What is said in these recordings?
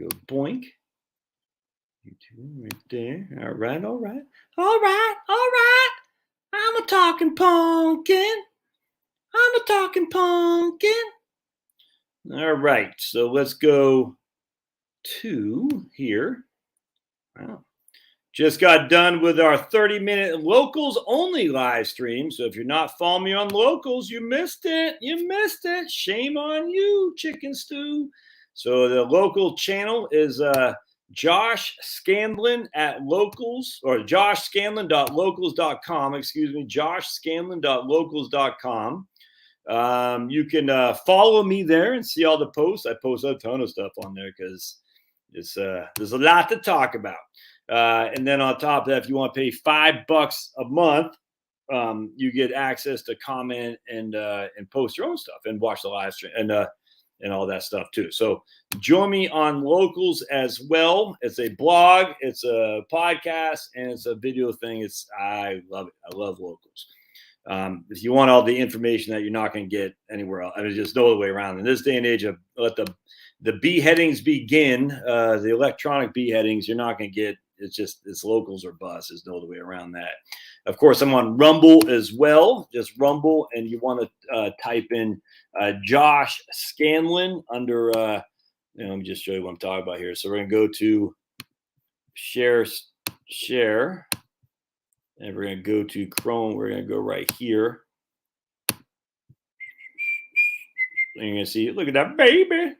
go boink. YouTube right there. All right, all right. All right, all right. I'm a talking pumpkin. I'm a talking pumpkin. All right, so let's go to here. Wow. Just got done with our 30-minute locals only live stream. So if you're not following me on locals, you missed it. You missed it. Shame on you, chicken stew. So the local channel is Josh Scanlon at locals, or joshscanlon.locals.com. Excuse me, joshscanlon.locals.com. You can follow me there and see all the posts. I post a ton of stuff on there because it's there's a lot to talk about. And then on top of that, if you want to pay $5 a month, you get access to comment and post your own stuff and watch the live stream and all that stuff too. So join me on locals as well. It's a blog, it's a podcast, and it's a video thing. I love it. I love locals. If you want all the information that you're not going to get anywhere else, I mean, just no other way around. In this day and age of let the beheadings begin, the electronic beheadings, you're not going to get. It's locals or bus. There's no other way around that. Of course, I'm on Rumble as well. Just Rumble, and you want to type in Josh Scanlon under. Let me just show you what I'm talking about here. So we're going to go to share, and we're going to go to Chrome. We're going to go right here. And you're going to see, look at that baby.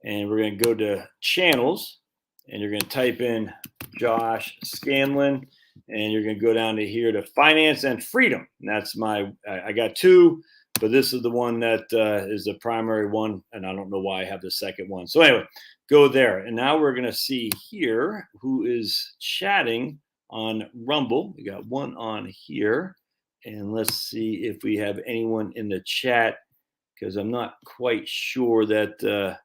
And we're going to go to channels, and you're going to type in Josh Scanlon, and you're going to go down to here to finance and freedom. And that's I got two, but this is the one that is the primary one. And I don't know why I have the second one. So anyway, go there. And now we're going to see here who is chatting on Rumble. We got one on here, and let's see if we have anyone in the chat, because I'm not quite sure that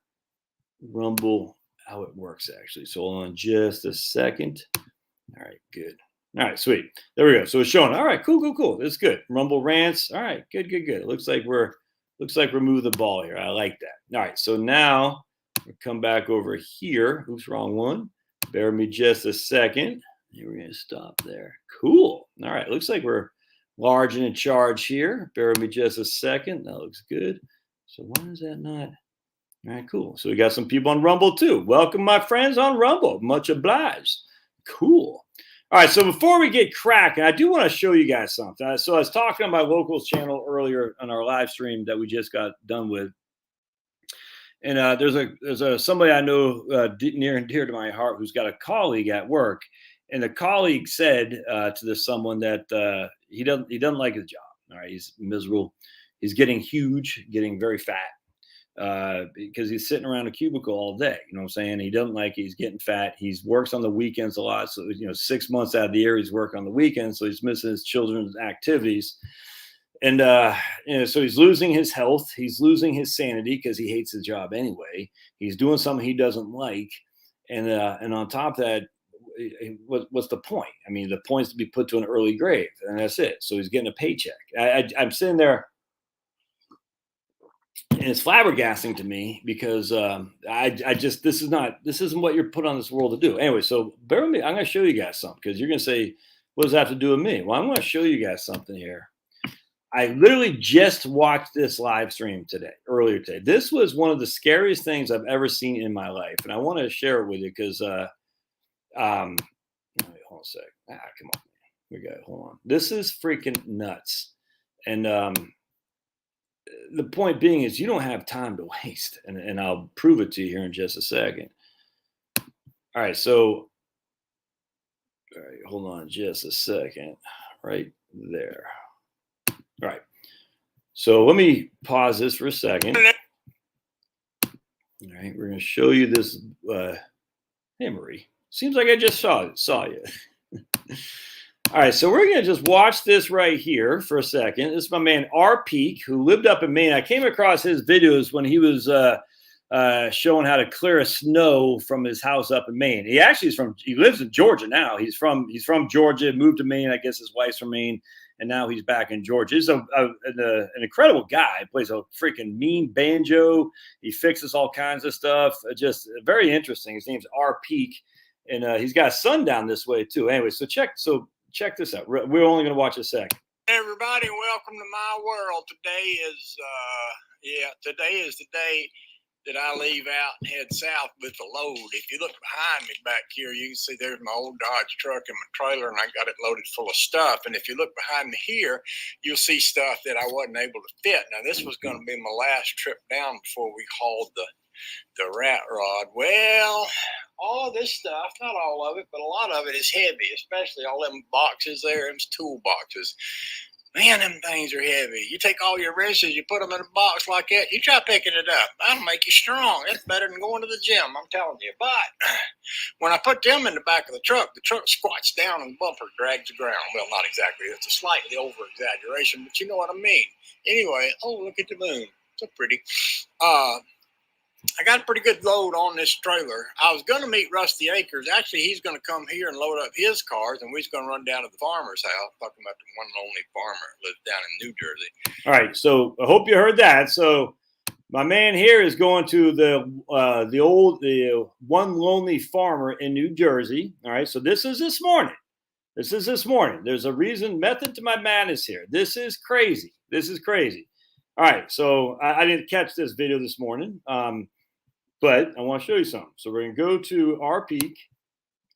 Rumble, how it works actually. So hold on just a second. All right, good. All right, sweet. There we go. So it's showing. All right, cool. That's good. Rumble rants. All right, good. It looks like we're moving the ball here. I like that. All right, so now we'll come back over here. Oops, wrong one. Bear with me just a second. We're gonna stop there. Cool. All right, looks like we're large and in charge here. Bear with me just a second. That looks good. So why is that not? All right, cool. So we got some people on Rumble too. Welcome, my friends on Rumble. Much obliged. Cool. All right, so before we get cracking, I do want to show you guys something. So I was talking on my locals channel earlier on our live stream that we just got done with. And there's somebody I know near and dear to my heart who's got a colleague at work. And the colleague said to this someone that he doesn't like his job. All right, he's miserable. He's getting huge, getting very fat. Because he's sitting around a cubicle all day, you know what I'm saying? He doesn't like it. He's getting fat. He works on the weekends a lot. So, 6 months out of the year, he's working on the weekends. So he's missing his children's activities. And, so he's losing his health. He's losing his sanity because he hates his job anyway. He's doing something he doesn't like. And on top of that, what's the point? I mean, the point is to be put to an early grave, and that's it. So he's getting a paycheck. I'm sitting there. And it's flabbergasting to me because this isn't what you're put on this world to do. Anyway, so bear with me. I'm going to show you guys something because you're going to say, what does that have to do with me? Well, I'm going to show you guys something here. I literally just watched this live stream earlier today. This was one of the scariest things I've ever seen in my life. And I want to share it with you because, wait, hold on a sec. Come on. We got it. Hold on. This is freaking nuts. And, the point being is you don't have time to waste, and I'll prove it to you here in just a second. All right, so hold on just a second, right there. All right, so let me pause this for a second. All right, we're going to show you this. Hey, Marie, seems like I just saw you. All right, so we're going to just watch this right here for a second. This is my man R. Peak, who lived up in Maine. I came across his videos when he was showing how to clear a snow from his house up in Maine. He lives in Georgia now. He's from Georgia, moved to Maine. I guess his wife's from Maine, and now he's back in Georgia. He's an incredible guy. He plays a freaking mean banjo. He fixes all kinds of stuff. Just very interesting. His name's R. Peak, and he's got a son down this way too. Anyway, so check this out. We're only going to watch a sec. Everybody, welcome to my world. Today is the day that I leave out and head south with the load. If you look behind me back here, you can see there's my old Dodge truck and my trailer, and I got it loaded full of stuff. And if you look behind me here, you'll see stuff that I wasn't able to fit. Now, this was going to be my last trip down before we hauled the rat rod. Well, all this stuff, not all of it, but a lot of it is heavy, especially all them boxes there, them tool boxes. Man, them things are heavy. You take all your wrenches, you put them in a box like that, you try picking it up. That'll make you strong. That's better than going to the gym, I'm telling you. But when I put them in the back of the truck squats down and the bumper drags the ground. Well, not exactly. It's a slightly over-exaggeration, but you know what I mean. Anyway, oh, look at the moon. So pretty. I got a pretty good load on this trailer. I was going to meet Rusty Acres. Actually, he's going to come here and load up his cars, and we're just going to run down to the farmer's house, talking about the one and only farmer that lives down in New Jersey. All right, so I hope you heard that. So my man here is going to the one lonely farmer in New Jersey. All right, so this is this morning. There's a method to my madness here. This is crazy. All right, so I didn't catch this video this morning, but I want to show you something. So we're going to go to our peak.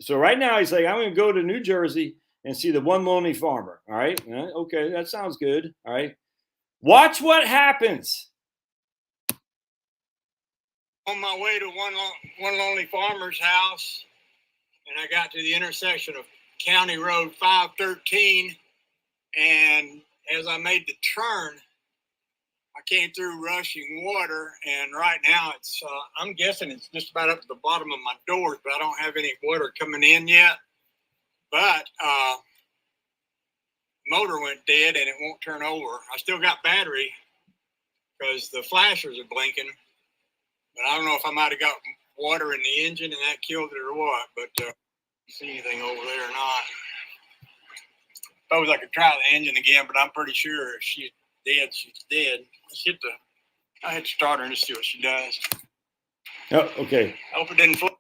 So right now he's like, I'm going to go to New Jersey and see the one lonely farmer. All right, okay, that sounds good. All right, watch what happens. On my way to one lonely farmer's house, and I got to the intersection of County Road 513, and as I made the turn, I came through rushing water, and right now it's, I'm guessing it's just about up to the bottom of my doors, but I don't have any water coming in yet. But motor went dead and it won't turn over. I still got battery because the flashers are blinking, but I don't know if I might have got water in the engine and that killed it or what, but see anything over there or not. Suppose I could try the engine again, but I'm pretty sure if she's dead, she's dead. I hit start her and just see what she does. Oh, okay. I hope it didn't flip.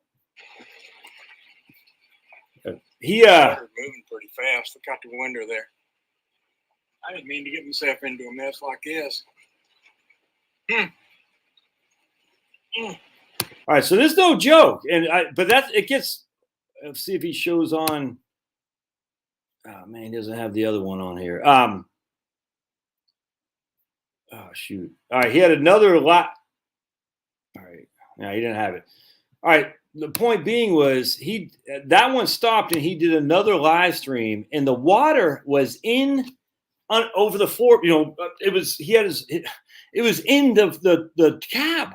Water's moving pretty fast. Look out the window there. I didn't mean to get myself into a mess like this. All right, so this is no joke, it gets. Let's see if he shows on. Oh man, he doesn't have the other one on here. Oh shoot! All right, he had another lot. All right, no, he didn't have it. All right, the point being was that one stopped and he did another live stream, and the water was over the floor. You know, it was in the cab.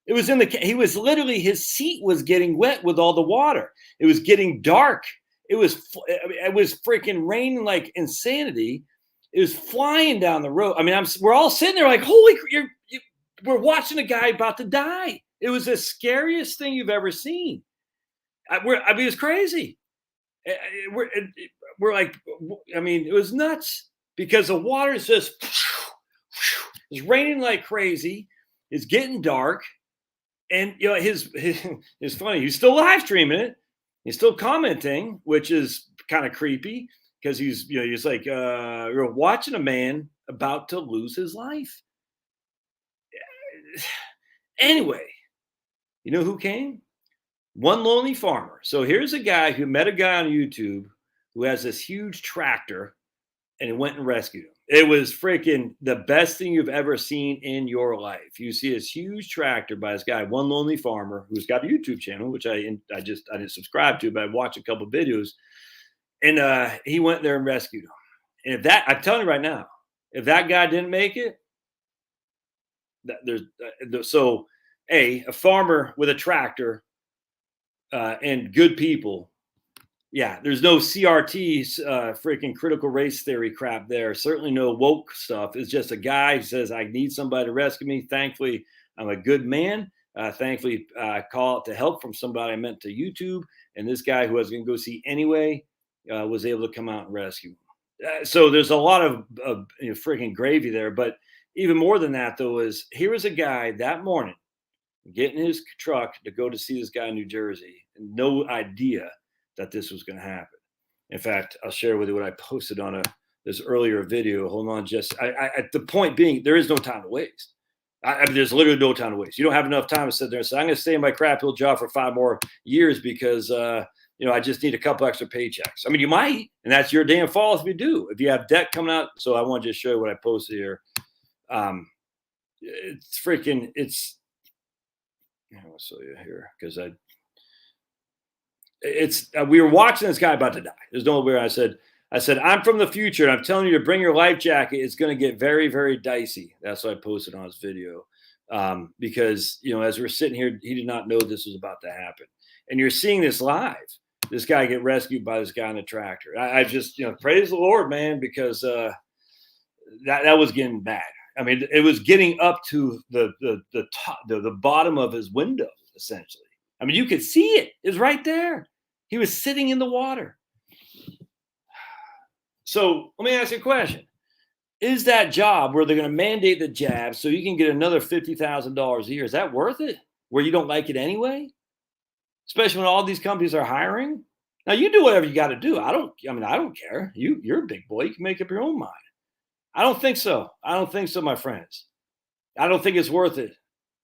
It was in the. He was literally, his seat was getting wet with all the water. It was getting dark. It was freaking raining like insanity. It was flying down the road. I mean, we're all sitting there like, holy, we're watching a guy about to die. It was the scariest thing you've ever seen. I mean, it was crazy. We're like, I mean, it was nuts because the water is just, it's raining like crazy. It's getting dark. And, you know, it's funny. He's still live streaming it. He's still commenting, which is kind of creepy. Because he's like, you're watching a man about to lose his life. Anyway, you know who came? One lonely farmer. So here's a guy who met a guy on YouTube who has this huge tractor, and he went and rescued him. It was freaking the best thing you've ever seen in your life. You see this huge tractor by this guy, One Lonely Farmer, who's got a YouTube channel, which I didn't subscribe to, but I watched a couple of videos. And he went there and rescued him. And I'm telling you right now, if that guy didn't make it, a farmer with a tractor and good people. Yeah, there's no CRT, freaking critical race theory crap there. Certainly no woke stuff. It's just a guy who says, I need somebody to rescue me. Thankfully, I'm a good man. Thankfully, I call it to help from somebody I meant to YouTube. And this guy who I was going to go see anyway, was able to come out and rescue him. So there's a lot of freaking gravy there. But even more than that, though, is here was a guy that morning getting his truck to go to see this guy in New Jersey, and no idea that this was going to happen. In fact, I'll share with you what I posted on this earlier video. Hold on, the point being, there is no time to waste. I mean, there's literally no time to waste. You don't have enough time to sit there and say, I'm going to stay in my crap little job for 5 more years because, I just need a couple extra paychecks. I mean, you might, and that's your damn fault if you do. If you have debt coming out. So I want to just show you what I posted here. I'll show you here because we were watching this guy about to die. There's no way. I said, I'm from the future, and I'm telling you to bring your life jacket. It's going to get very, very dicey. That's what I posted on his video. Because, as we're sitting here, he did not know this was about to happen. And you're seeing this live. This guy get rescued by this guy in the tractor. I just, praise the Lord, man, because that was getting bad. I mean, it was getting up to the top, the bottom of his window, essentially. I mean, you could see it. It was right there. He was sitting in the water. So let me ask you a question. Is that job where they're going to mandate the jab so you can get another $50,000 a year, is that worth it? Where you don't like it anyway? Especially when all these companies are hiring. Now, you do whatever you got to do. I don't care. You're a big boy. You can make up your own mind. I don't think so. My friends. I don't think it's worth it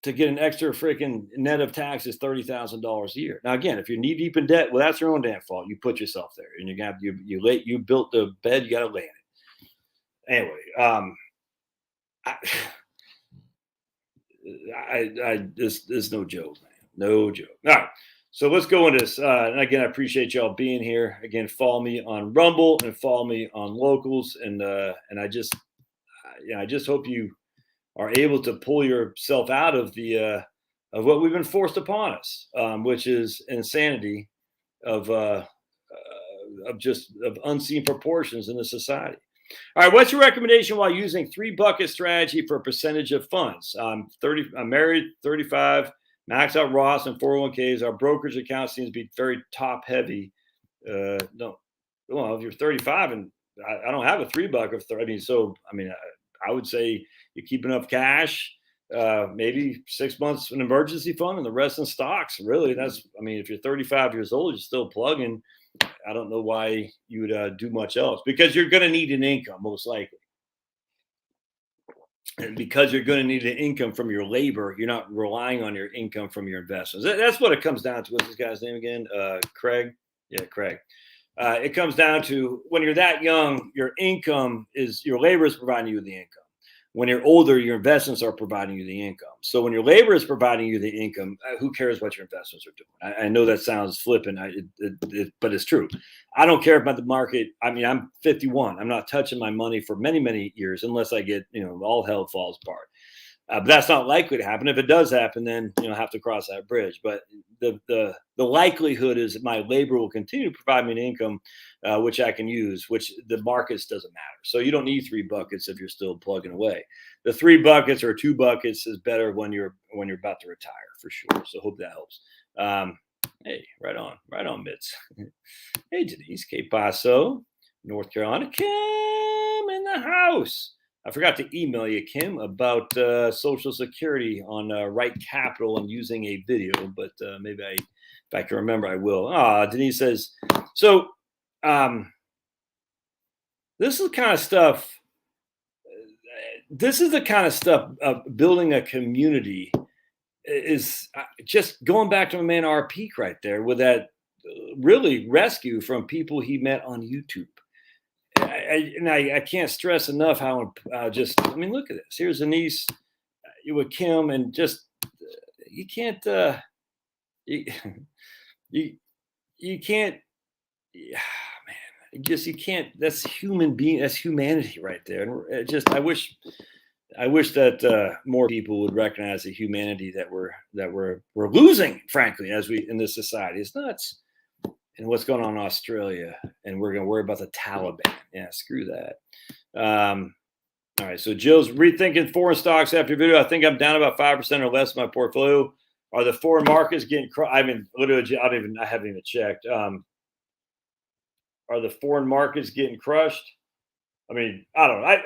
to get an extra freaking net of taxes, $30,000 a year. Now, again, if you're knee deep in debt, well, that's your own damn fault. You put yourself there, and you built the bed, you got to lay in it. Anyway, this is no joke, man. No joke. All right. So let's go into this. And again, I appreciate y'all being here. Again, follow me on Rumble and follow me on Locals. And I just hope you are able to pull yourself out of of what we've been forced upon us, which is insanity of unseen proportions in the society. All right, what's your recommendation while using 3-bucket strategy for a percentage of funds? I'm married, 35. Max out Roths and 401ks. Our brokerage account seems to be very top heavy. No, well, if you're 35 and I don't have a 3-bucket. I would say you keep enough cash, maybe 6 months an emergency fund and the rest in stocks. Really, if you're 35 years old, you're still plugging. I don't know why you would do much else because you're going to need an income most likely. And because you're going to need an income from your labor, you're not relying on your income from your investments. That's what it comes down to. What's this guy's name again? Craig. Yeah, Craig. It comes down to when you're that young, your labor is providing you the income. When you're older, your investments are providing you the income. So when your labor is providing you the income, who cares what your investments are doing? I know that sounds flippant, but it's true. I don't care about the market. I mean, I'm 51. I'm not touching my money for many, many years unless I get, all hell falls apart. But that's not likely to happen. If it does happen, then I have to cross that bridge. But the likelihood is that my labor will continue to provide me an income, which I can use, which the markets doesn't matter. So you don't need 3 buckets if you're still plugging away. The 3 buckets or 2 buckets is better when you're about to retire for sure. So hope that helps. Hey, right on, Mitz. Hey, Denise, K. Paso, North Carolina, Kim in the house. I forgot to email you, Kim, about Social Security on Right Capital and using a video, but maybe if I can remember, I will. Denise says, so this is the kind of stuff. This is the kind of stuff building a community is just going back to my man R. Peak right there with that really rescue from people he met on YouTube. I can't stress enough how look at this. Here's Denise with Kim, and just you can't you can't, man. You can't. That's that's humanity right there. And I wish that more people would recognize the humanity that we're losing, frankly, as we in this society. It's nuts. And what's going on in Australia, and we're going to worry about the Taliban. Yeah, screw that. All right, so Jill's rethinking foreign stocks after video. I think I'm down about 5% or less of my portfolio. Are the foreign markets getting crushed? I haven't even checked. Are the foreign markets getting crushed? I mean, I don't know.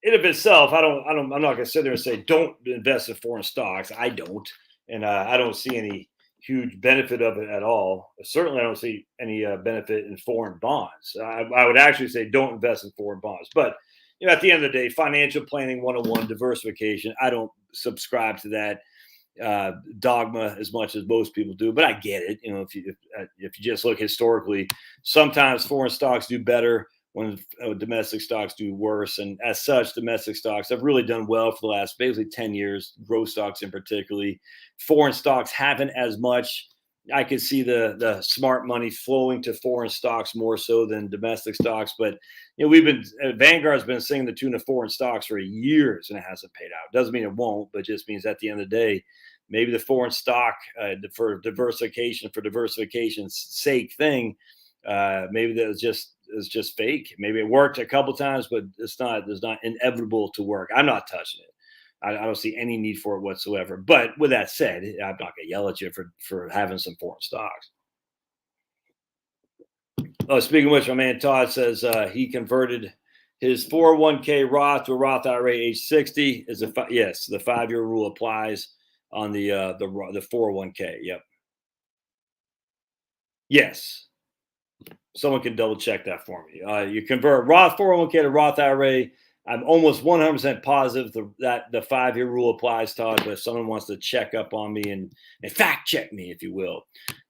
In of itself, I'm not going to sit there and say don't invest in foreign stocks. I don't, and I don't see any huge benefit of it at all. Certainly, I don't see any benefit in foreign bonds. I would actually say don't invest in foreign bonds. But at the end of the day, financial planning 101, diversification. I don't subscribe to that dogma as much as most people do, but I get it. If you just look historically, sometimes foreign stocks do better when domestic stocks do worse, and as such, domestic stocks have really done well for the last basically 10 years. Growth stocks, in particularly, foreign stocks haven't as much. I could see the smart money flowing to foreign stocks more so than domestic stocks, but Vanguard's been singing the tune of foreign stocks for years and it hasn't paid out. Doesn't mean it won't, but just means at the end of the day, maybe the foreign stock for diversification's sake thing, maybe that is just fake. Maybe it worked a couple times, but it's not inevitable to work. I'm not touching it. I don't see any need for it whatsoever. But with that said, I'm not gonna yell at you for having some foreign stocks. Oh, speaking of which, my man Todd says he converted his 401k Roth to a Roth IRA age 60. Yes, the 5-year rule applies on the 401k. Yep. Yes. Someone can double check that for me. You convert Roth 401k to Roth IRA. I'm almost 100% positive that the 5-year rule applies, Todd. But if someone wants to check up on me and fact check me, if you will.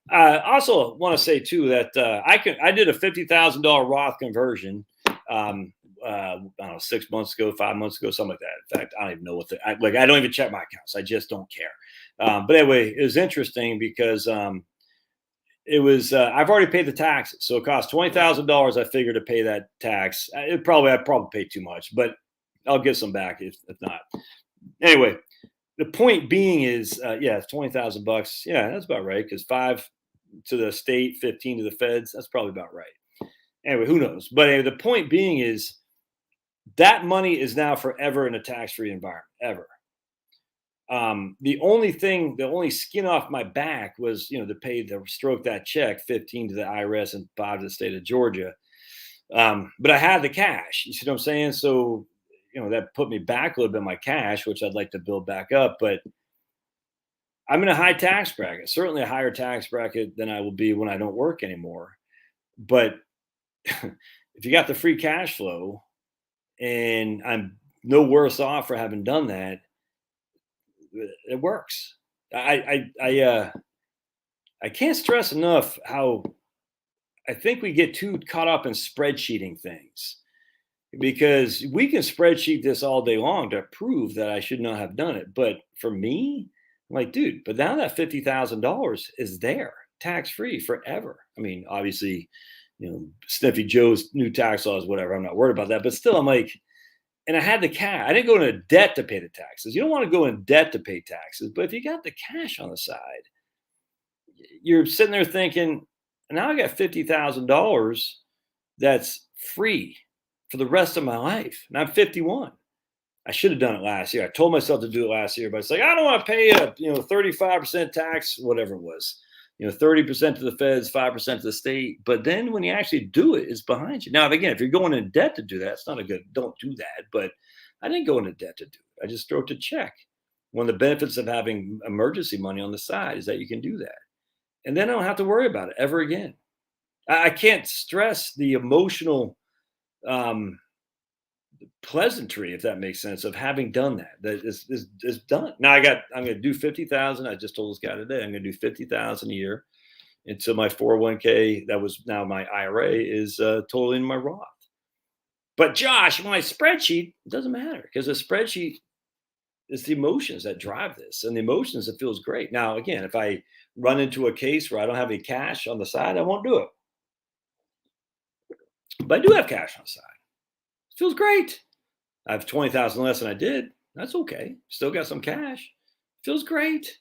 I also want to say too that I did a $50,000 Roth conversion. I don't know, 6 months ago, 5 months ago, something like that. In fact, I don't even know what I don't even check my accounts. I just don't care. But anyway, it was interesting because it was I've already paid the taxes, so it cost $20,000. I figured to pay that tax. I'd probably pay too much, but I'll get some back if not. Anyway, the point being is, it's $20,000. Yeah, that's about right. Because 5 to the state, 15 to the feds. That's probably about right. Anyway, who knows? But anyway, the point being is that money is now forever in a tax-free environment, ever. The only skin off my back was, to stroke that check, 15 to the IRS and 5 to the state of Georgia. But I had the cash. You see what I'm saying? So, that put me back a little bit in my cash, which I'd like to build back up. But I'm in a high tax bracket, certainly a higher tax bracket than I will be when I don't work anymore. But if you got the free cash flow, and I'm no worse off for having done that, it works. I can't stress enough how I think we get too caught up in spreadsheeting things, because we can spreadsheet this all day long to prove that I should not have done it. But for me, I'm like, dude, but now that $50,000 is there tax free forever. I mean, obviously, Sniffy Joe's new tax laws, whatever. I'm not worried about that. But still, I'm like, and I had the cash. I didn't go into debt to pay the taxes. You don't want to go in debt to pay taxes. But if you got the cash on the side, you're sitting there thinking, now I got $50,000 that's free for the rest of my life. And I'm 51. I should have done it last year. I told myself to do it last year, but it's like, I don't want to pay a 35% tax, whatever it was. 30% to the feds, 5% to the state. But then when you actually do it, it's behind you. Now, again, if you're going in debt to do that, it's not don't do that. But I didn't go into debt to do it. I just stroked a check. One of the benefits of having emergency money on the side is that you can do that. And then I don't have to worry about it ever again. I can't stress the emotional pleasantry, if that makes sense, of having done that. That is done. Now I'm going to do 50,000. I just told this guy today, I'm going to do 50,000 a year until my 401k, that was now my IRA, is totally in my Roth. But Josh, my spreadsheet, it doesn't matter, because the spreadsheet is the emotions that drive this, and the emotions, it feels great. Now, again, if I run into a case where I don't have any cash on the side, I won't do it. But I do have cash on the side. It feels great. I have 20,000 less than I did. That's okay. Still got some cash. Feels great.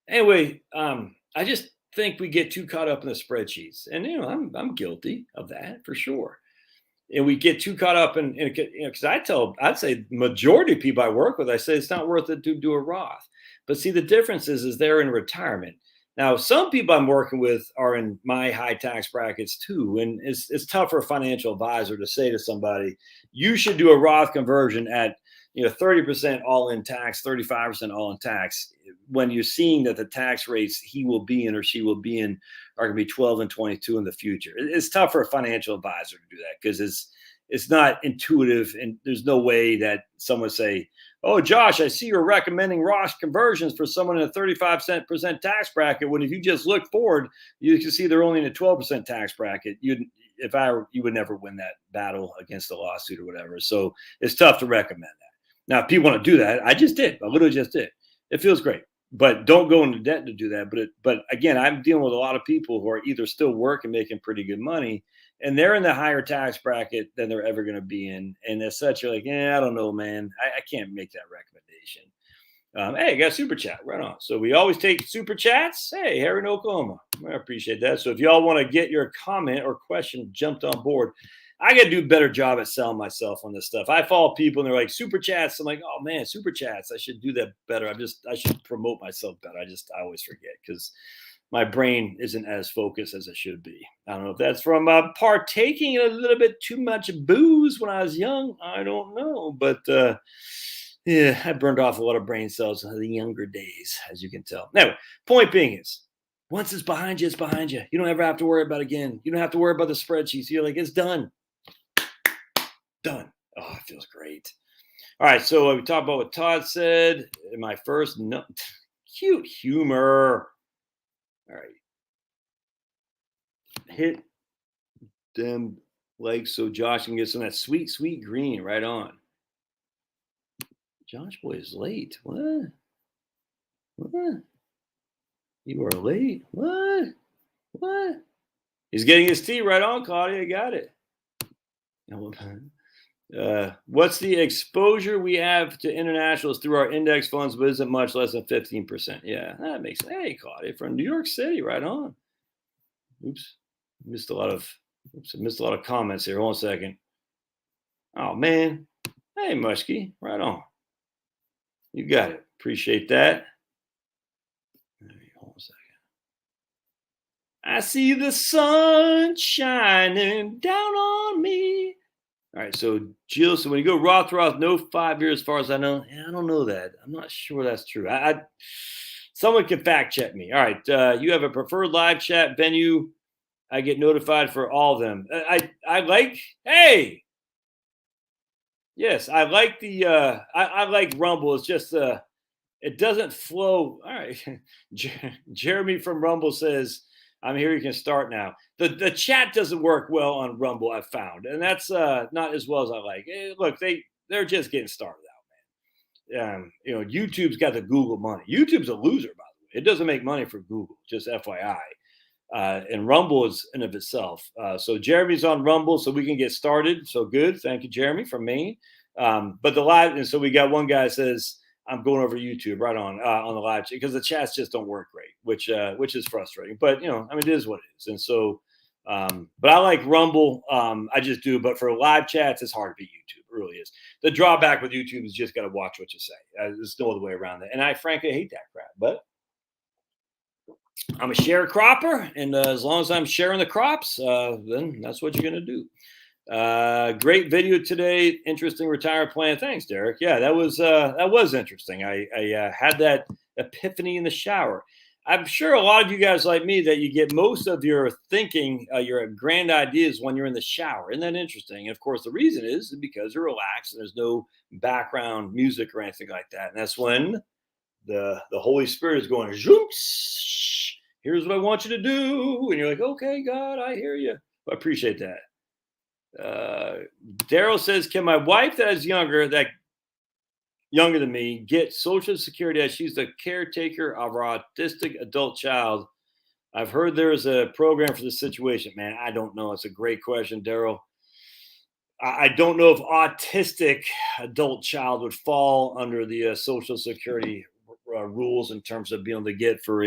Anyway, I just think we get too caught up in the spreadsheets, and I'm guilty of that for sure. And we get too caught up in because I'd say majority of people I work with, I say it's not worth it to do a Roth. But see, the difference is they're in retirement. Now, some people I'm working with are in my high tax brackets too, and it's tough for a financial advisor to say to somebody, you should do a Roth conversion at 30% all in tax, 35% all in tax, when you're seeing that the tax rates he will be in or she will be in are going to be 12 and 22 in the future. It's tough for a financial advisor to do that because it's not intuitive, and there's no way that someone would say, "Oh, Josh, I see you're recommending Roth conversions for someone in a 35% tax bracket." When if you just look forward, you can see they're only in a 12% tax bracket. You would never win that battle against a lawsuit or whatever. So it's tough to recommend that. Now, if people want to do that, I literally just did. It feels great, but don't go into debt to do that. But again, I'm dealing with a lot of people who are either still working, making pretty good money, and they're in the higher tax bracket than they're ever going to be in. And as such, you're like, I don't know, man. I can't make that recommendation. Hey, I got super chat right on. So we always take super chats. Hey, Harry in Oklahoma. I appreciate that. So if y'all want to get your comment or question jumped on board, I got to do a better job at selling myself on this stuff. I follow people and they're like, super chats. I'm like, oh man, super chats. I should do that better. I should promote myself better. I always forget because my brain isn't as focused as it should be. I don't know if that's from partaking in a little bit too much booze when I was young. I don't know. But yeah, I burned off a lot of brain cells in the younger days, as you can tell. Anyway, point being is, once it's behind you, it's behind you. You don't ever have to worry about it again. You don't have to worry about the spreadsheets. You're like, it's done. Done. Oh, it feels great. All right, so we talked about what Todd said in my first cute humor. All right. Hit them likes so Josh can get some of that sweet, sweet green right on. Josh boy is late. What? You are late. What? He's getting his tea right on, Claudia. Got it. What's the exposure we have to internationals through our index funds, but isn't much less than 15%? Yeah, that makes sense. Hey, Claudia from New York City, right on. Oops, missed a lot of comments here. Hold on a second. Oh man, hey Muskie, right on. You got it. Appreciate that. Hold on a second. I see the sun shining down on me. All right, so Jill, so when you go Roth, no 5 years, as far as I know. I don't know that. I'm not sure that's true. Someone can fact check me. All right, you have a preferred live chat venue. I get notified for all of them. I like. Hey, yes, I like the. I like Rumble. It's just it doesn't flow. All right, Jeremy from Rumble says, I'm here. You can start now. The chat doesn't work well on Rumble, I've found, and that's not as well as I like. Look, they're just getting started out, man. YouTube's got the Google money. YouTube's a loser, by the way. It doesn't make money for Google, just FYI. And Rumble is in of itself. So Jeremy's on Rumble, so we can get started. So good, thank you, Jeremy from Maine. But the live, and so we got one guy says, I'm going over YouTube right on the live chat because the chats just don't work great, which is frustrating. But it is what it is. And so, but I like Rumble. I just do. But for live chats, it's hard to beat YouTube. It really is. The drawback with YouTube is just got to watch what you say. There's no other way around that. And I frankly hate that crap. But I'm a sharecropper, and as long as I'm sharing the crops, then that's what you're going to do. Great video today. Interesting retirement plan. Thanks, Derek. Yeah, that was interesting. I had that epiphany in the shower. I'm sure a lot of you guys like me that you get most of your thinking, your grand ideas when you're in the shower. Isn't that interesting? And of course, the reason is because you're relaxed and there's no background music or anything like that. And that's when the Holy Spirit is going, Zooks, here's what I want you to do. And you're like, okay, God, I hear you. I appreciate that. Daryl says, can my wife that is younger than me get Social Security as she's the caretaker of our autistic adult child? I've heard there is a program for this situation. Man, I don't know. It's a great question, Daryl. I don't know if autistic adult child would fall under the Social Security rules in terms of being able to get for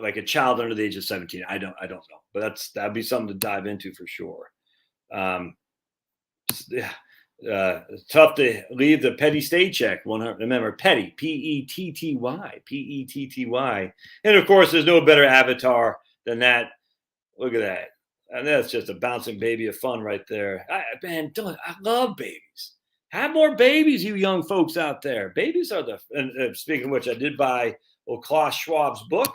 like a child under the age of 17. I don't know, but that'd be something to dive into for sure. Yeah. Tough to leave the petty stay check. 100. Remember, petty, Petty, Petty. And of course, there's no better avatar than that. Look at that. And that's just a bouncing baby of fun right there. I love babies. Have more babies, you young folks out there. Babies are the. And speaking of which, I did buy Klaus Schwab's book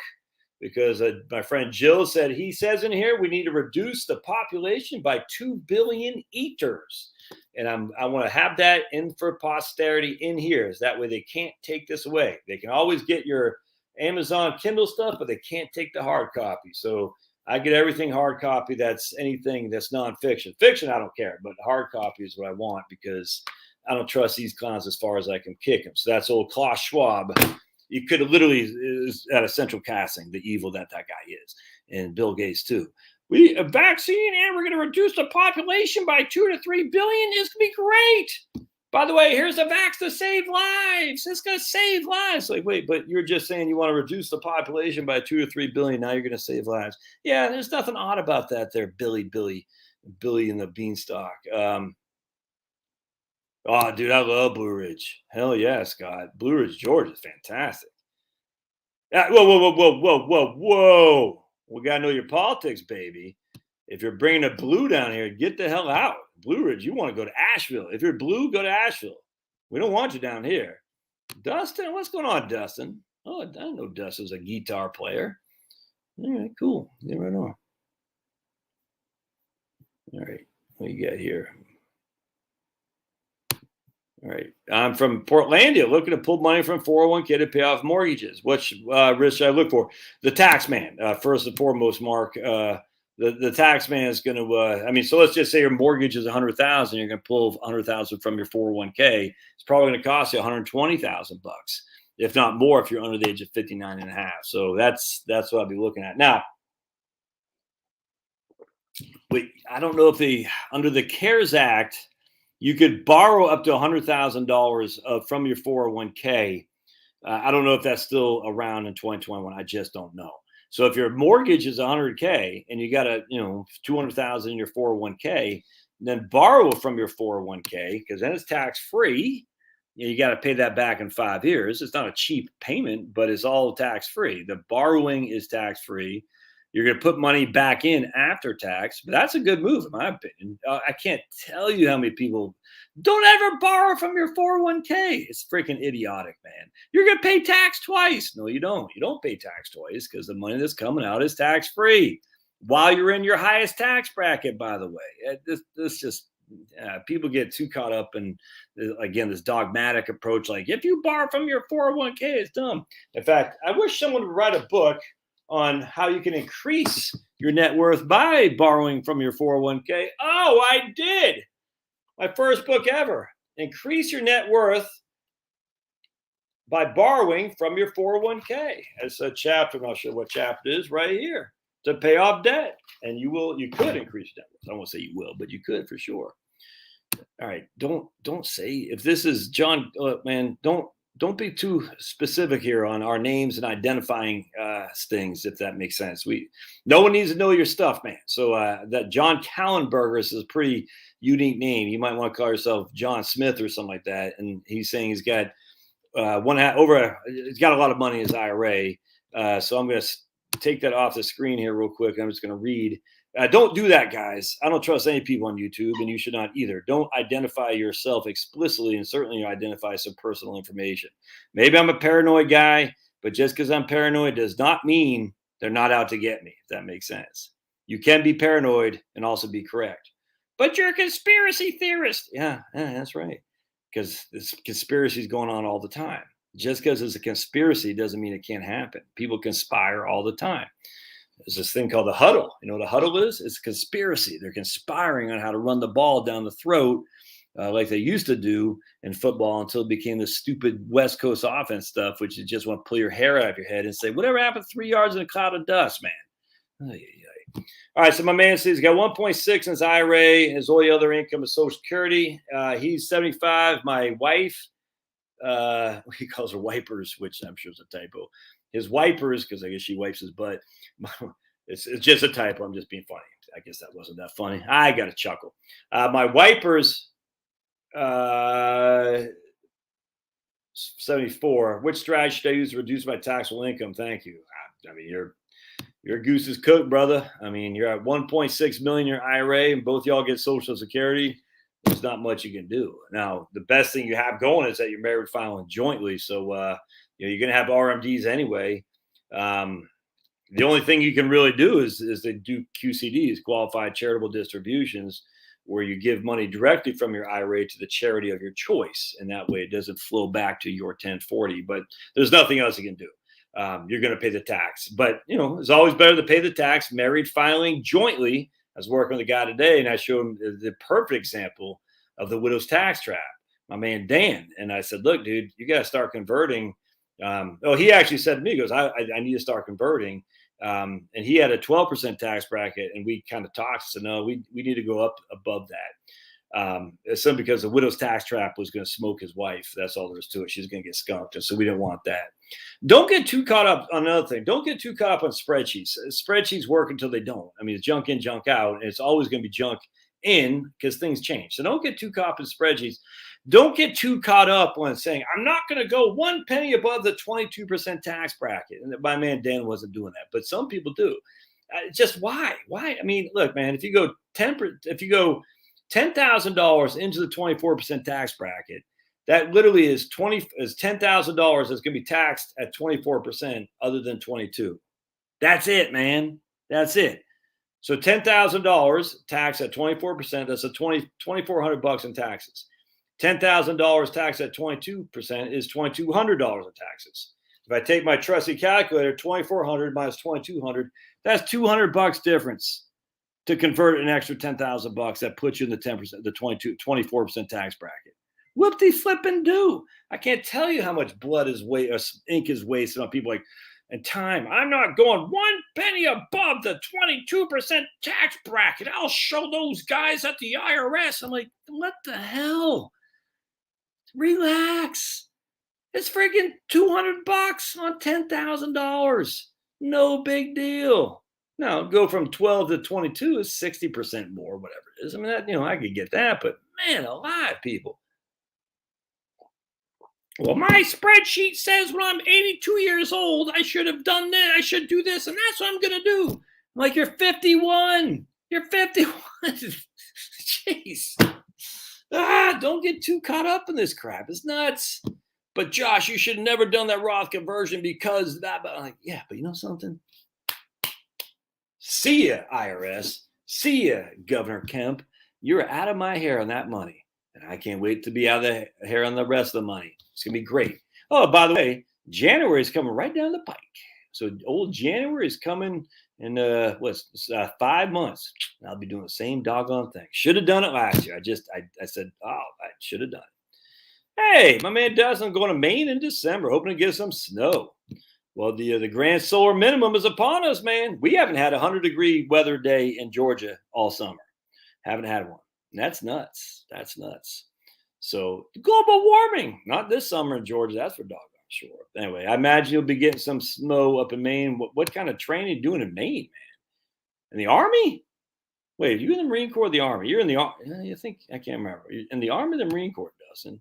because my friend Jill said he says in here we need to reduce the population by 2 billion eaters. And I want to have that in for posterity in here. Is that way they can't take this away. They can always get your Amazon Kindle stuff, but they can't take the hard copy. So I get everything hard copy. That's anything that's nonfiction. Fiction, I don't care, but hard copy is what I want because I don't trust these clowns as far as I can kick them. So that's old Klaus Schwab. You could have literally is at a central casting the evil that guy is, and Bill Gates too. A vaccine, and we're going to reduce the population by 2 to 3 billion. It's going to be great. By the way, here's a vax to save lives. It's going to save lives. Like, wait, but you're just saying you want to reduce the population by 2 to 3 billion. Now you're going to save lives. Yeah, there's nothing odd about that there, Billy and the Beanstalk. Oh, dude, I love Blue Ridge. Hell yeah, Scott. Blue Ridge, Georgia is fantastic. Whoa. We got to know your politics, baby. If you're bringing a blue down here, get the hell out. Blue Ridge, you want to go to Asheville. If you're blue, go to Asheville. We don't want you down here. Dustin, what's going on, Dustin? Oh, I didn't know Dustin's a guitar player. All right, cool. Yeah, right on. All right, what you got here? All right. I'm from Portlandia, looking to pull money from 401k to pay off mortgages. Which risk should I look for? The tax man, first and foremost, Mark. The tax man is going to, so let's just say your mortgage is $100,000. You're going to pull $100,000 from your 401k. It's probably going to cost you $120,000 bucks, if not more, if you're under the age of 59 and a half. So that's what I'll be looking at. Now, wait, I don't know if under the CARES Act, you could borrow up to $100,000 from your 401k. I don't know if that's still around in 2021. I just don't know. So if your mortgage is $100K and you got $200,000 in your 401k, then borrow from your 401k because then it's tax free. You got to pay that back in 5 years. It's not a cheap payment, but it's all tax free. The borrowing is tax free. You're going to put money back in after tax, but that's a good move in my opinion. I can't tell you how many people don't ever borrow from your 401k. It's freaking idiotic, man. You're going to pay tax twice. No, you don't. You don't pay tax twice because the money that's coming out is tax free while you're in your highest tax bracket, by the way. This just people get too caught up in, again, this dogmatic approach. Like if you borrow from your 401k, it's dumb. In fact, I wish someone would write a book on how you can increase your net worth by borrowing from your 401k. Oh, I did. My first book ever. Increase your net worth by borrowing from your 401k. It's a chapter, I'm not sure what chapter it is, right here, to pay off debt. And you could increase net worth. I won't say you will, but you could for sure. All right. Don't say, if this is John, man, don't be too specific here on our names and identifying things, if that makes sense. No one needs to know your stuff, man. So that John Callenberger is a pretty unique name. You might want to call yourself John Smith or something like that. And he's saying he's got he's got a lot of money in his IRA. So I'm going to take that off the screen here real quick. I'm just going to read. Don't do that, guys. I don't trust any people on YouTube, and you should not either. Don't identify yourself explicitly, and certainly identify some personal information. Maybe I'm a paranoid guy, but just because I'm paranoid does not mean they're not out to get me, if that makes sense. You can be paranoid and also be correct. But you're a conspiracy theorist. Yeah, that's right. Because this conspiracy is going on all the time. Just because it's a conspiracy doesn't mean it can't happen. People conspire all the time. There's this thing called the huddle. You know what a huddle is? It's a conspiracy. They're conspiring on how to run the ball down the throat like they used to do in football until it became the stupid West Coast offense stuff, which you just want to pull your hair out of your head and say, whatever happened 3 yards in a cloud of dust, man. All right, so my man says he's got 1.6 in his IRA. His only other income is Social Security. He's 75. My wife, he calls her wipers, which I'm sure is a typo. His wipers, because I guess she wipes his butt. It's just a typo. I'm just being funny. I guess that wasn't that funny. I got a chuckle. My wipers 74. Which strategy should I use to reduce my taxable income? Thank you. I mean, your goose is cooked, brother. I mean, you're at 1.6 million in your IRA, and both y'all get Social Security. There's not much you can do. Now, the best thing you have going is that you're married filing jointly, so you're going to have RMDs anyway. The only thing you can really do is to do QCDs, qualified charitable distributions, where you give money directly from your IRA to the charity of your choice, and that way it doesn't flow back to your 1040. But there's nothing else you can do. You're going to pay the tax, but it's always better to pay the tax. Married filing jointly. I was working with a guy today, and I showed him the perfect example of the widow's tax trap. My man Dan, and I said, "Look, dude, you got to start converting." He actually said to me, he goes, "I need to start converting." And he had a 12% tax bracket, and we kind of talked. So no, we need to go up above that. It's simply because the widow's tax trap was going to smoke his wife. That's all there is to it. She's going to get skunked, and so we didn't want that. Don't get too caught up on another thing. Don't get too caught up on spreadsheets. Spreadsheets work until they don't. I mean, it's junk in, junk out, and it's always going to be junk in because things change. So don't get too caught up in spreadsheets. Don't get too caught up on saying, I'm not going to go 1 penny above the 22% tax bracket. And my man Dan wasn't doing that, but some people do. Just why? Why? I mean, look, man, if you go $10,000 into the 24% tax bracket, that literally is $10,000 that's going to be taxed at 24% other than 22. That's it, man. That's it. So $10,000 taxed at 24%, that's a $2,400 in taxes. $10,000 taxed at 22% is $2,200 in taxes. If I take my trusty calculator, 2,400 minus 2,200, that's $200 difference to convert an extra $10,000 that puts you in the 10%, the 24% tax bracket. Whoop-de-flippin' do. I can't tell you how much blood is ink is wasted on people and time. I'm not going 1 penny above the 22% tax bracket. I'll show those guys at the IRS. I'm like, what the hell? Relax. It's freaking $200 on $10,000. No big deal. Now, go from 12 to 22 is 60% more, whatever it is. I mean, I could get that, but man alive, people. Well, my spreadsheet says when I'm 82 years old, I should have done this. I should do this, and that's what I'm going to do. I'm like, you're 51. You're 51. Jeez. Don't get too caught up in this crap. It's nuts. But Josh, you should have never done that Roth conversion because that. But I'm like, yeah, but you know something? See ya, IRS. See ya, Governor Kemp. You're out of my hair on that money. And I can't wait to be out of the hair on the rest of the money. It's going to be great. Oh, by the way, January is coming right down the pike. So old January is coming in 5 months. I'll be doing the same doggone thing. Should have done it last year. I said, I should have done it. Hey, my man Dustin, I'm going to Maine in December, hoping to get some snow. Well, the grand solar minimum is upon us, man. We haven't had a 100-degree weather day in Georgia all summer. Haven't had one. And that's nuts. That's nuts. So global warming, not this summer in Georgia. That's for doggone sure. Anyway, I imagine you'll be getting some snow up in Maine. What kind of training are you doing in Maine, man? In the Army? Wait, are you in the Marine Corps or the Army? You're in the Army. You think? I can't remember. In the Army or the Marine Corps, Dustin?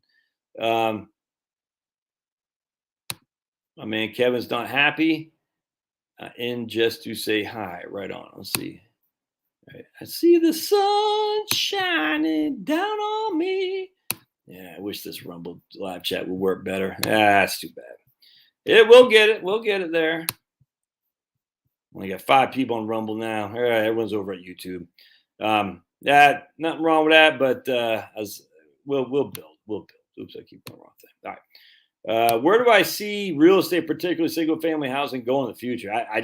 My man Kevin's not happy. In just to say hi. Right on. Let's see. Right. I see the sun shining down on me. Yeah, I wish this Rumble live chat would work better. That's too bad. We'll get it. We'll get it there. Only got 5 people on Rumble now. All right, everyone's over at YouTube. Nothing wrong with that, but we'll build. We'll build. Oops, I keep going wrong thing. All right. Where do I see real estate, particularly single-family housing, going in the future? I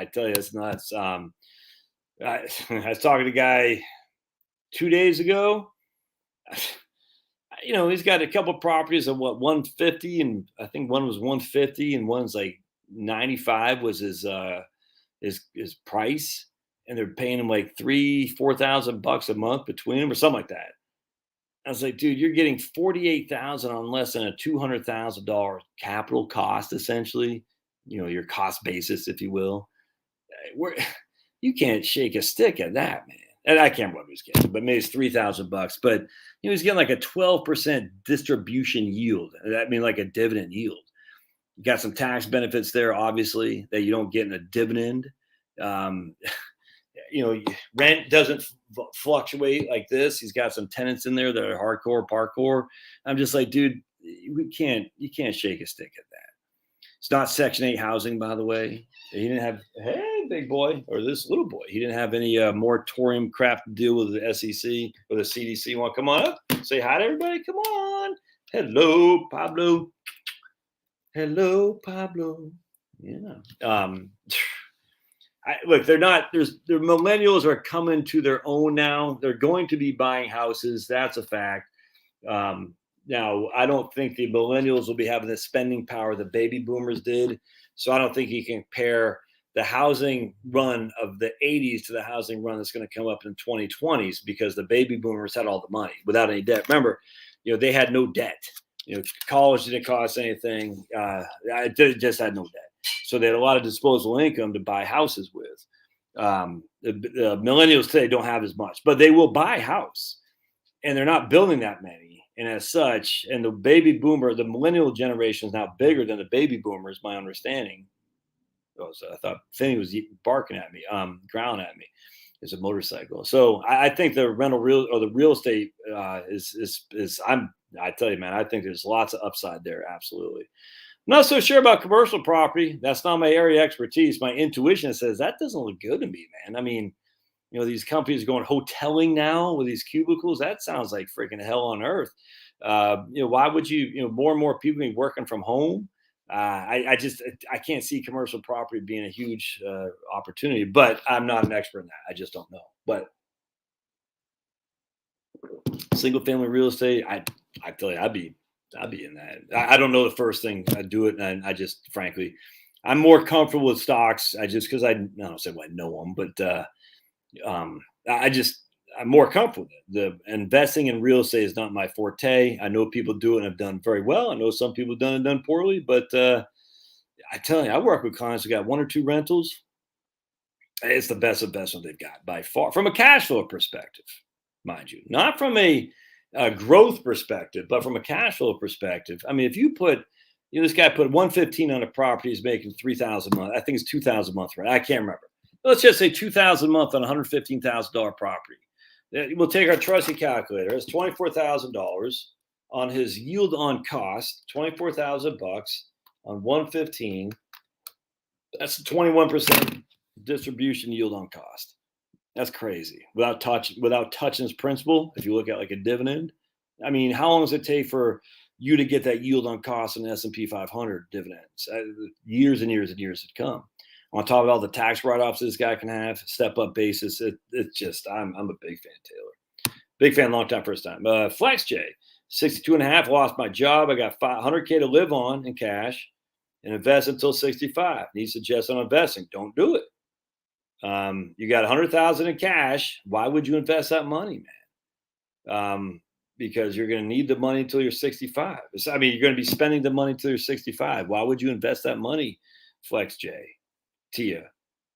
tell you, it's nuts. I was talking to a guy 2 days ago. He's got a couple of properties of 150, and I think one was 150, and one's like 95 was his price, and they're paying him like $4,000 a month between them or something like that. I was like, dude, you're getting $48,000 on less than a $200,000 capital cost, essentially. Your cost basis, if you will. You can't shake a stick at that, man. and I can't remember what he was getting, but maybe it's $3,000. But he was getting like a 12% distribution yield. I mean, like a dividend yield. You got some tax benefits there, obviously, that you don't get in a dividend. Um, rent doesn't fluctuate like this. He's got some tenants in there that are hardcore parkour. I'm just like, dude, you can't shake a stick at that. It's not Section 8 housing, by the way. He didn't have, hey, big boy, or this little boy. He didn't have any moratorium crap to deal with the SEC or the CDC. Want to come on up? Say hi to everybody. Come on. Hello, Pablo. Hello, Pablo. Yeah. Look, they're not. The millennials are coming to their own now. They're going to be buying houses. That's a fact. Now, I don't think the millennials will be having the spending power the baby boomers did. So I don't think you can compare the housing run of the 80s to the housing run that's going to come up in 2020s, because the baby boomers had all the money without any debt. Remember, they had no debt. College didn't cost anything. They just had no debt. So they had a lot of disposable income to buy houses with. The millennials today don't have as much, but they will buy a house, and they're not building that many. And as such, and the millennial generation is now bigger than the baby boomers, my understanding. So I thought Finney was barking at me, growling at me. It's a motorcycle. So I think the real estate I tell you, man, I think there's lots of upside there. Absolutely. I'm not so sure about commercial property. That's not my area of expertise. My intuition says that doesn't look good to me, man. I mean, these companies going hoteling now with these cubicles. That sounds like freaking hell on earth. Why would more and more people be working from home? I can't see commercial property being a huge opportunity, but I'm not an expert in that. I just don't know. But single family real estate, I tell you, I'd be in that. I don't know the first thing I'd do it. And I just, frankly, I'm more comfortable with stocks. Because I don't say I know them, but I'm more comfortable with it. The investing in real estate is not my forte. I know people do it and have done very well. I know some people have done poorly, but I tell you, I work with clients who got 1 or 2 rentals. It's the best investment they've got by far, from a cash flow perspective, mind you, not from a growth perspective, but from a cash flow perspective. I mean, if you put, this guy put 115 on a property, he's making 3,000 a month. I think it's 2,000 a month, right? I can't remember. Let's just say 2,000 a month on a $115,000 property. We'll take our trusty calculator. It's $24,000 on his yield on cost. $24,000 on 115. That's a 21% distribution yield on cost. That's crazy. Without touching his principal, if you look at like a dividend, I mean, how long does it take for you to get that yield on cost in the S&P 500 dividends? Years and years and years to come. On top of all the tax write-offs this guy can have, step-up basis, it's just, I'm a big fan, Taylor. Big fan, long time, first time. Flex J, 62 and a half, lost my job. I got $100K to live on in cash and invest until 65. He suggests on investing. Don't do it. You got $100,000 in cash. Why would you invest that money, man? Because you're going to need the money until you're 65. I mean, you're going to be spending the money until you're 65. Why would you invest that money, Flex J? Tia,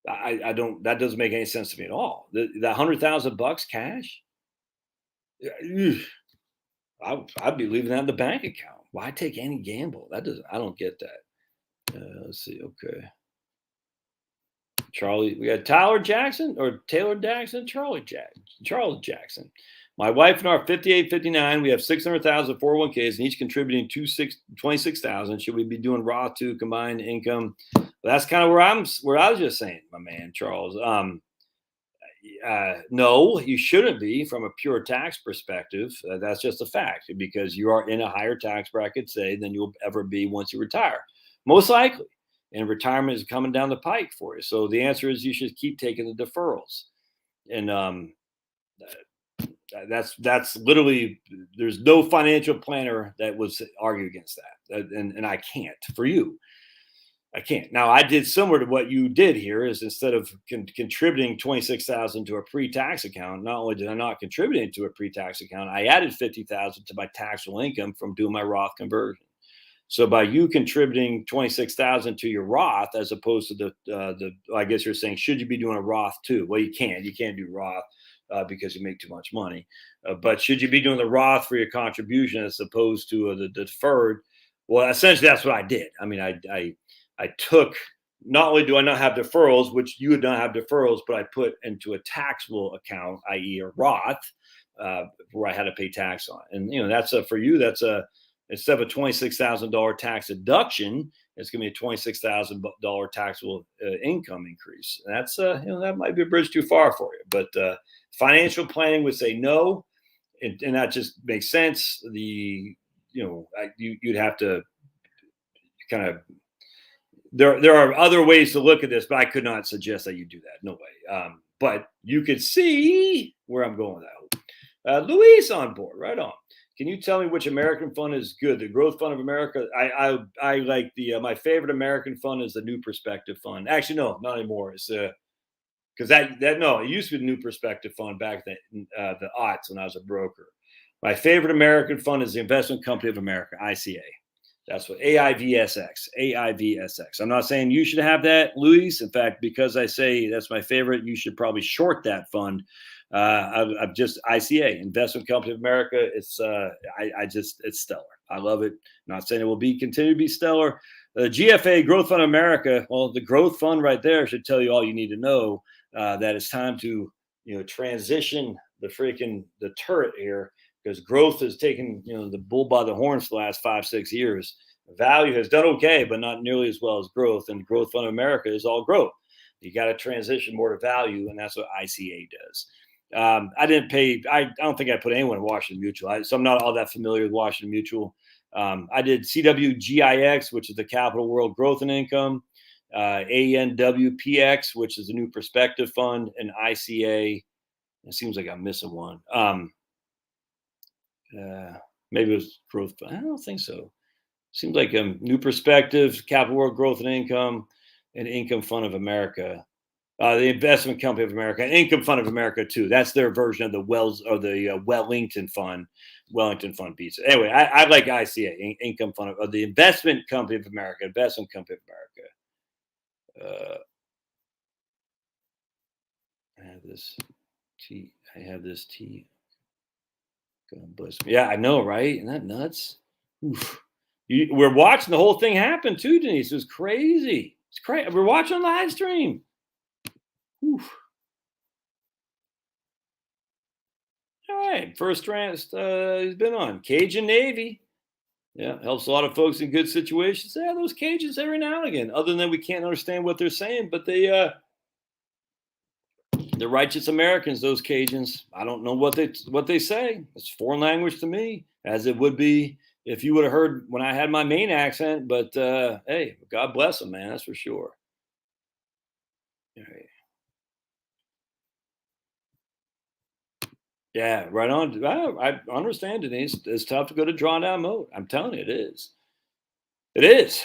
I don't. That doesn't make any sense to me at all. The $100,000 cash, I'd be leaving that in the bank account. Why take any gamble? I don't get that. Let's see. Okay, Charlie. We got Taylor Jackson. Charles Jackson. My wife and I are 58, 59. We have 600,000 401ks and each contributing 26,000. Should we be doing Roth too, combined income? That's kind of where I was just saying, my man, Charles. No, you shouldn't be from a pure tax perspective. That's just a fact, because you are in a higher tax bracket today than you'll ever be once you retire, most likely. And retirement is coming down the pike for you. So the answer is you should keep taking the deferrals. And that's literally, there's no financial planner that would argue against that. And I can't for you. I can't. Now, I did similar to what you did here, is instead of contributing 26,000 to a pre-tax account, not only did I not contribute into a pre-tax account, I added 50,000 to my taxable income from doing my Roth conversion. So by you contributing 26,000 to your Roth, as opposed to I guess you're saying, should you be doing a Roth too? Well, you can't do Roth. because you make too much money. But should you be doing the Roth for your contribution as opposed to the deferred? Well, essentially, that's what I did. I mean, I took, not only do I not have deferrals, which you would not have deferrals, but I put into a taxable account, i.e. a Roth, where I had to pay tax on. And, that's for you, that's instead of a $26,000 tax deduction, it's going to be a $26,000 taxable income increase. That's, that might be a bridge too far for you. But financial planning would say no. And that just makes sense. You'd have to kind of, there are other ways to look at this, but I could not suggest that you do that. No way. But you could see where I'm going with that. Luis on board. Right on. Can you tell me which American fund is good? The Growth Fund of America. I like my favorite American fund is the New Perspective Fund. Actually, no, not anymore. It's because it used to be the New Perspective Fund back then, the aughts when I was a broker. My favorite American fund is the Investment Company of America, ICA. That's what AIVSX. I'm not saying you should have that, Luis. In fact, because I say that's my favorite, you should probably short that fund. I'm just ICA, Investment Company of America. It's it's stellar. I love it. I'm not saying it will continue to be stellar. The GFA, Growth Fund of America. Well, the Growth Fund right there should tell you all you need to know. That it's time to transition the turret here, because growth has taken the bull by the horns for the last 5-6 years. Value has done okay, but not nearly as well as growth. And the Growth Fund of America is all growth. You got to transition more to value, and that's what ICA does. I don't think I put anyone in Washington Mutual, so I'm not all that familiar with Washington Mutual. I did CWGIX, which is the Capital World Growth and Income, ANWPX, which is the New Perspective Fund, and ICA. It seems like I'm missing one. Maybe it was Growth Fund. I don't think so. Seems like New Perspective, Capital World Growth and Income, and Income Fund of America. The Investment Company of America, Income Fund of America too. That's their version of the Wellington Fund. Wellington Fund beats it. Anyway, I like ICA, Income Fund of the Investment Company of America. Investment Company of America. I have this T. God bless me. Yeah, I know, right? Isn't that nuts? Oof. We're watching the whole thing happen too, Denise. It was crazy. It's crazy. We're watching live stream. Oof. All right, first rant he's been on Cajun Navy. Yeah, helps a lot of folks in good situations. Yeah, those Cajuns every now and again. Other than we can't understand what they're saying, but they're righteous Americans. Those Cajuns. I don't know what they say. It's foreign language to me, as it would be if you would have heard when I had my main accent. But hey, God bless them, man. That's for sure. All right. Yeah, right on. I understand, Denise. It's tough to go to drawdown mode. I'm telling you, it is. It is.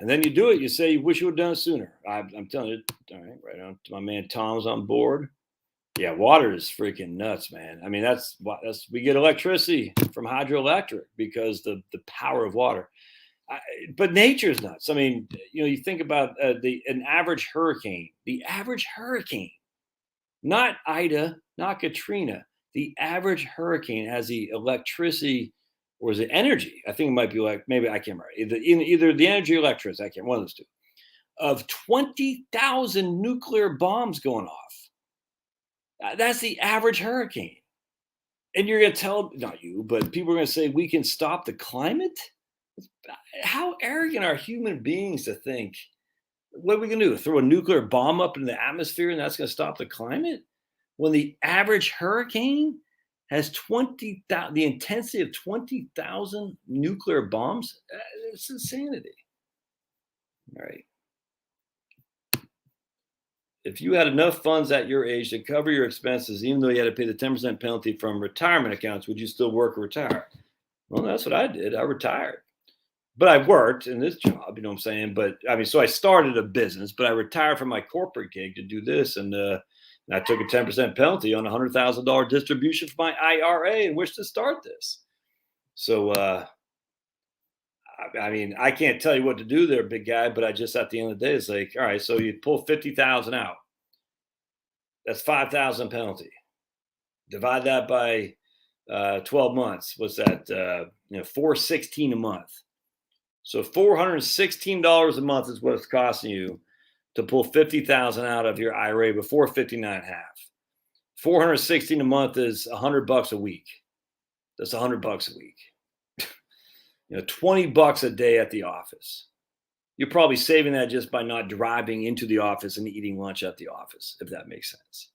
And then you do it. You say you wish you would have done it sooner. I'm telling you. All right on. My man Tom's on board. Yeah, water is freaking nuts, man. I mean, that's we get electricity from hydroelectric because the power of water. But nature's nuts. I mean, you think about an average hurricane. The average hurricane, not Ida, not Katrina. The average hurricane has the electricity, or is it energy? I think it might be maybe I can't remember. Either the energy or electricity, I can't, one of those two, of 20,000 nuclear bombs going off. That's the average hurricane. And you're going to tell, not you, but people are going to say we can stop the climate? How arrogant are human beings to think, what are we going to do? Throw a nuclear bomb up in the atmosphere and that's going to stop the climate? When the average hurricane has the intensity of 20,000 nuclear bombs, it's insanity. All right. If you had enough funds at your age to cover your expenses, even though you had to pay the 10% penalty from retirement accounts, would you still work or retire? Well, that's what I did. I retired. But I worked in this job, you know what I'm saying? But I mean, so I started a business, but I retired from my corporate gig to do this. And I took a 10% penalty on a $100,000 distribution from my IRA and wished to start this. So, I mean, I can't tell you what to do there, big guy, but I just, at the end of the day, it's like, all right, so you pull 50,000 out. That's 5,000 penalty. Divide that by 12 months. What's that? $416 a month. So $416 a month is what it's costing you to pull $50,000 out of your IRA before 59.5. $416 a month is $100 a week. That's $100 a week. $20 a day at the office. You're probably saving that just by not driving into the office and eating lunch at the office, if that makes sense.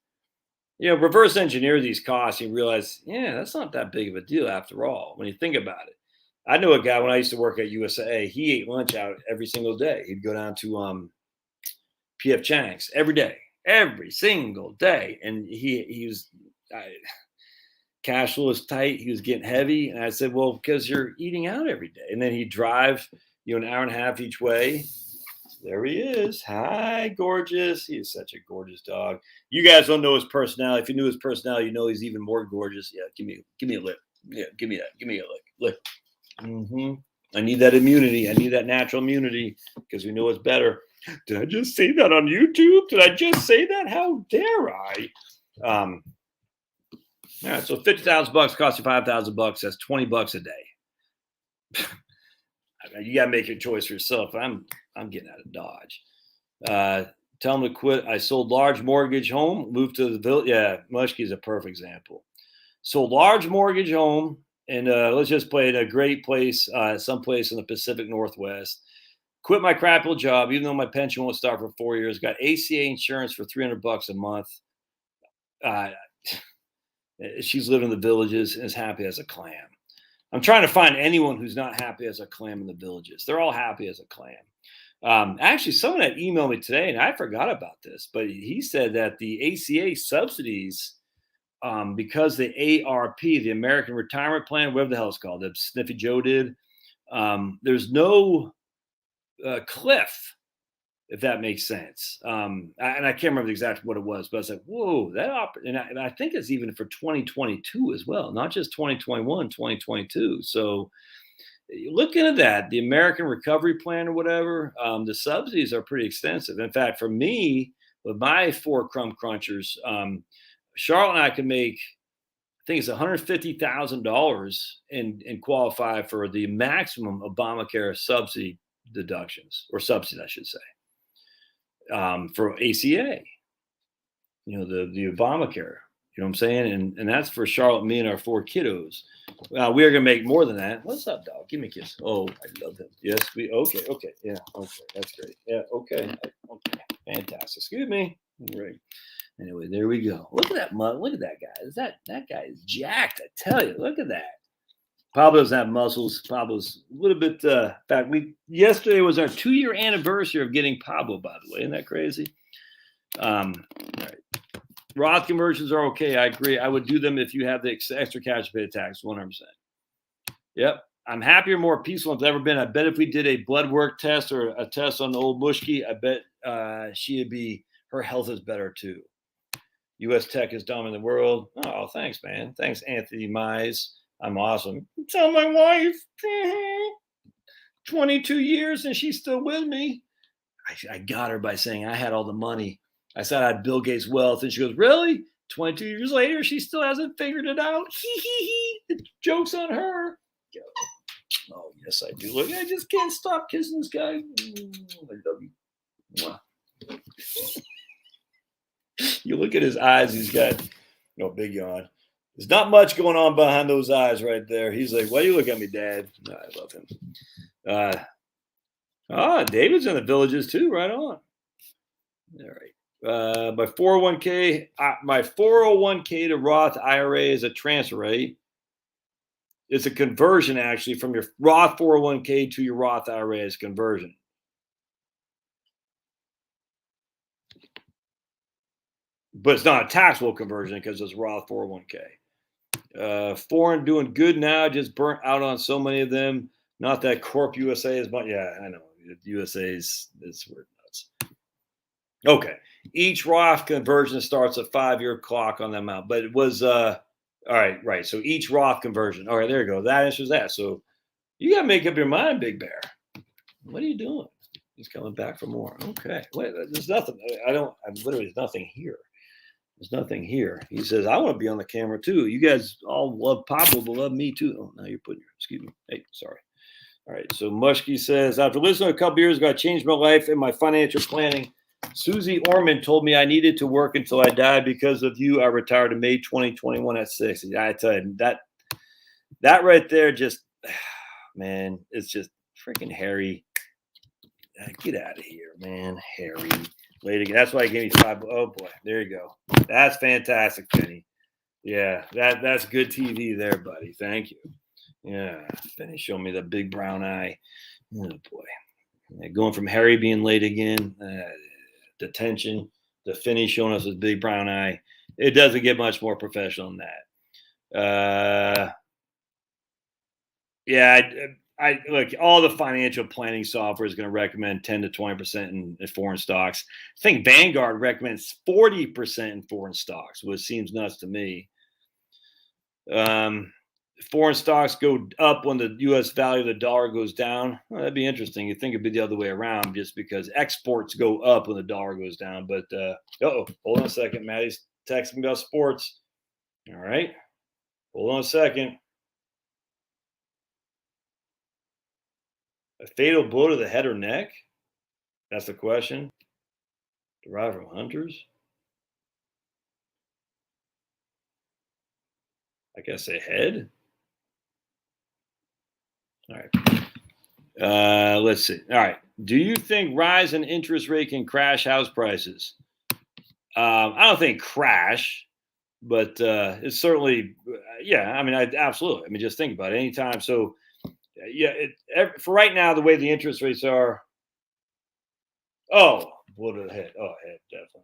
Reverse engineer these costs and you realize, that's not that big of a deal after all, when you think about it. I know a guy when I used to work at USA, he ate lunch out every single day. He'd go down to P.F. Chang's every single day. And he was, cash flow was tight. He was getting heavy. And I said, well, because you're eating out every day. And then he'd drive, an hour and a half each way. There he is. Hi, gorgeous. He is such a gorgeous dog. You guys don't know his personality. If you knew his personality, he's even more gorgeous. Yeah, give me a lick. Yeah, give me that. Give me a lick. I need that immunity. I need that natural immunity because we know it's better. Did I just say that on YouTube? Did I just say that? How dare I? All right, so $50,000 costs you $5,000. That's $20 a day. You got to make your choice for yourself. I'm getting out of Dodge. Tell them to quit. I sold large mortgage home, moved to the village. Yeah, Mushkey is a perfect example. Sold large mortgage home, and let's just play in a great place, someplace in the Pacific Northwest. Quit my crap little job, even though my pension won't start for 4 years. Got ACA insurance for $300 a month. She's living in the villages and is happy as a clam. I'm trying to find anyone who's not happy as a clam in the villages. They're all happy as a clam. Actually, someone had emailed me today, and I forgot about this, but he said that the ACA subsidies, because the ARP, the American Retirement Plan, whatever the hell it's called, that Sniffy Joe did, there's no cliff, if that makes sense. And I can't remember exactly what it was, but I was like, whoa, and I think it's even for 2022 as well, not just 2021, 2022. So looking at that, the American Recovery Plan or whatever, the subsidies are pretty extensive. In fact, for me, with my 4 crumb crunchers, Charlotte and I can make, I think it's $150,000 and qualify for the maximum Obamacare subsidy deductions, or subsidy, I should say. For ACA, the Obamacare, you know what I'm saying? And that's for Charlotte, me, and our 4 kiddos. We are going to make more than that. What's up, dog? Give me a kiss. Oh, I love him. Yes, okay. Yeah, okay. That's great. Yeah, okay. Fantastic. Excuse me. All right. Anyway, there we go. Look at that mud. Look at that guy. That guy is jacked. I tell you, look at that. Pablo doesn't have muscles. Pablo's a little bit, in fact, yesterday was our 2-year anniversary of getting Pablo, by the way. Isn't that crazy? All right. Roth conversions are okay. I agree. I would do them if you have the extra cash to pay the tax, 100%. Yep. I'm happier, more peaceful than I've ever been. I bet if we did a blood work test or a test on the old Mushkey, I bet her health is better too. U.S. tech is dominant in the world. Oh, thanks, man. Thanks, Anthony Mize. I'm awesome. Tell my wife, 22 years and she's still with me. I got her by saying I had all the money. I said I had Bill Gates' wealth. And she goes, really? 22 years later, she still hasn't figured it out? The joke's on her. Oh, yes, I do. Look, I just can't stop kissing this guy. I love you. You look at his eyes. He's got big yawn. There's not much going on behind those eyes right there. He's like, why do you look at me, Dad? No, I love him. David's in the villages too. Right on. All right. My 401k to Roth IRA is a transfer rate. It's a conversion, actually, from your Roth 401k to your Roth IRA is conversion. But it's not a taxable conversion because it's Roth 401k. Foreign doing good now, just burnt out on so many of them. Not that Corp USA is much. Yeah, I know. USA's, we're nuts. Okay. Each Roth conversion starts a 5-year clock on the amount, but it was, all right. So each Roth conversion. All right, there you go. That answers that. So you got to make up your mind, Big Bear. What are you doing? He's coming back for more. Okay. Wait, there's nothing. There's nothing here. There's nothing here. He says, I want to be on the camera too. You guys all love Pablo, but love me too. Oh, now you're putting your, excuse me. Hey, sorry. All right. So Mushki says, after listening a couple years ago, I changed my life and my financial planning. Susie Orman told me I needed to work until I died. Because of you, I retired in May 2021 at 60. I tell you, that right there, just, man, it's just freaking Harry. Get out of here, man. Harry. Lady, that's why I gave me 5. Oh boy, there you go. That's fantastic, Penny. Yeah, that's good TV there, buddy. Thank you. Yeah, Penny showed me the big brown eye. Oh boy, yeah, going from Harry being late again, detention, to Finney showing us his big brown eye. It doesn't get much more professional than that. Yeah, I look, all the financial planning software is going to recommend 10 to 20% in foreign stocks. I think Vanguard recommends 40% in foreign stocks, which seems nuts to me. Foreign stocks go up when the U.S. value of the dollar goes down. Well, that'd be interesting. You think it'd be the other way around, just because exports go up when the dollar goes down. But hold on a second. Maddie's texting about sports. All right, hold on a second. A fatal blow to the head or neck? That's the question. Derived from hunters? I guess a head. All right. Let's see. All right. Do you think rise in interest rate can crash house prices? I don't think crash, but it's certainly, yeah. I mean, absolutely. I mean, just think about it. Anytime. So, yeah. For right now, the way the interest rates are. Oh, blow to the head. Oh, head, definitely.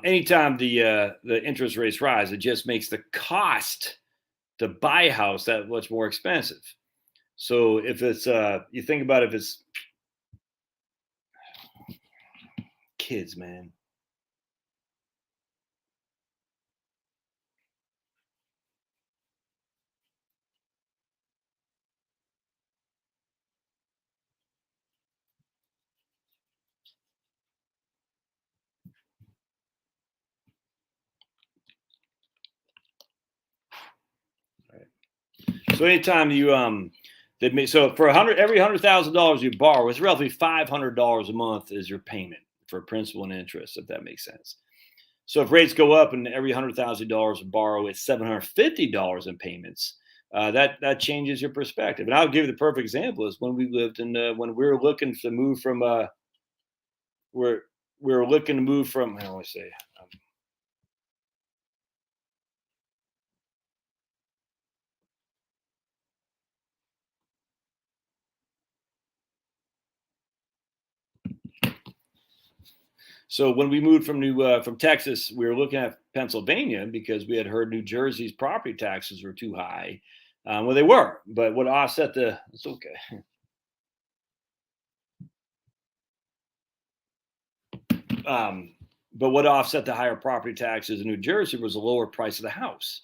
Anytime the interest rates rise, it just makes the cost to buy a house that much more expensive. So if it's you think about if it's kids, man. So anytime you so for every $100,000 you borrow, it's roughly $500 a month is your payment for principal and interest, if that makes sense. So if rates go up and every $100,000 you borrow is $750 in payments, that changes your perspective. And I'll give you the perfect example is when we lived in when we were looking to move from we were looking to move from, how do I say. So when we moved from Texas, we were looking at Pennsylvania because we had heard New Jersey's property taxes were too high. Well, they were, but what offset it's okay. But what offset the higher property taxes in New Jersey was the lower price of the house.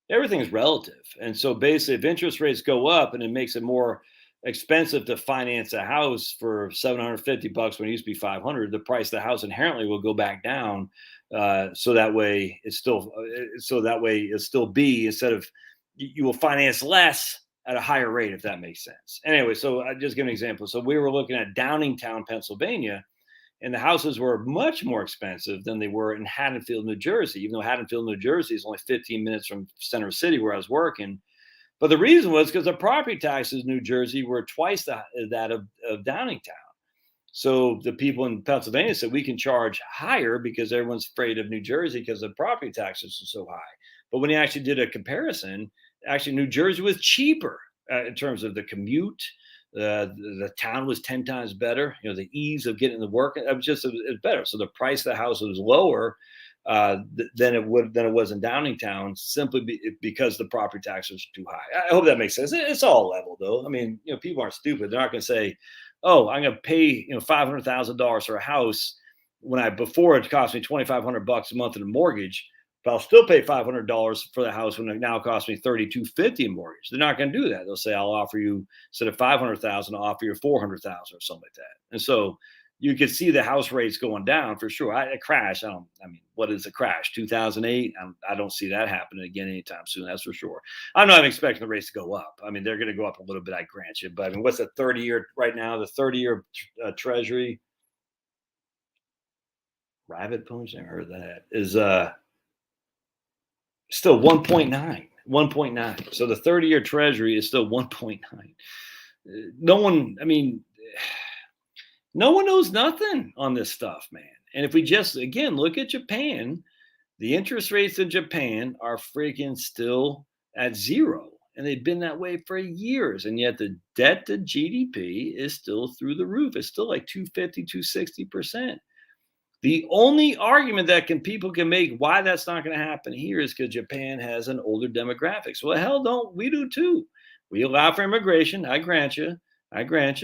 Everything is relative, and so basically, if interest rates go up and it makes it more expensive to finance a house for $750 when it used to be 500, the price of the house inherently will go back down. So that way it's still B, instead of you will finance less at a higher rate, if that makes sense. Anyway, so I just give an example. So we were looking at Downingtown, Pennsylvania, and the houses were much more expensive than they were in Haddonfield, New Jersey, even though Haddonfield, New Jersey is only 15 minutes from Center City where I was working. But the reason was because the property taxes in New Jersey were twice that of Downingtown. So the people in Pennsylvania said we can charge higher because everyone's afraid of New Jersey because the property taxes are so high. But when you actually did a comparison, actually New Jersey was cheaper in terms of the commute. The town was 10 times better. You know, the ease of getting to work, it was better. So the price of the house was lower than it was in Downingtown, simply because the property taxes were too high. I hope that makes sense. It's all level, though. I mean, you know, people aren't stupid. They're not going to say, "Oh, I'm going to pay $500,000 for a house when before it cost me $2,500 a month in a mortgage." but I'll still pay $500 for the house when it now costs me $3,250 in mortgage. They're not going to do that. They'll say, I'll offer you, instead of $500,000, I'll offer you $400,000 or something like that. And so you could see the house rates going down for sure. A crash. What is a crash? 2008. I don't see that happening again anytime soon. That's for sure. I'm not expecting the rates to go up. I mean, they're going to go up a little bit, I grant you. But I mean, what's the 30-year right now? The 30-year Treasury. Rabbit punch. I heard that is still 1.9. 1.9. So the 30-year Treasury is still 1.9. No one knows nothing on this stuff, man. And if we just, again, look at Japan, the interest rates in Japan are freaking still at zero. And they've been that way for years. And yet the debt to GDP is still through the roof. It's still like 250, 260%. The only argument that people can make why that's not going to happen here is because Japan has an older demographics. Well, hell, don't we do too? We allow for immigration. I grant you.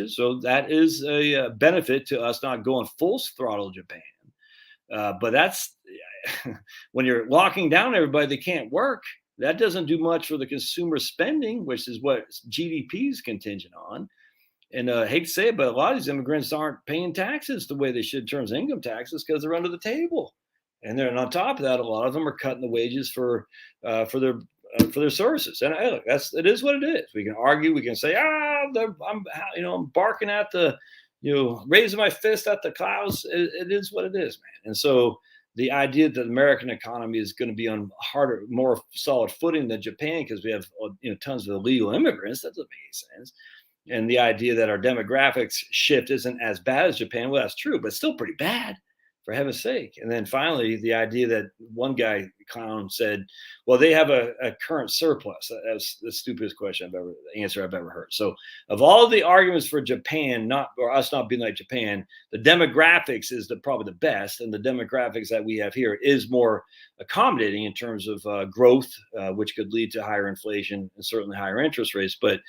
So that is a benefit to us not going full throttle Japan. But that's when you're locking down everybody, they can't work. That doesn't do much for the consumer spending, which is what GDP is contingent on. And I hate to say it, but a lot of these immigrants aren't paying taxes the way they should in terms of income taxes because they're under the table. And then on top of that, a lot of them are cutting the wages for their services. And hey, look, it is what it is. We can argue, we can say, I'm barking at the, raising my fist at the clouds. It is what it is, man. And so the idea that the American economy is going to be on harder, more solid footing than Japan because we have tons of illegal immigrants, that doesn't make any sense. And the idea that our demographics shift isn't as bad as Japan, well, that's true, but still pretty bad, for heaven's sake. And then finally, the idea that one guy, clown, said, well, they have a current surplus. That's the stupidest answer I've ever heard. So of all of the arguments for Japan, us not being like Japan, the demographics is probably the best. And the demographics that we have here is more accommodating in terms of growth, which could lead to higher inflation and certainly higher interest rates. But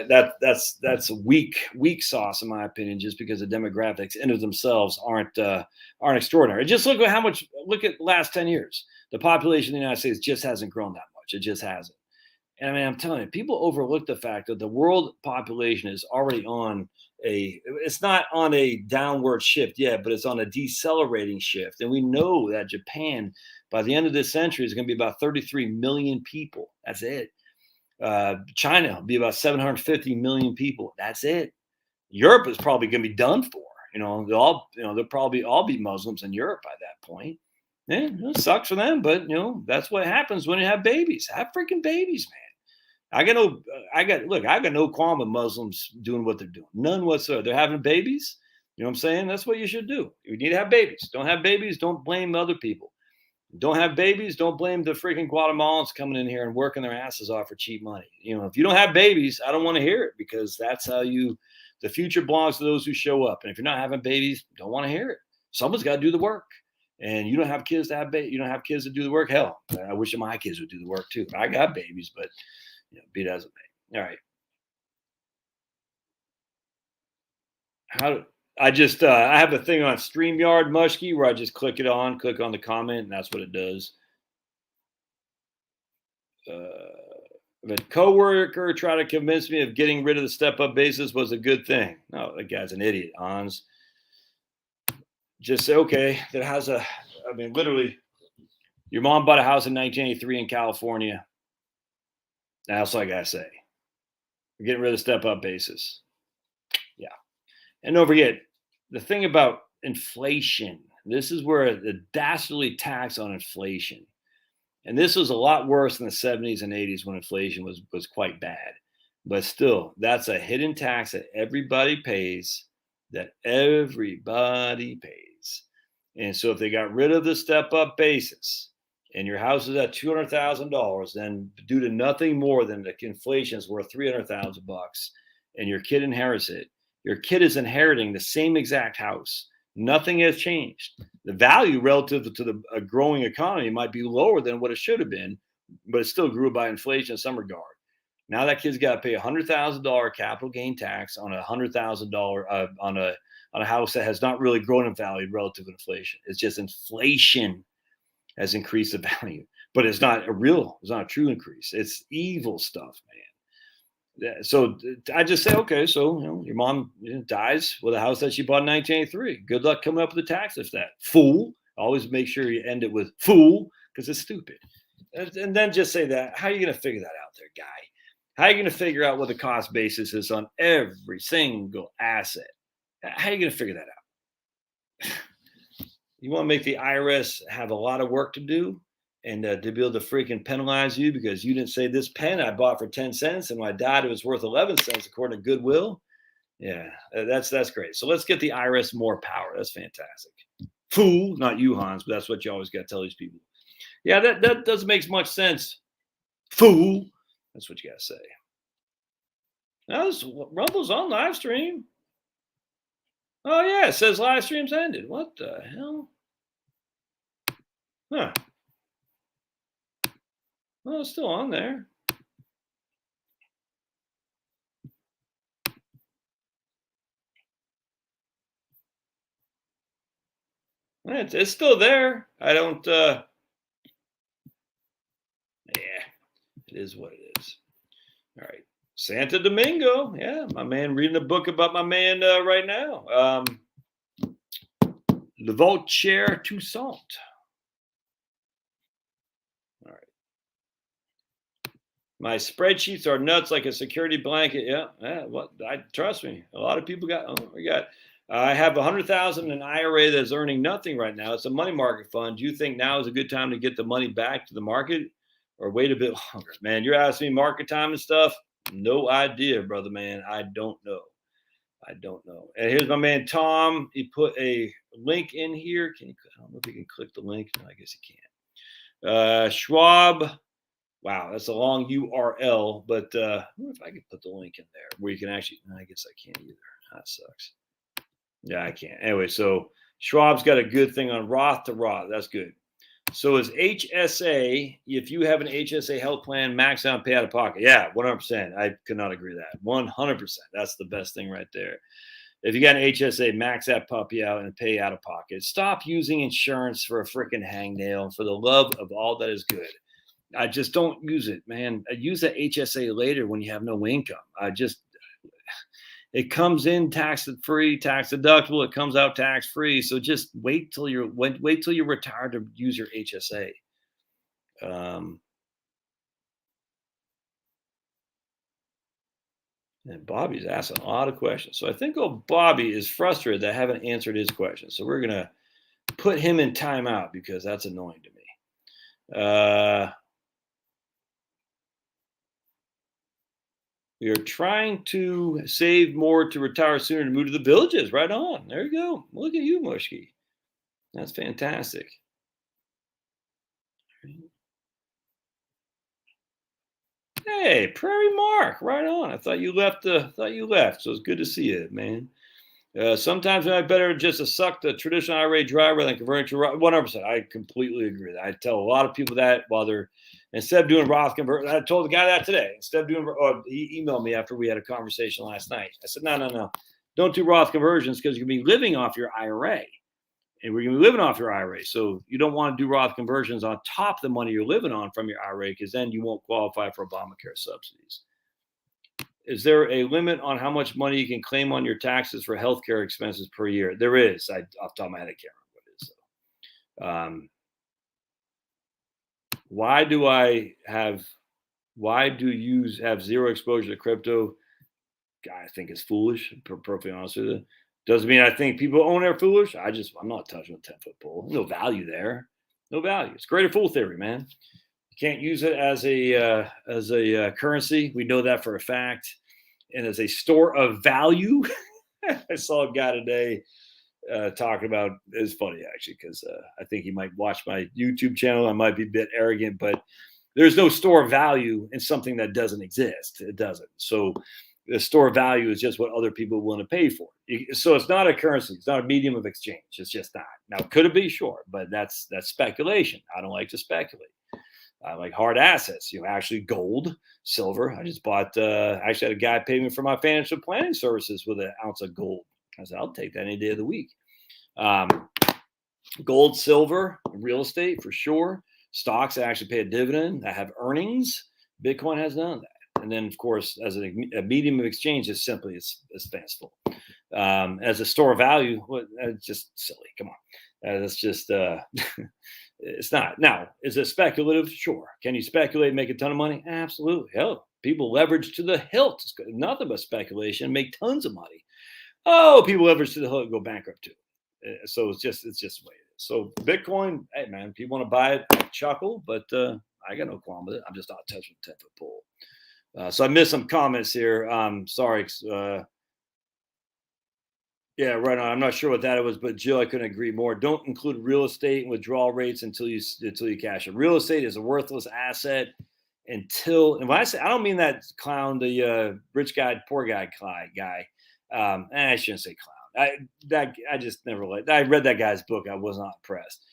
that's a weak sauce in my opinion, just because the demographics in of themselves aren't extraordinary. Just look at the last 10 years. The population of the United States just hasn't grown that much. It just hasn't. And I mean, I'm telling you, people overlook the fact that the world population is already it's not on a downward shift yet, but it's on a decelerating shift. And we know that Japan, by the end of this century, is going to be about 33 million people. That's it. China will be about 750 million people. That's it. Europe is probably going to be done for. They'll probably all be Muslims in Europe by that point. It sucks for them, but that's what happens when you have babies. Have freaking babies, man. I've got no qualm with Muslims doing what they're doing. None whatsoever. They're having babies. You know what I'm saying? That's what you should do. You need to have babies. Don't have babies. Don't blame other people. Don't have babies. Don't blame the freaking Guatemalans coming in here and working their asses off for cheap money. If you don't have babies, I don't want to hear it, because that's how the future belongs to those who show up. And if you're not having babies, don't want to hear it. Someone's got to do the work. And you don't have kids to have babies. You don't have kids to do the work. Hell, I wish my kids would do the work too. I got babies, but be it as it may. All right. I have a thing on StreamYard Mushkey where I just click on the comment, and that's what it does. The coworker tried to convince me of getting rid of the step-up basis was a good thing. No, that guy's an idiot, Hans. Just say, okay, literally, your mom bought a house in 1983 in California. That's all I gotta say. We're getting rid of the step-up basis. Yeah. And don't forget, the thing about inflation, this is where the dastardly tax on inflation. And this was a lot worse in the 70s and 80s when inflation was quite bad. But still, that's a hidden tax that everybody pays. And so if they got rid of the step-up basis and your house is at $200,000, then due to nothing more than the inflation is worth $300,000 and your kid inherits it, your kid is inheriting the same exact house. Nothing has changed. The value relative to a growing economy might be lower than what it should have been, but it still grew by inflation in some regard. Now that kid's got to pay $100,000 capital gain tax on $100,000 on a house that has not really grown in value relative to inflation. It's just inflation. has increased the value, but it's not a true increase. It's evil stuff, man. So I just say, okay, so your mom dies with a house that she bought in 1983. Good luck coming up with the tax of that. Fool. Always make sure you end it with fool, because it's stupid. And then just say that. How are you going to figure that out there, guy? How are you going to figure out what the cost basis is on every single asset? How are you going to figure that out? You want to make the IRS have a lot of work to do, and to be able to freaking penalize you because you didn't say this pen I bought for 10 cents and when I died it was worth 11 cents according to Goodwill. Yeah, that's great. So let's get the IRS more power. That's fantastic. Fool, not you, Hans, but that's what you always got to tell these people. Yeah, that doesn't make much sense. Fool. That's what you got to say. Now, this Rumble's on live stream. Oh, yeah, it says live stream's ended. What the hell? Huh. Well, it's still on there. It's still there. I don't, yeah, it is what it is. All right. Santa Domingo. Yeah, my man reading a book about my man right now. Le Vaultier Toussaint. All right. My spreadsheets are nuts like a security blanket. Yeah. What? Trust me. A lot of people got. Oh, we got. I have 100,000 in an IRA that's earning nothing right now. It's a money market fund. Do you think now is a good time to get the money back to the market, or wait a bit longer? Man, you're asking me market time and stuff. No idea, brother, man. I don't know. And here's my man Tom. He put a link in here. I don't know if you can click the link. No, I guess you can't. Schwab. Wow, that's a long URL, but I wonder if I can put the link in there where you can actually. I guess I can't either. That sucks. Yeah, I can't. Anyway, so Schwab's got a good thing on Roth to Roth. That's good. So is HSA, if you have an HSA health plan, max out and pay out of pocket. Yeah, 100%. I could not agree with that. 100%. That's the best thing right there. If you got an HSA, max that puppy out and pay out of pocket. Stop using insurance for a freaking hangnail. For the love of all that is good. I just don't use it, man. I use that HSA later when you have no income. It comes in tax free, tax deductible. It comes out tax free. So just wait till you're retired to use your HSA. And Bobby's asking a lot of questions. So I think Bobby is frustrated that I haven't answered his question. So we're gonna put him in timeout because that's annoying to me. We are trying to save more to retire sooner and move to the villages. Right on. There you go. Look at you, Mushki. That's fantastic. Hey, Prairie Mark. Right on. I thought you left. So it's good to see you, man. Sometimes I better just to suck the traditional IRA dry rather than converting to Roth. 100%. I completely agree. I tell a lot of people that while they're instead of doing Roth conversion. I told the guy that today. Instead of doing, he emailed me after we had a conversation last night. I said, no, don't do Roth conversions because you're gonna be living off your IRA, and we're gonna be living off your IRA. So you don't want to do Roth conversions on top of the money you're living on from your IRA because then you won't qualify for Obamacare subsidies. Is there a limit on how much money you can claim on your taxes for healthcare expenses per year? There is. Off the top of my head, I can't remember what it is. Why do you have zero exposure to crypto? I think it's foolish. Perfectly honest with you. Doesn't mean I think people own are foolish. I'm not touching a 10-foot pole. No value there. No value. It's greater fool theory, man. Can't use it as a currency. We know that for a fact. And as a store of value, I saw a guy today talking about. It's funny actually because I think he might watch my YouTube channel. I might be a bit arrogant, but there's no store of value in something that doesn't exist. It doesn't. So the store of value is just what other people want to pay for. So it's not a currency. It's not a medium of exchange. It's just not. Now, could it be? Sure, but that's speculation. I don't like to speculate. I like hard assets, actually gold, silver. I just bought, actually had a guy pay me for my financial planning services with an ounce of gold. I said, I'll take that any day of the week. Gold, silver, real estate for sure. Stocks that actually pay a dividend, that have earnings. Bitcoin has none of that. And then, of course, as a medium of exchange, it's fanciful. As a store of value, it's just silly. Come on. That's just, it's not. Now, is it speculative? Sure. Can you speculate and make a ton of money? Absolutely. Hell, people leverage to the hilt. It's nothing but speculation, make tons of money. Oh, people leverage to the hilt, go bankrupt too. So it's just the way it is. So Bitcoin, hey man, if you want to buy it, I chuckle, but I got no qualm with it. I'm just not touching the 10-foot pole. So I missed some comments here. Sorry. Yeah, right on. I'm not sure what that was, but Jill, I couldn't agree more. Don't include real estate and withdrawal rates until you cash it. Real estate is a worthless asset and when I say, I don't mean that clown, the rich guy, poor guy guy. I shouldn't say clown. I just never liked. I read that guy's book. I was not impressed.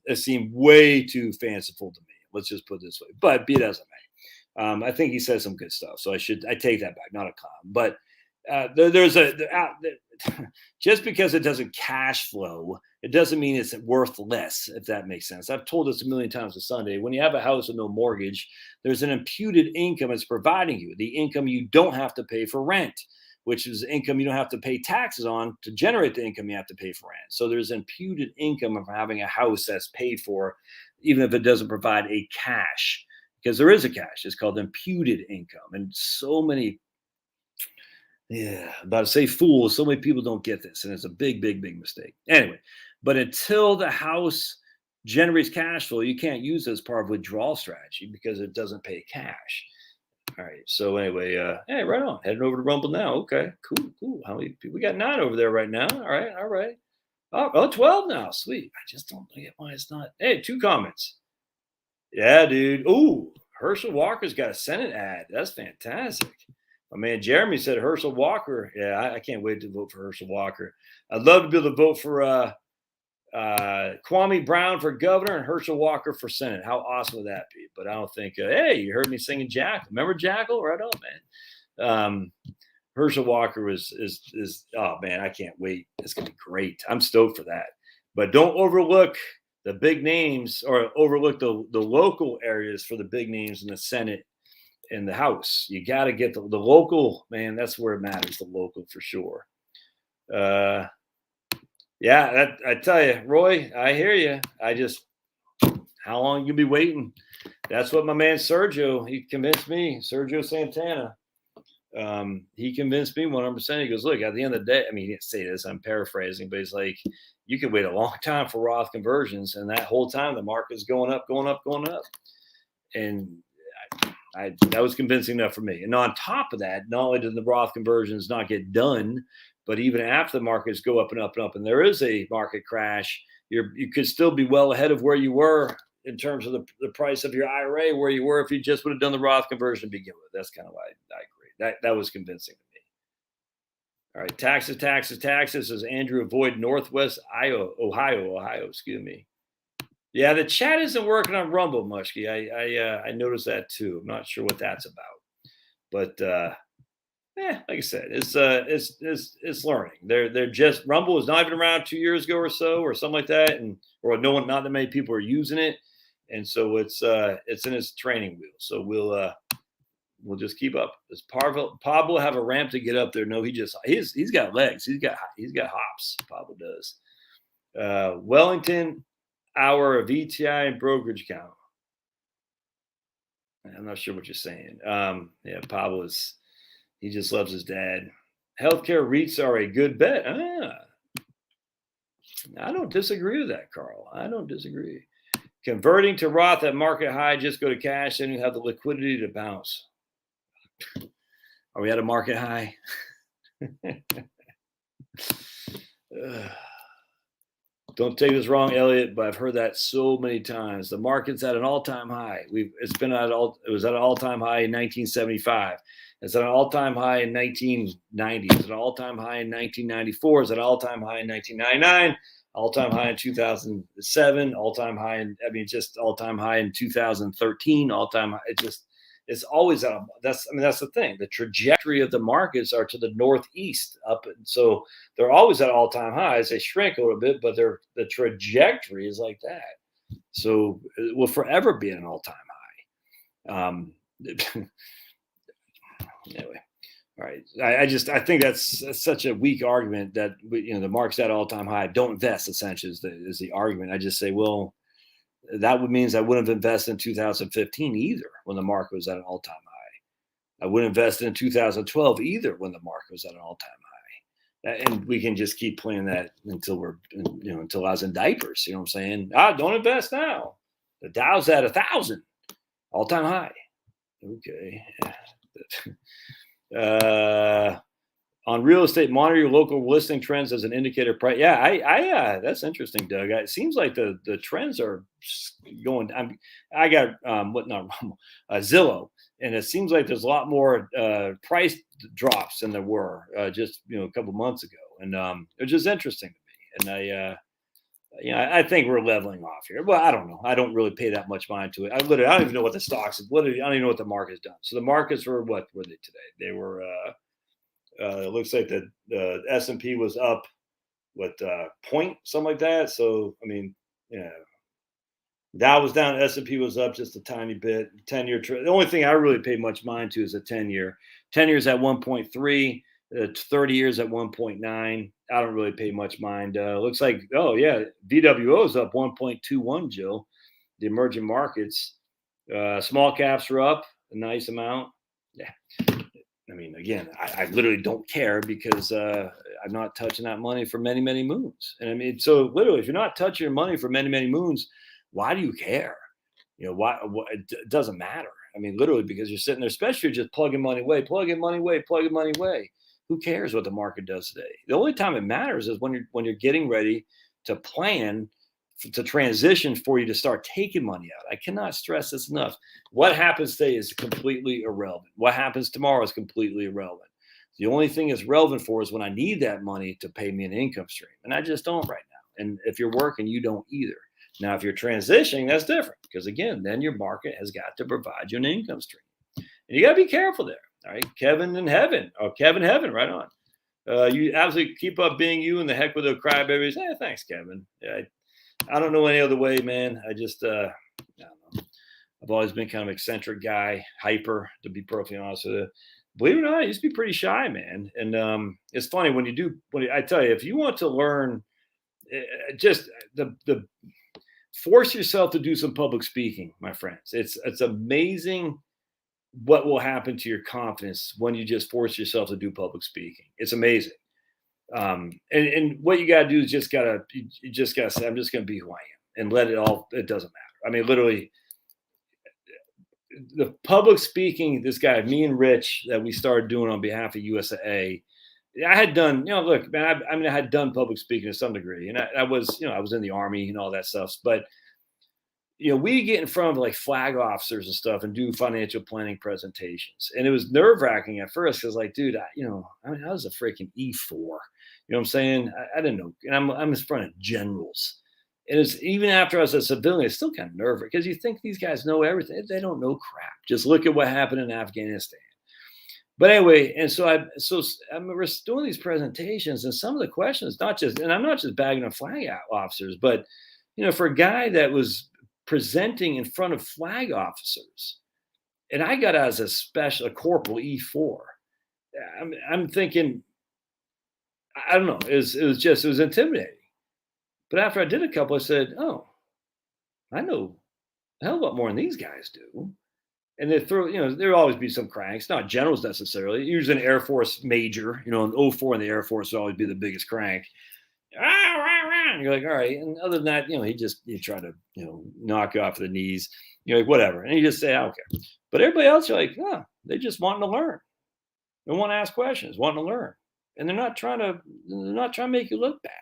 It seemed way too fanciful to me. Let's just put it this way. But be it as it may, I think he says some good stuff. So I take that back. Not a clown, but just because it doesn't cash flow, it doesn't mean it's worth less, if that makes sense. I've told this a million times on Sunday. When you have a house with no mortgage, there's an imputed income it's providing you, the income you don't have to pay for rent, which is income you don't have to pay taxes on to generate the income you have to pay for rent. So there's imputed income of having a house that's paid for, even if it doesn't provide a cash, because there is a cash. It's called imputed income. And so many, about to say fools, so many people don't get this. And it's a big, big, big mistake. Anyway, but until the house generates cash flow, you can't use it as part of withdrawal strategy because it doesn't pay cash. All right. So anyway, hey, right on. Heading over to Rumble now. Okay, cool. How many people? We got 9 over there right now. All right. Oh, 12 now. Sweet. I just don't get why it's not. Hey, 2 comments. Yeah, dude. Ooh, Herschel Walker's got a Senate ad. That's fantastic. My man Jeremy said Herschel Walker. Yeah, I can't wait to vote for Herschel Walker. I'd love to be able to vote for Kwame Brown for governor and Herschel Walker for Senate. How awesome would that be? But I don't think, hey, you heard me singing Jackal. Remember Jackal? Right on, man. Herschel Walker is oh man, I can't wait. It's gonna be great. I'm stoked for that. But don't overlook the big names or overlook the local areas for the big names in the Senate and the House. You got to get the local, man. That's where it matters, the local for sure. Yeah, I tell you, Roy, I hear you. How long you be waiting? That's what my man Sergio, he convinced me, Sergio Santana. He convinced me 100%. He goes, look, at the end of the day, I mean, he didn't say this, I'm paraphrasing, but he's like, you could wait a long time for Roth conversions. And that whole time the market's going up. And that was convincing enough for me. And on top of that, not only did the Roth conversions not get done, but even after the markets go up and up and up, and there is a market crash, you could still be well ahead of where you were in terms of the price of your IRA, where you were if you just would have done the Roth conversion to begin with. That's kind of why I agree. That was convincing to me. All right, taxes. Is Andrew avoid Northwest Ohio, excuse me. Yeah, the chat isn't working on Rumble, Mushki. I noticed that too. I'm not sure what that's about, but like I said, it's learning. They're just Rumble was not even around 2 years ago or so, or something like that, or not that many people are using it, and so it's in its training wheel. So we'll just keep up. Does Pablo have a ramp to get up there? No, he's got legs. He's got hops. Pablo does. Wellington. Our VTI and brokerage account. I'm not sure what you're saying. Yeah, Pablo he just loves his dad. Healthcare REITs are a good bet. I don't disagree with that, Carl. I don't disagree. Converting to Roth at market high, just go to cash, then you have the liquidity to bounce. Are we at a market high? Don't take this wrong, Elliot, but I've heard that so many times. The market's at an all-time high. It was at an all-time high in 1975. It's at an all-time high in 1990. It's at an all-time high in 1994. It's at an all-time high in 1999. All-time high in 2007. All-time high just all-time high in 2013. All-time high. It's It's always that's the thing. The trajectory of the markets are to the northeast up, and so they're always at all-time highs. They shrink a little bit, but the trajectory is like that. So it will forever be at an all-time high. Anyway, all right. I think that's such a weak argument that the market's at all-time high. Don't invest. Essentially, is the argument. I just say, well, that means I wouldn't have invested in 2015 either when the market was at an all-time high. I wouldn't invest in 2012 either when the market was at an all-time high. And we can just keep playing that until until I was in diapers. You know what I'm saying? Don't invest now. The Dow's at 1,000, all-time high. Okay. On real estate, monitor your local listing trends as an indicator price. Yeah, that's interesting, Doug. It seems like the trends are going. I got Zillow, and it seems like there's a lot more price drops than there were just a couple months ago, and it's just interesting to me. And I think we're leveling off here. Well, I don't know. I don't really pay that much mind to it. I don't even know what the stocks. I don't even know what the market's done. So the markets were what were they today? They were. It looks like the S&P was up, point something like that. So I mean, Dow was down, S&P was up just a tiny bit. 10-year. The only thing I really pay much mind to is a 10-year. 10 years at 1.3. 30 years at 1.9. I don't really pay much mind. Looks like VWO is up 1.21. Joe, the emerging markets, small caps are up a nice amount. Yeah. I mean, again, I literally don't care because I'm not touching that money for many, many moons. And I mean, so literally, if you're not touching your money for many, many moons, why do you care? Why it doesn't matter. I mean, literally, because you're sitting there, especially if you're just plugging money away. Who cares what the market does today? The only time it matters is when you're getting ready to plan to transition for you to start taking money out. I cannot stress this enough. What happens today is completely irrelevant. What happens tomorrow is completely irrelevant. The only thing it's relevant for is when I need that money to pay me an income stream. And I just don't right now. And if you're working, you don't either. Now, if you're transitioning, that's different. Because again, then your market has got to provide you an income stream. And you got to be careful there. All right. Kevin Heaven, right on. You absolutely keep up being you and the heck with the crybabies. Thanks, Kevin. Yeah, I don't know any other way, man. I just, I don't know. I've always been kind of eccentric guy, hyper, to be perfectly honest with you. Believe it or not, I used to be pretty shy, man. And it's funny when I tell you, if you want to learn, just the force yourself to do some public speaking, my friends. It's amazing what will happen to your confidence when you just force yourself to do public speaking. It's amazing. And what you got to do is you just got to say, I'm just going to be who I am and it doesn't matter. I mean, literally the public speaking, this guy, me and Rich, that we started doing on behalf of USAA, I had done, look, man, I had done public speaking to some degree, and I was in the Army and all that stuff, but we get in front of like flag officers and stuff and do financial planning presentations. And it was nerve wracking at first because like, dude, I was a freaking E4, you know what I'm saying? I didn't know. And I'm in front of generals. And it's even after I was a civilian, it's still kind of nerve wracking because you think these guys know everything. They don't know crap. Just look at what happened in Afghanistan. But anyway, and so I remember doing these presentations and some of the questions, and I'm not just bagging on flag officers, but, for a guy that was presenting in front of flag officers, and I got out as a corporal E4. I'm thinking, I don't know, it was intimidating. But after I did a couple, I said, oh, I know a hell of a lot more than these guys do. And they there'll always be some cranks, not generals necessarily. Usually an Air Force major, an 04 in the Air Force will always be the biggest crank. And you're like, all right. And other than that, he try to, knock you off the knees. You're like, whatever. And you just say, okay. But everybody else, you're like, they just wanting to learn. They want to ask questions, wanting to learn. And they're not trying to make you look bad.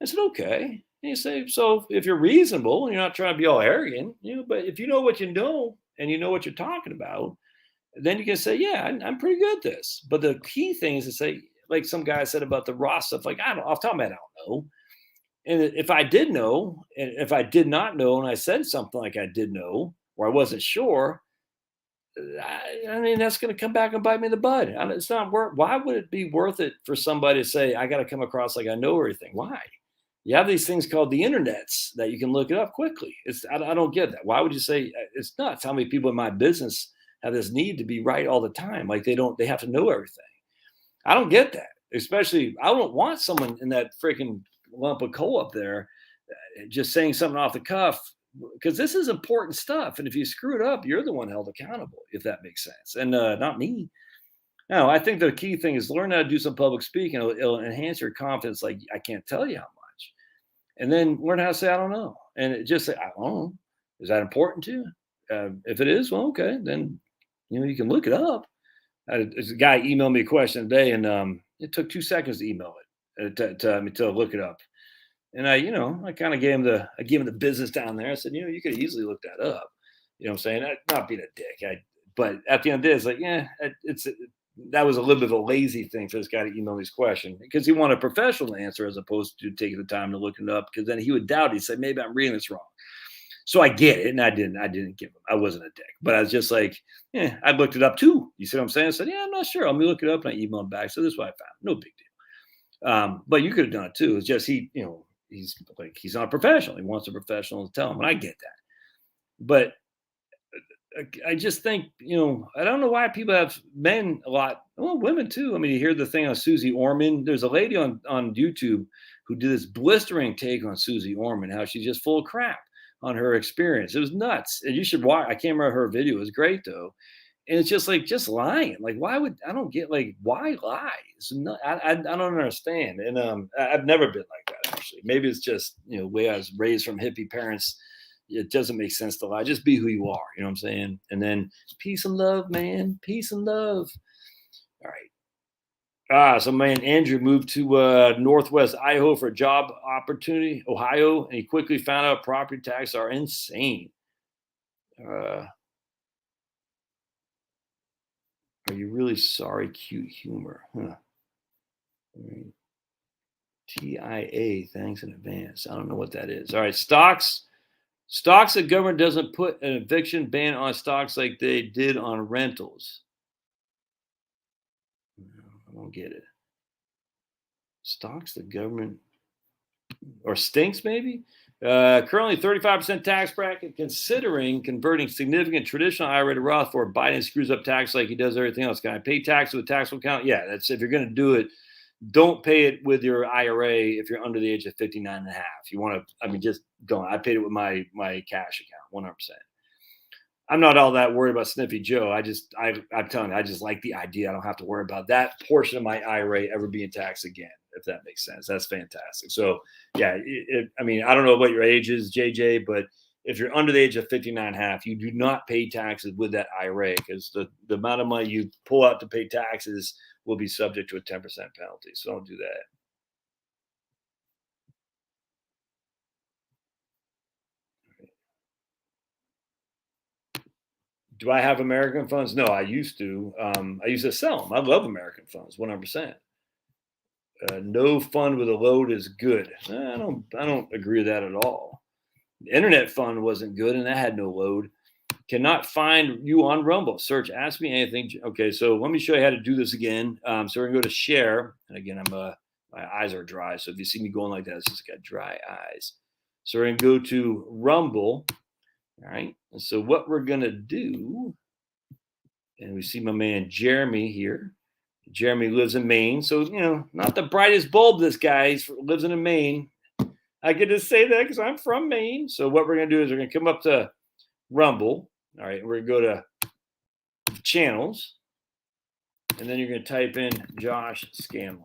I said, okay. And you say, so if you're reasonable and you're not trying to be all arrogant, but if you know what you know and you know what you're talking about, then you can say, yeah, I'm pretty good at this. But the key thing is to say, like some guy said about the Roth stuff, like, I don't know, off the top of my head, I don't know. And if I did know, and if I did not know, and I said something like I did know, or I wasn't sure, I mean, that's going to come back and bite me in the butt. It's not worth. Why would it be worth it for somebody to say, I got to come across like I know everything? Why? You have these things called the internets that you can look it up quickly. I don't get that. Why would you say it's nuts? How many people in my business have this need to be right all the time? Like they have to know everything. I don't get that. Especially, I don't want someone in that freaking lump of coal up there just saying something off the cuff because this is important stuff. And if you screw it up, you're the one held accountable, if that makes sense. And not me. No, I think the key thing is learn how to do some public speaking. It'll enhance your confidence. Like, I can't tell you how much. And then learn how to say, I don't know. And just say, I don't know. Is that important to you? If it is, well, okay. Then, you can look it up. There's a guy emailed me a question today, and it took 2 seconds to email it to look it up. And I kind of gave him the business down there. I said, you could easily look that up. You know what I'm saying? Not being a dick. But at the end of the day, it's like, yeah, that was a little bit of a lazy thing for this guy to email these questions because he wanted a professional answer as opposed to taking the time to look it up. Because then he would doubt. He'd say, maybe I'm reading this wrong. So I get it, and I didn't give him. I wasn't a dick, but I was just like, yeah, I looked it up too. You see what I'm saying? I said, yeah, I'm not sure. Let me look it up, and I emailed him back. So this is what I found. No big deal. But you could have done it too. It's just he's not a professional. He wants a professional to tell him, and I get that. But I just think, I don't know why people have men a lot, well, women too. I mean, you hear the thing on Susie Orman. There's a lady on YouTube who did this blistering take on Susie Orman, how she's just full of crap on her experience. It was nuts. And you should watch. I can't remember her video. It was great though. And it's just lying. Like, I don't get why lie? I don't understand. And I've never been like that actually. Maybe it's just, the way I was raised from hippie parents. It doesn't make sense to lie. Just be who you are. You know what I'm saying? And then peace and love, man. Peace and love. All right. So man, Andrew moved to Northwest Idaho for a job opportunity, Ohio, and he quickly found out property taxes are insane. Are you really sorry? Cute humor. Huh. TIA, thanks in advance. I don't know what that is. All right, stocks. Stocks, the government doesn't put an eviction ban on stocks like they did on rentals. I don't get it. Stocks, the government, or stinks maybe? Currently 35% tax bracket, considering converting significant traditional IRA to Roth for Biden screws up tax like he does everything else. Can I pay tax with taxable account? Yeah, that's if you're going to do it. Don't pay it with your IRA if you're under the age of 59 and a half. You want to, just don't. I paid it with my cash account, 100%. I'm not all that worried about Sniffy Joe. I'm telling you, I just like the idea. I don't have to worry about that portion of my IRA ever being taxed again, if that makes sense. That's fantastic. So, yeah, I don't know what your age is, JJ, but if you're under the age of 59 and a half, you do not pay taxes with that IRA because the amount of money you pull out to pay taxes will be subject to a 10% penalty. So don't do that. Do I have American funds? No, I used to. I used to sell them. I love American funds, 100%. No fund with a load is good. I don't agree with that at all. The internet fund wasn't good, and that had no load. Cannot find you on Rumble. Search Ask Me Anything. Okay, so let me show you how to do this again. So we're gonna go to share, and again, my eyes are dry. So if you see me going like that, it's just got dry eyes. So we're gonna go to Rumble. All right. And so what we're gonna do, and we see my man Jeremy here. Jeremy lives in Maine, so not the brightest bulb. This guy lives in Maine. I get to say that because I'm from Maine. So what we're gonna do is we're gonna come up to Rumble. All right, we're gonna go to channels, and then you're gonna type in Josh Scanlon.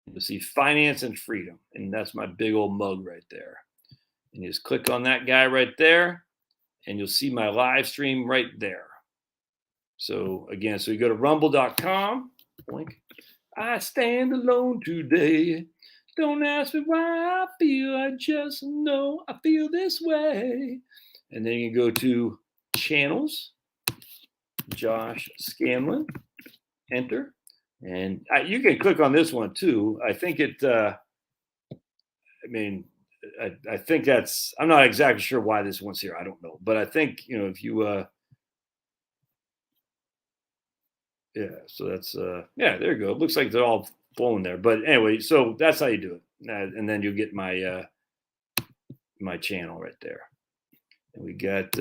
You'll see finance and freedom, and that's my big old mug right there. And you just click on that guy right there, and you'll see my live stream right there. So again, so you go to rumble.com. Link. I stand alone today. Don't ask me why I feel. I just know I feel this way. And then you can go to channels, Josh Scanlon, enter. And you can click on this one too. I think I think I'm not exactly sure why this one's here. I don't know. But I think, if you Yeah, so that's yeah, there you go. It looks like they're all flowing there. But anyway, so that's how you do it. And then you'll get my my channel right there. And we got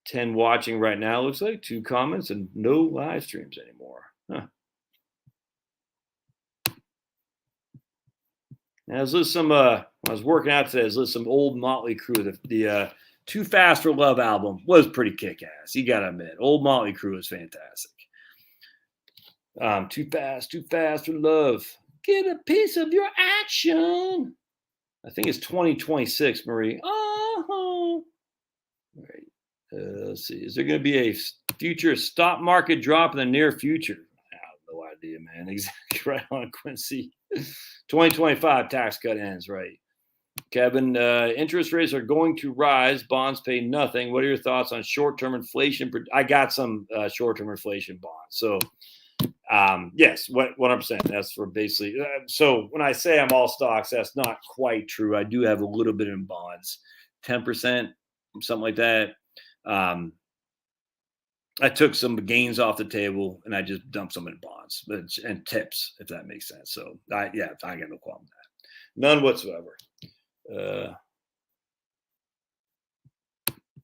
10 watching right now, looks like 2 comments and no live streams anymore. Huh. Now, I was listening some when I was working out today, I was listening to some old Motley Crue. The Too Fast for Love album was pretty kick-ass. You gotta admit, old Motley Crue is fantastic. Too fast for love. Get a piece of your action. I think it's 2026, Marie. Oh, all right. Let's see. Is there going to be a future stock market drop in the near future? I have no idea, man. Exactly right on, Quincy. 2025 tax cut ends, right? Kevin, interest rates are going to rise. Bonds pay nothing. What are your thoughts on short-term inflation? I got some short-term inflation bonds. So, yes, 100%. That's for basically. So when I say I'm all stocks, that's not quite true. I do have a little bit in bonds, 10%, something like that. I took some gains off the table and I just dumped some in bonds and tips, if that makes sense. So I got no problem with that. None whatsoever.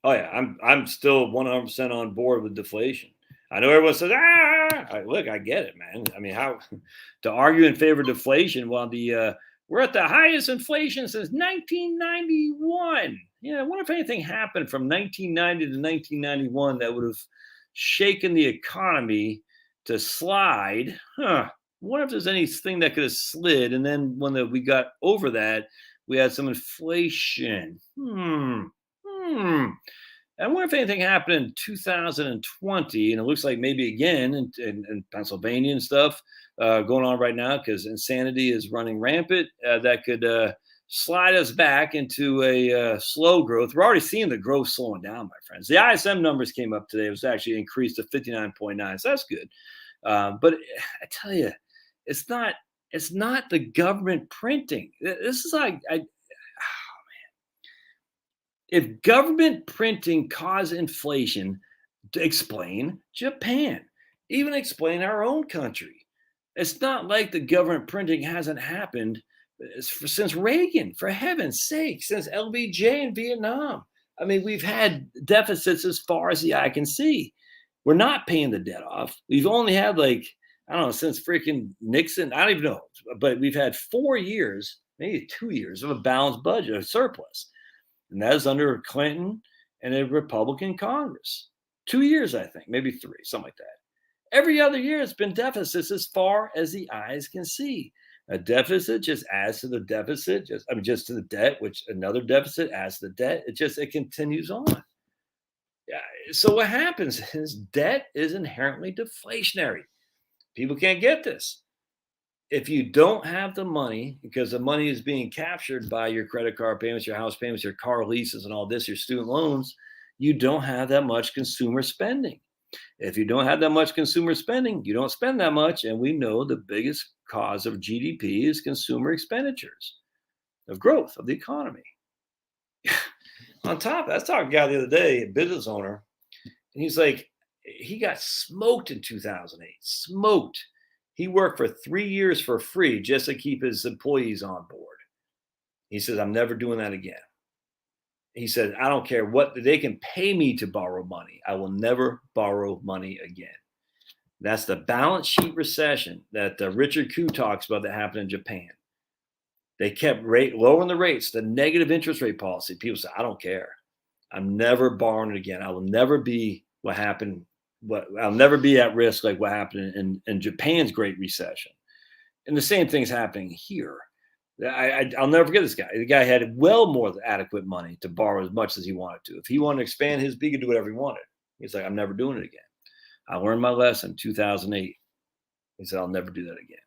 Oh yeah, I'm still 100% on board with deflation. I know everyone says, look, I get it, man. I mean, how to argue in favor of deflation while we're at the highest inflation since 1991. Yeah, I wonder if anything happened from 1990 to 1991 that would have shaken the economy to slide. Huh. I wonder if there's anything that could have slid. And then when we got over that, we had some inflation. I wonder if anything happened in 2020, and it looks like maybe again in Pennsylvania and stuff going on right now because insanity is running rampant. That could slide us back into a slow growth. We're already seeing the growth slowing down, my friends. The ISM numbers came up today. It was actually increased to 59.9, so that's good. But I tell you, it's not the government printing. This is like if government printing caused inflation, to explain Japan, even explain our own country. It's not like the government printing hasn't happened since Reagan, for heaven's sake, since LBJ in Vietnam. I mean, we've had deficits as far as the eye can see. We're not paying the debt off. We've only had since freaking Nixon, I don't even know, but we've had 4 years, maybe 2 years of a balanced budget, a surplus. And that is under Clinton and a Republican Congress. 2 years, I think, maybe 3, something like that. Every other year, it's been deficits as far as the eyes can see. A deficit just adds to the deficit, just to the debt, which another deficit adds to the debt. It continues on. Yeah. So what happens is debt is inherently deflationary. People can't get this. If you don't have the money, because the money is being captured by your credit card payments, your house payments, your car leases, and all this, your student loans, you don't have that much consumer spending. If you don't have that much consumer spending, you don't spend that much. And we know the biggest cause of GDP is consumer expenditures, of growth of the economy. On top, I was talking to a guy the other day, a business owner, and he's like, he got smoked in 2008, smoked. He worked for 3 years for free just to keep his employees on board. He says, I'm never doing that again. He said, I don't care what, they can pay me to borrow money. I will never borrow money again. That's the balance sheet recession that Richard Koo talks about that happened in Japan. They kept lowering the rates, the negative interest rate policy. People say, I don't care. I'm never borrowing it again. I will never be what happened. I'll never be at risk like what happened in Japan's Great Recession. And the same thing's happening here. I'll never forget this guy. The guy had well more than adequate money to borrow as much as he wanted to. If he wanted to expand his, he could do whatever he wanted. He's like, I'm never doing it again. I learned my lesson in 2008. He said, I'll never do that again.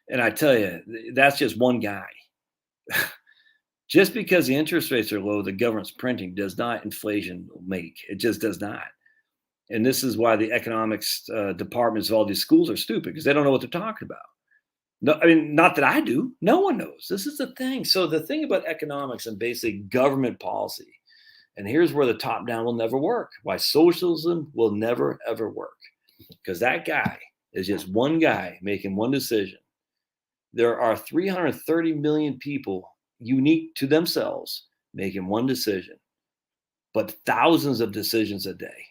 And I tell you, that's just one guy. Just because the interest rates are low, the government's printing does not inflation make. It just does not. And this is why the economics departments of all these schools are stupid, because they don't know what they're talking about. No, I mean, not that I do. No one knows. This is the thing. So the thing about economics and basic government policy, and here's where the top down will never work. Why socialism will never, ever work. because that guy is just one guy making one decision. There are 330 million people unique to themselves making one decision, but thousands of decisions a day,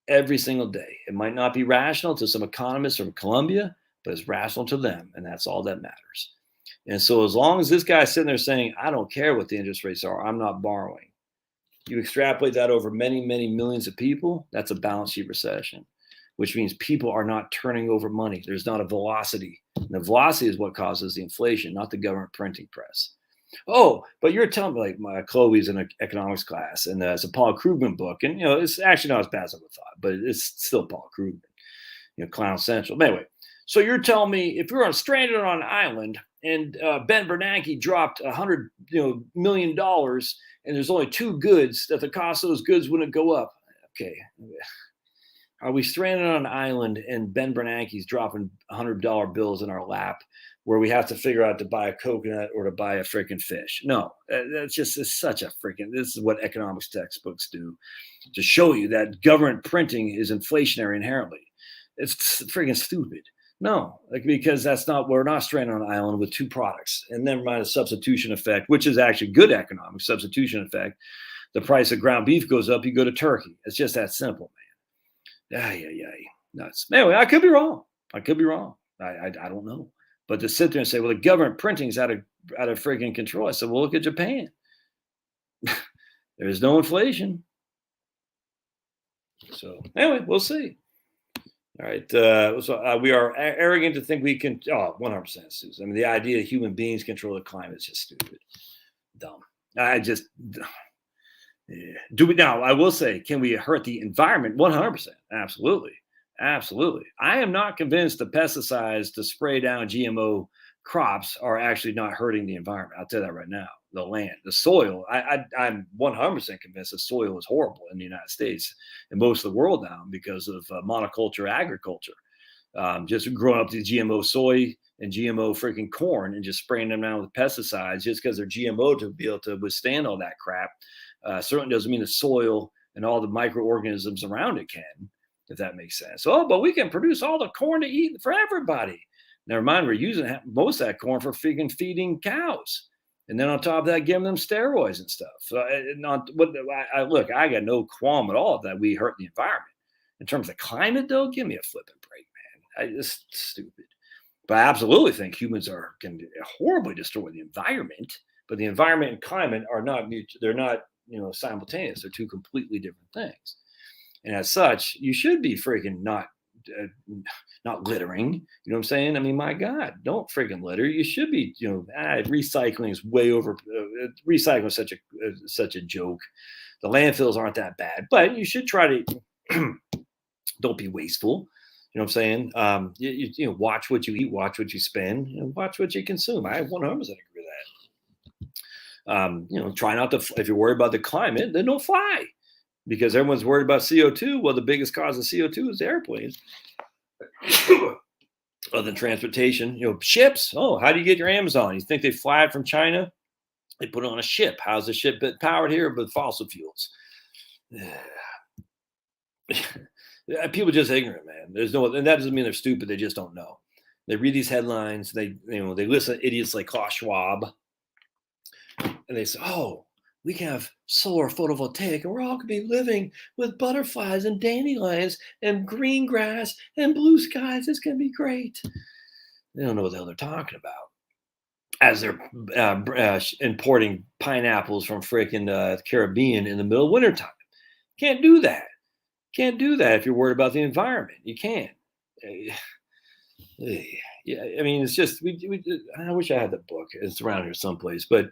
every single day. It might not be rational to some economists from Columbia, but it's rational to them, and that's all that matters. And so as long as this guy's sitting there saying, I don't care what the interest rates are, I'm not borrowing, you extrapolate that over many, many millions of people, that's a balance sheet recession, which means people are not turning over money. There's not a velocity. And the velocity is what causes the inflation, not the government printing press. Oh, but you're telling me, like, my Chloe's in an economics class, and it's a Paul Krugman book, and it's actually not as bad as I would have thought, but it's still Paul Krugman, Clown Central. But anyway, so you're telling me if you're stranded on an island and Ben Bernanke dropped $100 million, and there's only two goods, that the cost of those goods wouldn't go up. Okay. Are we stranded on an island and Ben Bernanke's dropping $100 bills in our lap where we have to figure out to buy a coconut or to buy a freaking fish? No, that's just such a freaking, this is what economics textbooks do to show you that government printing is inflationary inherently. It's freaking stupid. No, because we're not stranded on an island with two products, and never mind a substitution effect, which is actually good economics, substitution effect. The price of ground beef goes up, you go to turkey. It's just that simple, man. Nuts. Anyway, I could be wrong. I don't know. But to sit there and say, well, the government printing is out of freaking control. I said, well, look at Japan. There's no inflation. So anyway, we'll see. All right. So we are arrogant to think we can. 100%, Susan. I mean, the idea that human beings control the climate is just stupid. Dumb. Do we now? I will say, can we hurt the environment? 100%. Absolutely. Absolutely. I am not convinced the pesticides to spray down GMO crops are actually not hurting the environment. I'll tell you that right now. The land, the soil. I'm 100% convinced the soil is horrible in the United States and most of the world now because of monoculture agriculture. Just growing up the GMO soy and GMO freaking corn and just spraying them down with pesticides just because they're GMO to be able to withstand all that crap. Certainly doesn't mean the soil and all the microorganisms around it can, if that makes sense. Oh, but we can produce all the corn to eat for everybody. Never mind, we're using most of that corn for freaking feeding cows. And then on top of that, giving them steroids and stuff. So look, I got no qualm at all that we hurt the environment. In terms of climate, though, give me a flipping break, man. It's stupid. But I absolutely think humans can horribly destroy the environment. But the environment and climate are not mutual. They're not simultaneous. They're two completely different things. And as such, you should be freaking not littering. You know what I'm saying? I mean, my God, don't freaking litter. You should be, recycling is way over. Recycling is such a joke. The landfills aren't that bad, but you should try to don't be wasteful. You know what I'm saying? You watch what you eat, watch what you spend, watch what you consume. I 100% agree with that. Try not to. If you're worried about the climate, then don't fly. Because everyone's worried about CO2. Well, the biggest cause of CO2 is airplanes. Other than transportation, ships. Oh, how do you get your Amazon? You think they fly it from China? They put it on a ship. How's the ship powered here with fossil fuels? People are just ignorant, man. And that doesn't mean they're stupid. They just don't know. They read these headlines. They listen to idiots like Klaus Schwab, and they say, "Oh, we can have solar photovoltaic, and we're all going to be living with butterflies and dandelions and green grass and blue skies. It's going to be great." They don't know what the hell they're talking about. As they're importing pineapples from freaking the Caribbean in the middle of wintertime. Can't do that. Can't do that if you're worried about the environment. You can't. Yeah, I mean, it's just, I wish I had the book. It's around here someplace, but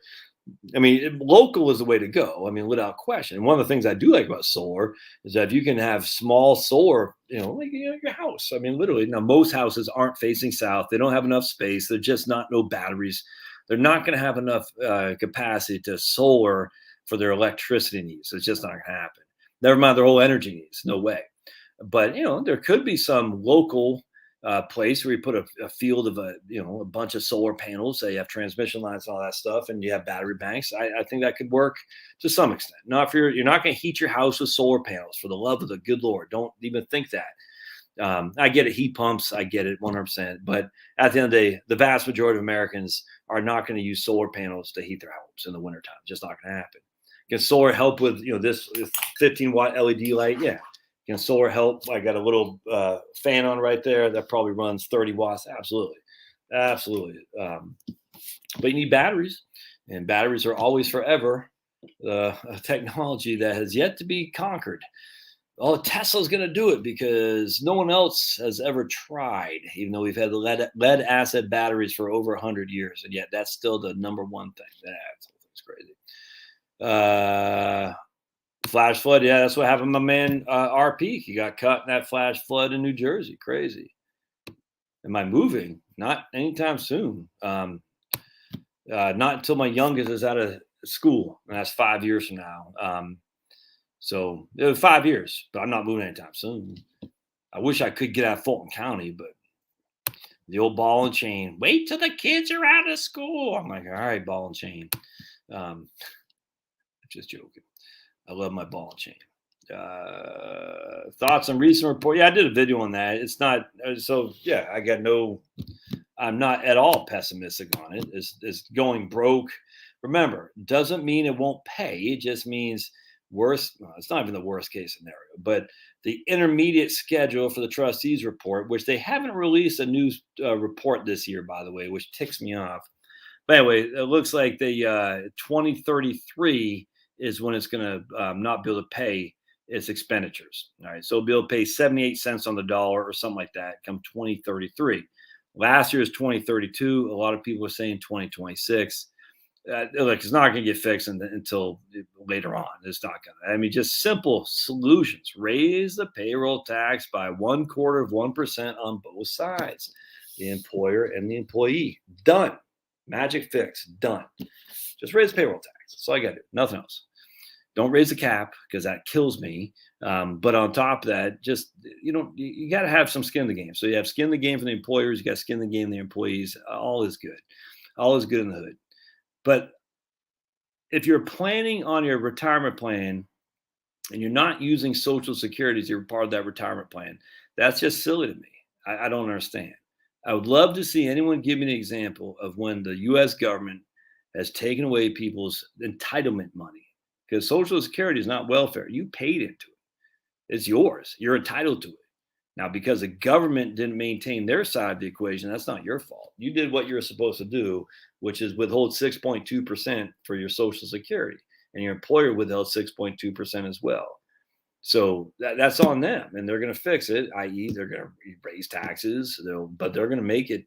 I mean, local is the way to go. I mean, without question. And one of the things I do like about solar is that if you can have small solar, like your house. I mean, literally, now most houses aren't facing south. They don't have enough space. They're just no batteries. They're not going to have enough capacity to solar for their electricity needs. It's just not going to happen. Never mind their whole energy needs. No way. But, there could be some local place where you put a field of a bunch of solar panels, say you have transmission lines and all that stuff, and you have battery banks. I think that could work to some extent. Now, if you're not going to heat your house with solar panels, for the love of the good Lord, don't even think that. I get it, heat pumps, I get it 100%. But at the end of the day, the vast majority of Americans are not going to use solar panels to heat their homes in the wintertime. Just not going to happen. Can solar help with this 15-watt LED light? Yeah. Can solar help? I got a little fan on right there that probably runs 30 watts. Absolutely, absolutely. But you need batteries, and batteries are always forever a technology that has yet to be conquered. Oh, Tesla's going to do it because no one else has ever tried, even though we've had the lead acid batteries for over 100 years. And yet that's still the number one thing. That's crazy. Flash flood. Yeah, that's what happened to my man RP. He got caught in that flash flood in New Jersey. Crazy. Am I moving? Not anytime soon. Not until my youngest is out of school. And that's 5 years from now. So it was 5 years, but I'm not moving anytime soon. I wish I could get out of Fulton County, but the old ball and chain. Wait till the kids are out of school. I'm like, all right, ball and chain. Just joking. I love my ball and chain. Thoughts on recent report? Yeah, I did a video on that. It's not so. Yeah, I'm not at all pessimistic on it. It's going broke. Remember, doesn't mean it won't pay. It just means worst. Well, it's not even the worst case scenario, but the intermediate schedule for the trustees report, which they haven't released a new report this year, by the way, which ticks me off. But anyway, it looks like the 2033 is when it's going to not be able to pay its expenditures. All right, so it'll be able to pay 78 cents on the dollar or something like that come 2033. Last year is 2032. A lot of people are saying 2026. It's not going to get fixed until later on. It's not going to. I mean, just simple solutions. Raise the payroll tax by 0.25% on both sides, the employer and the employee. Done. Magic fix. Done. Just raise payroll tax. That's all I got to do. Nothing else. Don't raise the cap because that kills me. But on top of that, just you got to have some skin in the game. So you have skin in the game for the employers. You got skin in the game for the employees. All is good. All is good in the hood. But if you're planning on your retirement plan and you're not using Social Security as you're part of that retirement plan, that's just silly to me. I don't understand. I would love to see anyone give me an example of when the U.S. government has taken away people's entitlement money, because Social Security is not welfare. You paid into it. It's yours. You're entitled to it. Now, because the government didn't maintain their side of the equation, that's not your fault. You did what you're supposed to do, which is withhold 6.2% for your Social Security, and your employer withheld 6.2% as well. So that's on them, and they're going to fix it, i.e., they're going to raise taxes, but they're going to make it.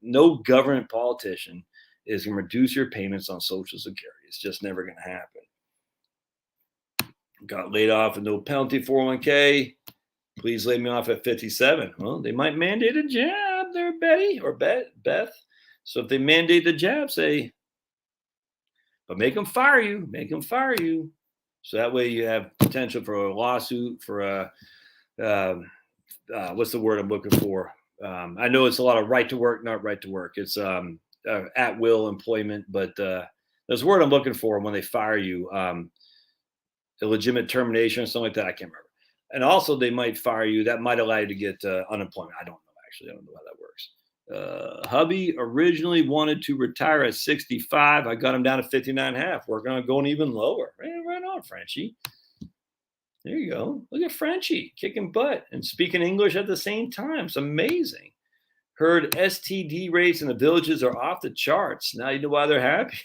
No government politician is going to reduce your payments on Social Security. It's just never going to happen. Got laid off with no penalty 401k. Please lay me off at 57. Well, they might mandate a jab there, Betty or Beth. So if they mandate the jab, say, but make them fire you. Make them fire you. So that way you have potential for a lawsuit for what's the word I'm looking for? I know it's a lot of right to work, not right to work. It's at will employment, but there's a word I'm looking for when they fire you. Illegitimate termination or something like that. I can't remember. And also, they might fire you. That might allow you to get unemployment. I don't know, actually. I don't know how that works. Hubby originally wanted to retire at 65. I got him down to 59.5. Working on going even lower. Right on, Frenchie. There you go. Look at Frenchie kicking butt and speaking English at the same time. It's amazing. Heard STD rates in the villages are off the charts. Now you know why they're happy.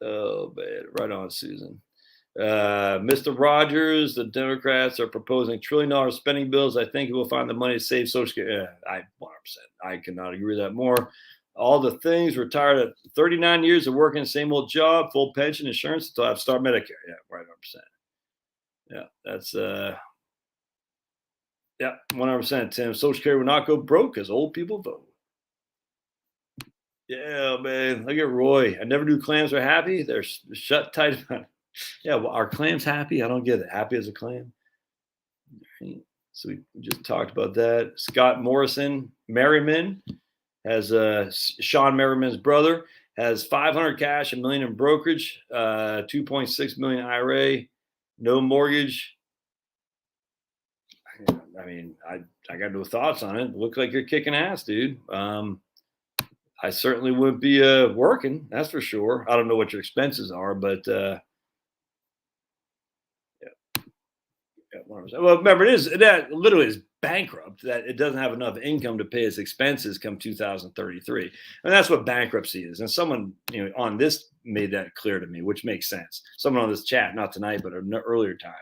Oh, man. Right on, Susan. Mr. Rogers, the Democrats are proposing $1 trillion spending bills. I think we'll find the money to save Social Security. I 100%. I cannot agree with that more. All the things, retired at 39 years of working the same old job, full pension, insurance until I have to start Medicare. Yeah, right, 100%. Yeah, that's 100%. Tim, Social Security will not go broke as old people vote. Yeah, man. Look at Roy. I never knew clams are happy. They're shut tight about it. Yeah, well, are clams happy? I don't get it. Happy as a clam. So we just talked about that. Scott Morrison, Merriman, has Sean Merriman's brother, has 500 cash, $1 million in brokerage, 2.6 million IRA, no mortgage, I mean, I got no thoughts on it. Look like you're kicking ass, dude. I certainly wouldn't be working, that's for sure. I don't know what your expenses are, but yeah, 100%. Well, remember, that literally is bankrupt. That it doesn't have enough income to pay its expenses come 2033, and that's what bankruptcy is. And someone on this made that clear to me, which makes sense. Someone on this chat, not tonight, but an earlier time.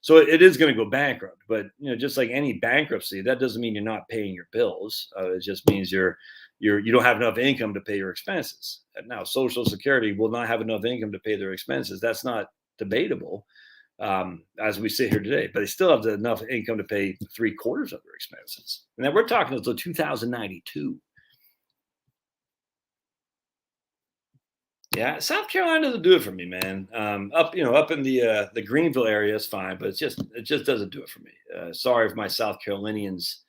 So it is going to go bankrupt, but just like any bankruptcy, that doesn't mean you're not paying your bills. It just means you don't have enough income to pay your expenses. Now, Social Security will not have enough income to pay their expenses. That's not debatable, as we sit here today. But they still have enough income to pay 3/4 of their expenses. And then we're talking until 2092. Yeah, South Carolina doesn't do it for me, man. Up in the Greenville area is fine, but it just doesn't do it for me. Sorry if my South Carolinians.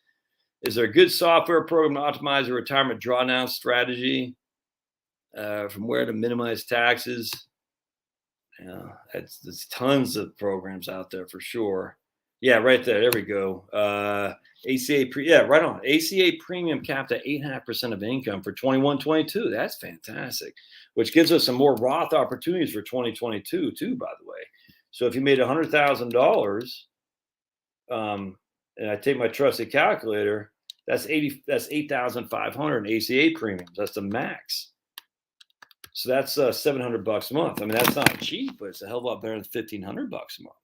Is there a good software program to optimize a retirement drawdown strategy? From where to minimize taxes? Yeah, there's tons of programs out there for sure. Yeah, right there. There we go. Right on. ACA premium capped at 8.5% of income for 21-22. That's fantastic. Which gives us some more Roth opportunities for 2022 too, by the way. So if you made $100,000, and I take my trusted calculator, that's 8,500 in ACA premiums. That's the max. So that's $700 a month. I mean, that's not cheap, but it's a hell of a lot better than $1,500 a month.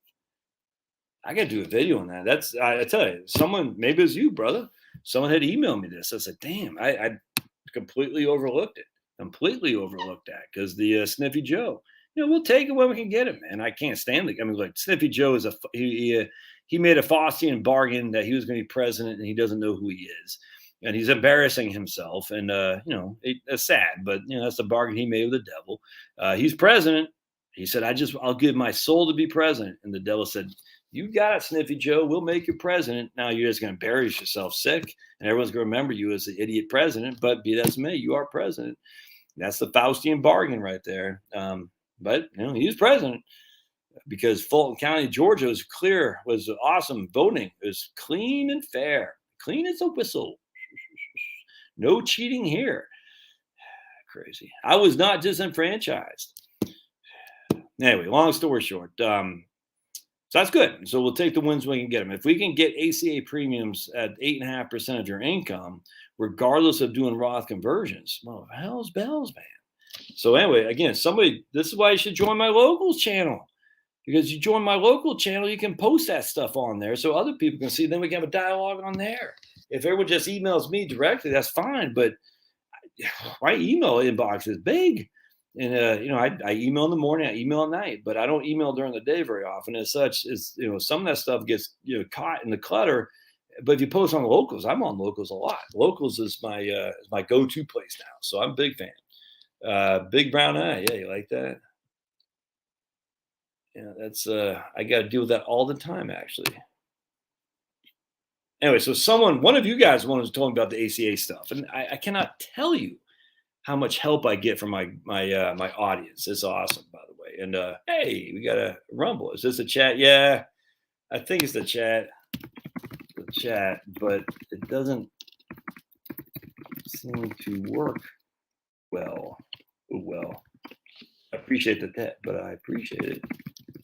I got to do a video on that. I tell you, someone, maybe it was you, brother. Someone had emailed me this. I said, damn, I completely overlooked it. Completely overlooked that because the Sniffy Joe, we'll take it when we can get it, man. I can't stand it. I mean, like Sniffy Joe is he made a Faustian bargain that he was going to be president and he doesn't know who he is. And he's embarrassing himself. And, it's sad, but, that's the bargain he made with the devil. He's president. He said, I'll give my soul to be president. And the devil said, you got it, Sniffy Joe. We'll make you president. Now you're just going to embarrass yourself sick. And everyone's going to remember you as the idiot president. But be that as may, you are president. That's the Faustian bargain right there. But, he was president because Fulton County, Georgia was awesome voting. It was clean and fair. Clean as a whistle. No cheating here. Crazy. I was not disenfranchised. Anyway, long story short, so that's good. So we'll take the wins when we can get them. If we can get ACA premiums at 8.5% of your income, regardless of doing Roth conversions, well, hell's bells, man. So anyway, again, this is why you should join my locals channel. Because you join my local channel, you can post that stuff on there so other people can see. Then we can have a dialogue on there. If everyone just emails me directly, that's fine. But my email inbox is big. And, I email in the morning, I email at night, but I don't email during the day very often. As such, some of that stuff gets, caught in the clutter. But if you post on locals, I'm on locals a lot. Locals is my go-to place now. So I'm a big fan. Big brown eye. Yeah, you like that? Yeah, that's I got to deal with that all the time, actually. Anyway, so one of you guys wanted to tell me about the ACA stuff, and I cannot tell you how much help I get from my audience. It's awesome, by the way. And hey, we got a rumble. Is this a chat? Yeah, I think it's the chat, but it doesn't seem to work well. Oh, well, I appreciate that, but I appreciate it.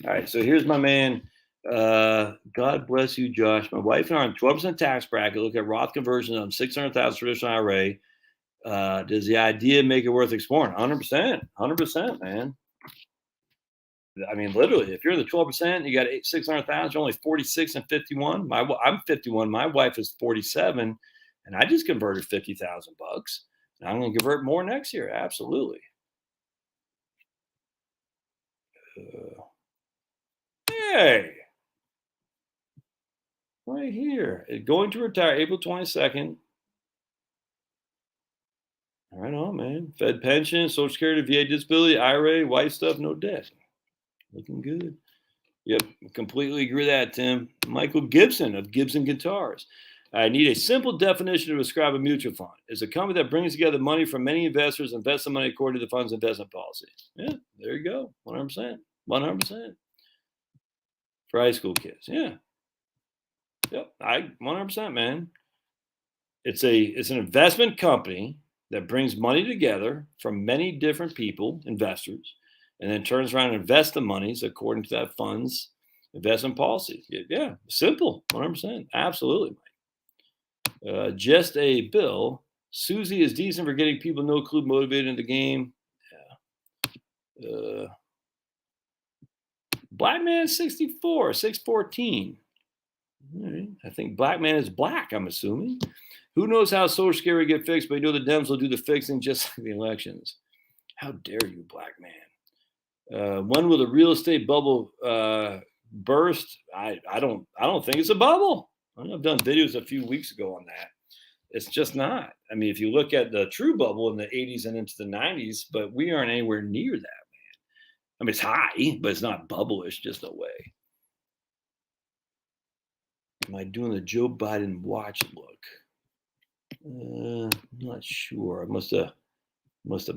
All right, so here's my man. God bless you, Josh. My wife and I are on 12% tax bracket. Look at Roth conversion on 600,000 traditional IRA. Does the idea make it worth exploring? 100%, man. I mean, literally, if you're in the 12%, you got 600,000. You're only 46 and 51. I'm 51. My wife is 47, and I just converted $50,000. And I'm going to convert more next year. Absolutely. Hey, right here. Going to retire April 22nd. Right on, man. Fed pension, Social Security, VA disability, IRA, wife stuff, no debt. Looking good. Yep, completely agree with that, Tim. Michael Gibson of Gibson Guitars. I need a simple definition to describe a mutual fund. It's a company that brings together money from many investors, invest the money according to the fund's investment policy. Yeah, there you go. 100%. 100%. For high school kids. Yeah. Yep. I 100%, man. It's an investment company that brings money together from many different people, investors, and then turns around and invests the monies according to that fund's investment policy. Yeah, simple, 100%, absolutely. Just a bill. Susie is decent for getting people no clue motivated in the game. Yeah. Black man 64, 614. All right. I think black man is black, I'm assuming. Who knows how Social Security get fixed, but you know the Dems will do the fixing just like the elections. How dare you, black man? When will the real estate bubble burst? I don't think it's a bubble. I've done videos a few weeks ago on that. It's just not. I mean, if you look at the true bubble in the 80s and into the 90s, but we aren't anywhere near that, man. I mean, it's high, but it's not bubble-ish, just no way. Am I doing the Joe Biden watch look? Not sure. I must have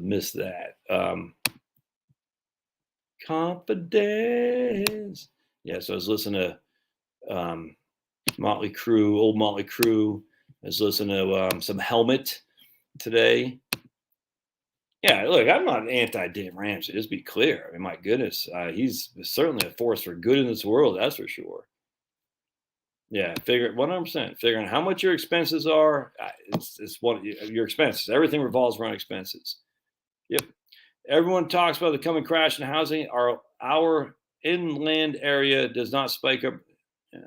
missed that. Confidence. Yeah, so I was listening to Motley Crue, old Motley Crue. I was listening to some Helmet today. Yeah, look, I'm not anti-Dave Ramsey. Just be clear. I mean, my goodness, he's certainly a force for good in this world. That's for sure. Yeah, figure 100%. Figuring how much your expenses are. It's what your expenses. Everything revolves around expenses. Yep. Everyone talks about the coming crash in housing. Our inland area does not spike up. Yeah.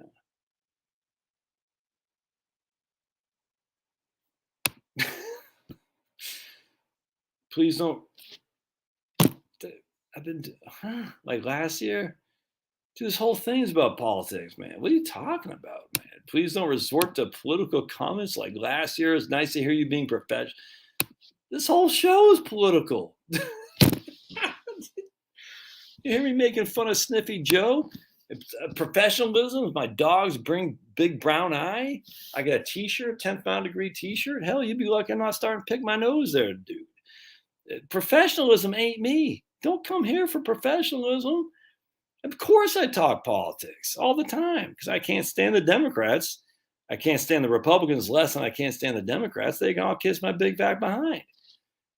Please don't. I've been like last year. Dude, this whole thing is about politics, man. What are you talking about, man? Please don't resort to political comments like last year. It's nice to hear you being professional. This whole show is political. You hear me making fun of Sniffy Joe? Professionalism. My dogs bring big brown eye. I got a T-shirt, 10th pound degree T-shirt. Hell, you'd be lucky I'm not starting to pick my nose there, dude. Professionalism ain't me. Don't come here for professionalism. Of course, I talk politics all the time because I can't stand the Democrats. I can't stand the Republicans less than I can't stand the Democrats. They can all kiss my big fat behind.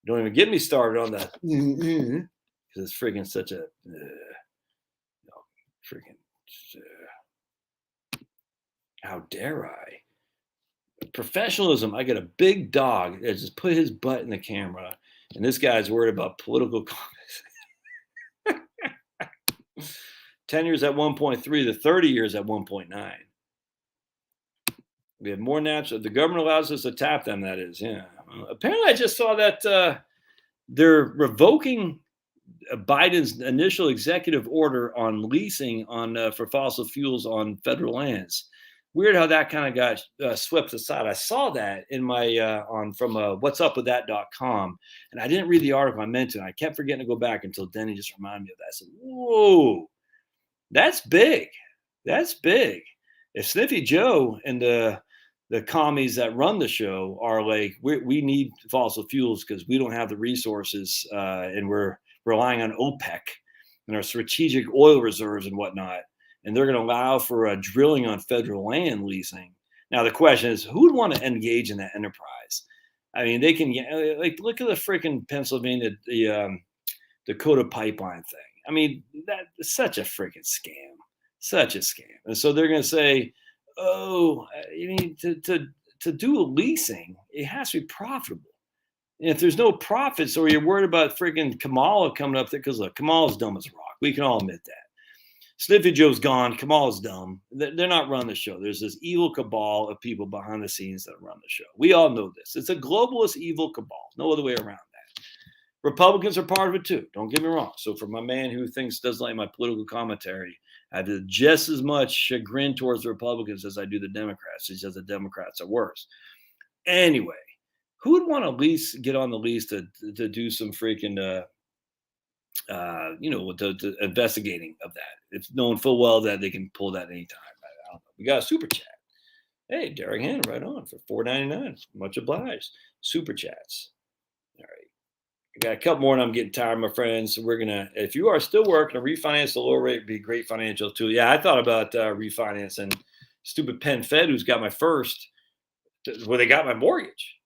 Don't even get me started on the because it's freaking such a freaking. How dare I? Professionalism. I got a big dog that just put his butt in the camera, and this guy's worried about political comments. 10 years at 1.3 to 30 years at 1.9. We have more natural. The government allows us to tap them. That is, yeah. Apparently, I just saw that they're revoking Biden's initial executive order on leasing on for fossil fuels on federal lands. Weird how that kind of got swept aside. I saw that in my from whatsupwiththat.com, and I didn't read the article. I meant to. And I kept forgetting to go back until Denny just reminded me of that. I said, "Whoa, that's big. That's big." If Sniffy Joe and the commies that run the show are like, we need fossil fuels because we don't have the resources, and we're relying on OPEC and our strategic oil reserves and whatnot, and they're going to allow for drilling on federal land leasing. Now, the question is, who would want to engage in that enterprise? I mean, they can like look at the freaking Pennsylvania, the Dakota pipeline thing. I mean, that's such a freaking scam, such a scam. And so they're going to say, oh, you need to do leasing, it has to be profitable. And if there's no profits, or you're worried about freaking Kamala coming up there, because look, Kamala's dumb as a rock. We can all admit that. Sniffy Joe's gone. Kamala's dumb. They're not running the show. There's this evil cabal of people behind the scenes that run the show. We all know this. It's a globalist evil cabal. No other way around that. Republicans are part of it too. Don't get me wrong. So for my man who doesn't like my political commentary, I have just as much chagrin towards the Republicans as I do the Democrats. It's just the Democrats are worse. Anyway, who would want to get on the lease to do some freaking the investigating of that? It's knowing full well that they can pull that anytime. I don't know. We got a super chat. Hey, Derek Hanna, right on for $4.99. Much obliged. Super chats. All right. I got a couple more and I'm getting tired, my friends. So we're gonna, if you are still working, a refinance at a lower rate would be a great financial tool. Yeah, I thought about refinancing stupid Penn Fed who's got my first, where they got my mortgage.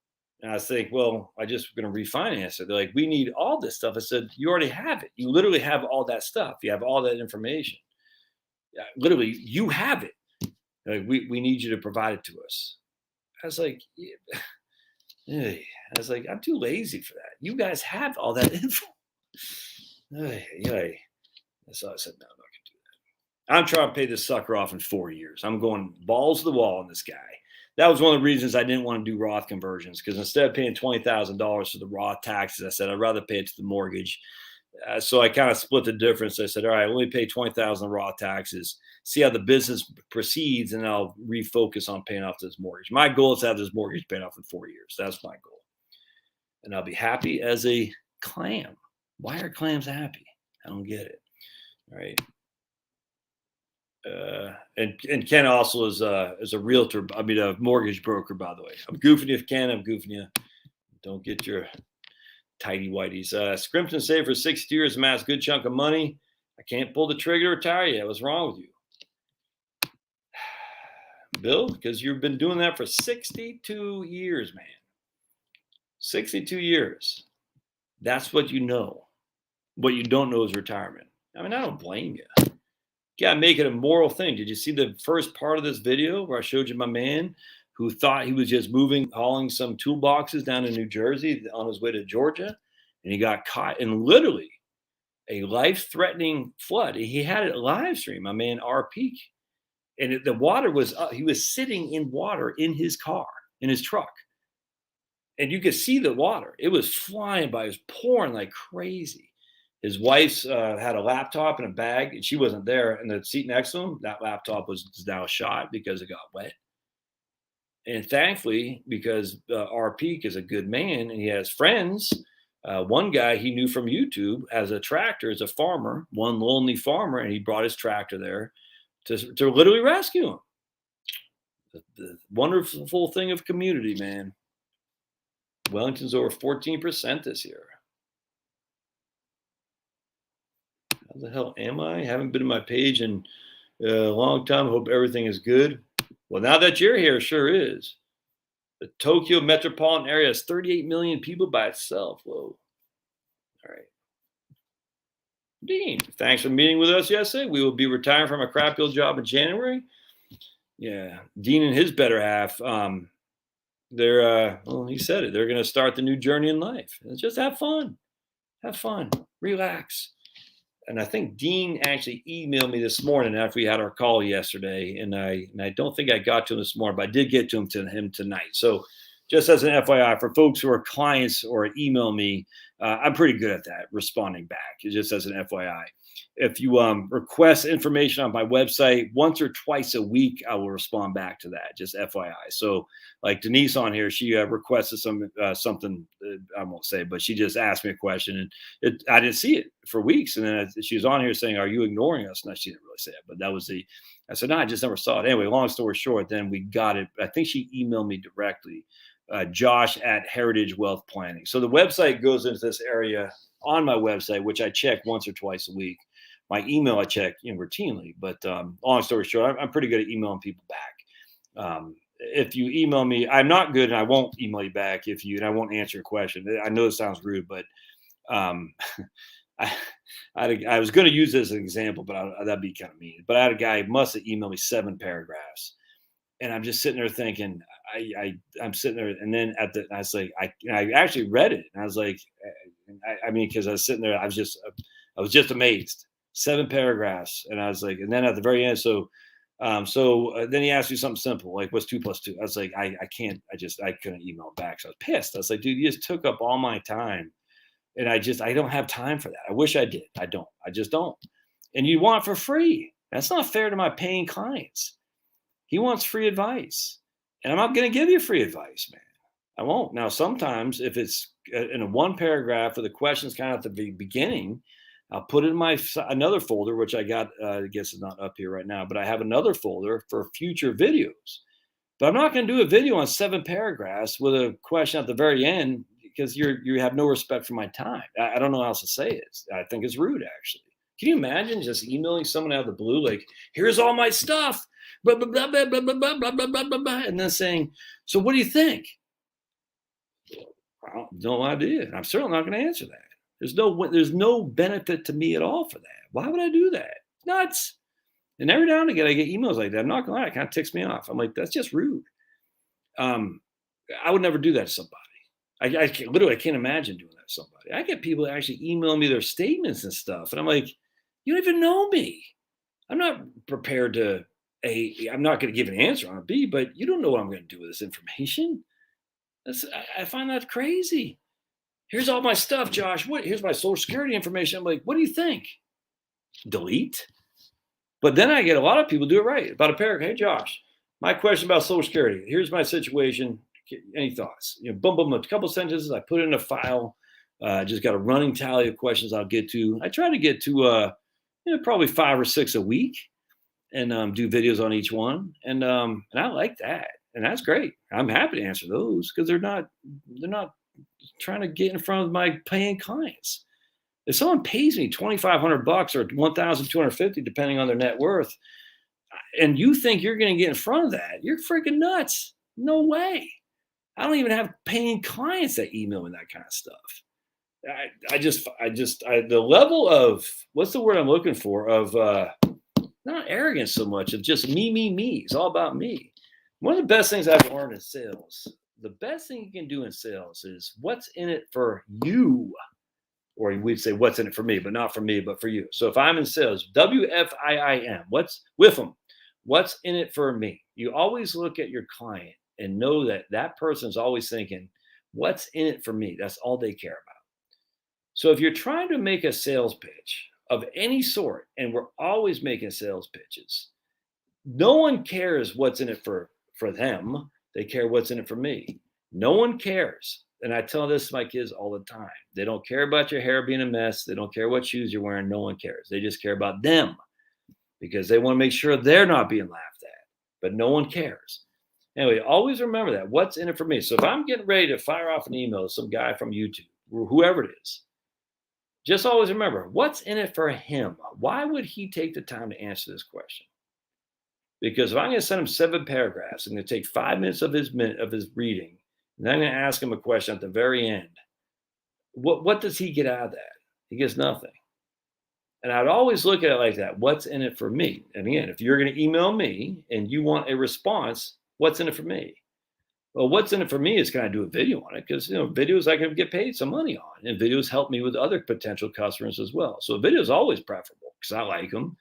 And I think, well, I just going to refinance it. They're like, we need all this stuff. I said, you already have it. You literally have all that stuff. You have all that information. Literally, you have it. Like, we need you to provide it to us. I was like, yeah. I was like, I'm too lazy for that. You guys have all that info. So I said, no, I'm not going to do that. I'm trying to pay this sucker off in 4 years. I'm going balls to the wall on this guy. That was one of the reasons I didn't want to do Roth conversions, because instead of paying $20,000 for the Roth taxes, I said, I'd rather pay it to the mortgage. So I kind of split the difference. I said, all right, let me pay $20,000 Roth taxes, see how the business proceeds, and I'll refocus on paying off this mortgage. My goal is to have this mortgage paid off in 4 years. That's my goal. And I'll be happy as a clam. Why are clams happy? I don't get it. All right. And Ken also is a realtor. I mean, a mortgage broker, by the way. I'm goofing you, Ken. I'm goofing you. Don't get your tidy whiteys. Scrimpton saved for 6 years, amassed a good chunk of money. I can't pull the trigger to retire yet. What's wrong with you, Bill? Because you've been doing that for 62 years, man. 62 years. That's what you know. What you don't know is retirement. I mean, I don't blame you. You gotta make it a moral thing. Did you see the first part of this video where I showed you my man who thought he was just hauling some toolboxes down in New Jersey on his way to Georgia, and he got caught in literally a life-threatening flood? He had it live stream, my man R. Peak, and the water was up. He was sitting in water in his car, in his truck, and you could see the water. It was flying by. It was pouring like crazy. His wife's had a laptop in a bag, and she wasn't there. And the seat next to him, that laptop was now shot because it got wet. And thankfully, because R. Peak is a good man and he has friends, one guy he knew from YouTube has a tractor, is a farmer, one lonely farmer, and he brought his tractor there to literally rescue him. The wonderful thing of community, man. Wellington's over 14% this year. How the hell am I? Haven't been to my page in a long time. Hope everything is good. Well, now that you're here, sure is. The Tokyo metropolitan area has 38 million people by itself. Whoa. All right. Dean, thanks for meeting with us yesterday. We will be retiring from a crappy old job in January. Yeah. Dean and his better half, well, he said it. They're going to start the new journey in life. Just have fun. Have fun. Relax. And I think Dean actually emailed me this morning after we had our call yesterday, and I don't think I got to him this morning, but I did get to him tonight. So just as an FYI, for folks who are clients or email me, I'm pretty good at that, responding back, just as an FYI. If you request information on my website once or twice a week, I will respond back to that, just FYI. So like Denise on here, she requested something, I won't say, but she just asked me a question, and I didn't see it for weeks. And then she was on here saying, are you ignoring us? No, she didn't really say it, but that was I said, no, I just never saw it. Anyway, long story short, then we got it. I think she emailed me directly, Josh at Heritage Wealth Planning. So the website goes into this area on my website, which I check once or twice a week. My email I check routinely, but long story short, I'm pretty good at emailing people back. If you email me, I'm not good, and I won't email you back and I won't answer your question. I know it sounds rude, but I was going to use this as an example, but that'd be kind of mean. But I had a guy who must have emailed me 7 paragraphs, and I'm just sitting there thinking, I'm sitting there, and then I was like, I actually read it, and I was like, I mean, because I was sitting there, I was just amazed. 7 paragraphs, and I was like, and then at the very end, so then he asked me something simple, like, what's 2 + 2? I was like, I couldn't email back, so I was pissed. I was like, dude, you just took up all my time, and I don't have time for that. I wish I did. I just don't. And you want for free. That's not fair to my paying clients. He wants free advice, and I'm not going to give you free advice, man. I won't. Now, sometimes if it's in a 1 paragraph, or the question's kind of at the beginning, I'll put it in another folder, which I got, I guess it's not up here right now, but I have another folder for future videos. But I'm not going to do a video on 7 paragraphs with a question at the very end, because you have no respect for my time. I don't know how else to say it. I think it's rude, actually. Can you imagine just emailing someone out of the blue, like, here's all my stuff. blah, blah, blah, blah, blah, blah, blah, blah, blah, blah, blah, and then saying, so what do you think? I have no idea. I'm certainly not going to answer that. There's no benefit to me at all for that. Why would I do that? Nuts. And every now and again, I get emails like that. I'm not going to lie, it kind of ticks me off. I'm like, that's just rude. I would never do that to somebody. I can't imagine doing that to somebody. I get people that actually email me their statements and stuff. And I'm like, you don't even know me. I'm not prepared to, I'm not going to give an answer on it, B, but you don't know what I'm going to do with this information. I find that crazy. Here's all my stuff, Josh. Here's my social security information. I'm like, what do you think? Delete. But then I get a lot of people do it right. About a paragraph. Hey, Josh, my question about social security. Here's my situation. Any thoughts? Boom, boom, a couple sentences. I put it in a file. Just got a running tally of questions I'll get to. I try to get to probably 5 or 6 a week, and do videos on each one. And I like that, and that's great. I'm happy to answer those because they're not trying to get in front of my paying clients. If someone pays me $2,500 or $1,250, depending on their net worth, and you think you're going to get in front of that, you're freaking nuts. No way. I don't even have paying clients that email me that kind of stuff. The level of, what's the word I'm looking for, of not arrogance so much, of just me. It's all about me. One of the best things I've learned in sales, the best thing you can do in sales is what's in it for you. Or we'd say what's in it for me, but not for me, but for you. So if I'm in sales, WFIIM, what's with them? What's in it for me? You always look at your client and know that that person's always thinking, what's in it for me? That's all they care about. So if you're trying to make a sales pitch of any sort, and we're always making sales pitches, no one cares what's in it for them. They care what's in it for me. No one cares. And I tell this to my kids all the time. They don't care about your hair being a mess. They don't care what shoes you're wearing. No one cares. They just care about them because they want to make sure they're not being laughed at. But no one cares. Anyway, always remember that. What's in it for me? So if I'm getting ready to fire off an email to some guy from YouTube, or whoever it is, just always remember, what's in it for him? Why would he take the time to answer this question? Because if I'm going to send him 7 paragraphs, I'm going to take 5 minutes of his reading, and then I'm going to ask him a question at the very end. What does he get out of that? He gets nothing. And I'd always look at it like that. What's in it for me? And again, if you're going to email me and you want a response, what's in it for me? Well, what's in it for me is, can I do a video on it? Because, videos I can get paid some money on, and videos help me with other potential customers as well. So a video is always preferable because I like them.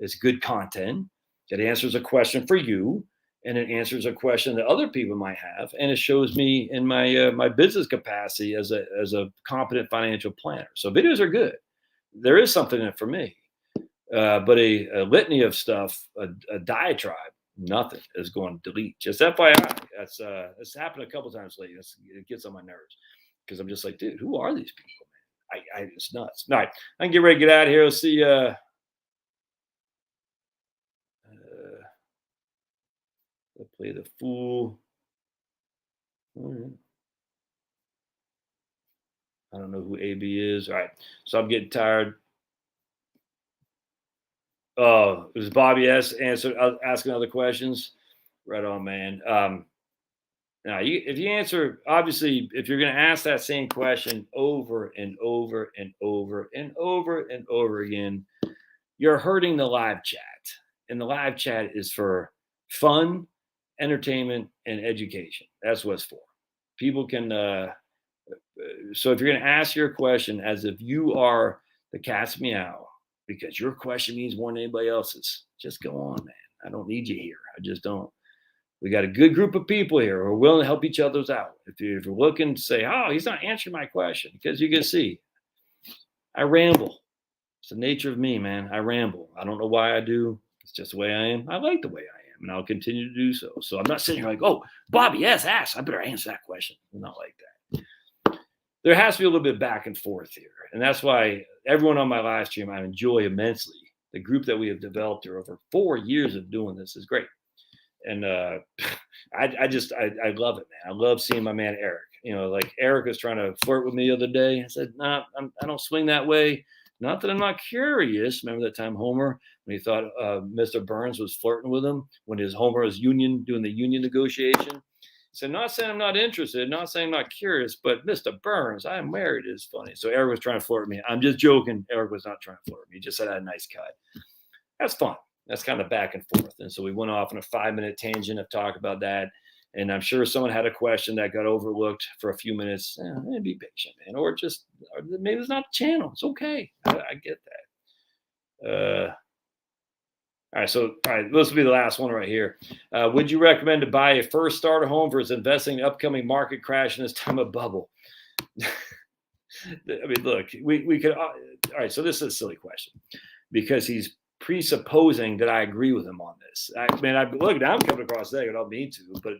It's good content. It answers a question for you, and it answers a question that other people might have, and it shows me in my my business capacity as a competent financial planner. So videos are good. There is something in it for me, but a litany of stuff, a diatribe, nothing is going to delete. Just FYI, that's happened a couple times lately. It gets on my nerves because I'm just like, dude, who are these people, man? It's nuts. All right, I can get ready to get out of here. Let's see. Let's play the fool. All right. I don't know who AB is. All right, so I'm getting tired. Oh, it was Bobby S. asking other questions. Right on, man. Now, if you answer, obviously, if you're going to ask that same question over and over and over and over and over again, you're hurting the live chat. And the live chat is for fun, entertainment, and education. That's what it's for. People can. So if you're going to ask your question as if you are the cat's meow, because your question means more than anybody else's, just go on, man. I don't need you here. I just don't. We got a good group of people here who are willing to help each other out. If you're looking to say, oh, he's not answering my question, because you can see, I ramble. It's the nature of me, man. I ramble. I don't know why I do. It's just the way I am. I like the way I am, and I'll continue to do so. So I'm not sitting here like, oh, Bobby, yes, ask. I better answer that question. I'm not like that. There has to be a little bit back and forth here. And that's why everyone on my live stream, I enjoy immensely. The group that we have developed here over 4 years of doing this is great. And I love it, man. I love seeing my man, Eric. Like Eric was trying to flirt with me the other day. I said, no, I don't swing that way. Not that I'm not curious. Remember that time, Homer? when he thought Mr. Burns was flirting with him when his Homer was doing the union negotiation. He said, not saying I'm not interested, not saying I'm not curious, but Mr. Burns, I'm married is funny. So Eric was trying to flirt with me. I'm just joking. Eric was not trying to flirt with me. He just said I had a nice cut. That's fun. That's kind of back and forth. And so we went off on a 5-minute tangent of talk about that. And I'm sure someone had a question that got overlooked for a few minutes. Be patient, man. Or maybe it's not the channel. It's okay. I get that. All right, this will be the last one right here. Would you recommend to buy a first starter home versus investing in the upcoming market crash in this time of bubble? I mean, look, we could. All right, so this is a silly question because he's presupposing that I agree with him on this. I'm coming across that I don't mean to, but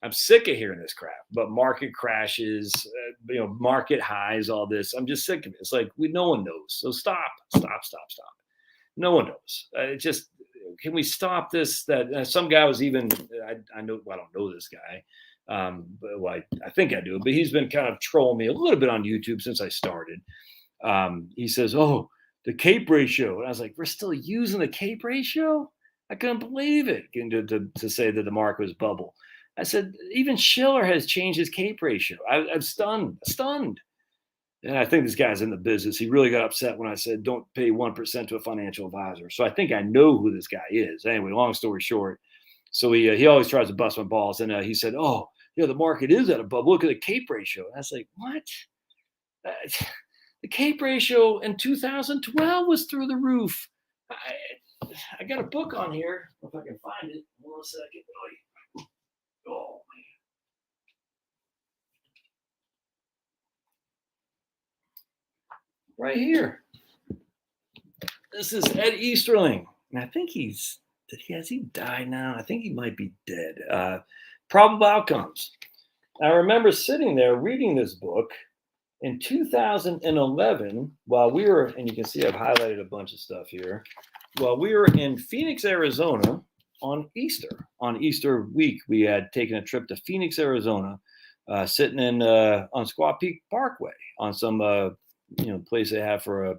I'm sick of hearing this crap about market crashes, market highs, all this. I'm just sick of it. It's like no one knows. So stop. No one knows. Can we stop this? That some guy was even, I don't know this guy. I think I do, but he's been kind of trolling me a little bit on YouTube since I started. He says, oh, the CAPE ratio. And I was like, we're still using the CAPE ratio? I couldn't believe it to say that the market was bubble. I said, even Schiller has changed his CAPE ratio. I'm stunned. And I think this guy's in the business. He really got upset when I said, don't pay 1% to a financial advisor. So I think I know who this guy is. Anyway, long story short. So he always tries to bust my balls. And he said, oh, the market is at a bubble. Look at the CAPE ratio. And I was like, what? The CAPE ratio in 2012 was through the roof. I got a book on here. If I can find it. 1 second. Oh, man. Right here. This is Ed Easterling. And I think has he died now? I think he might be dead. Probable Outcomes. I remember sitting there reading this book in 2011 while we were, and you can see I've highlighted a bunch of stuff here, while we were in Phoenix, Arizona on Easter week. We had taken a trip to Phoenix, Arizona, sitting on Squaw Peak Parkway on some place they have for a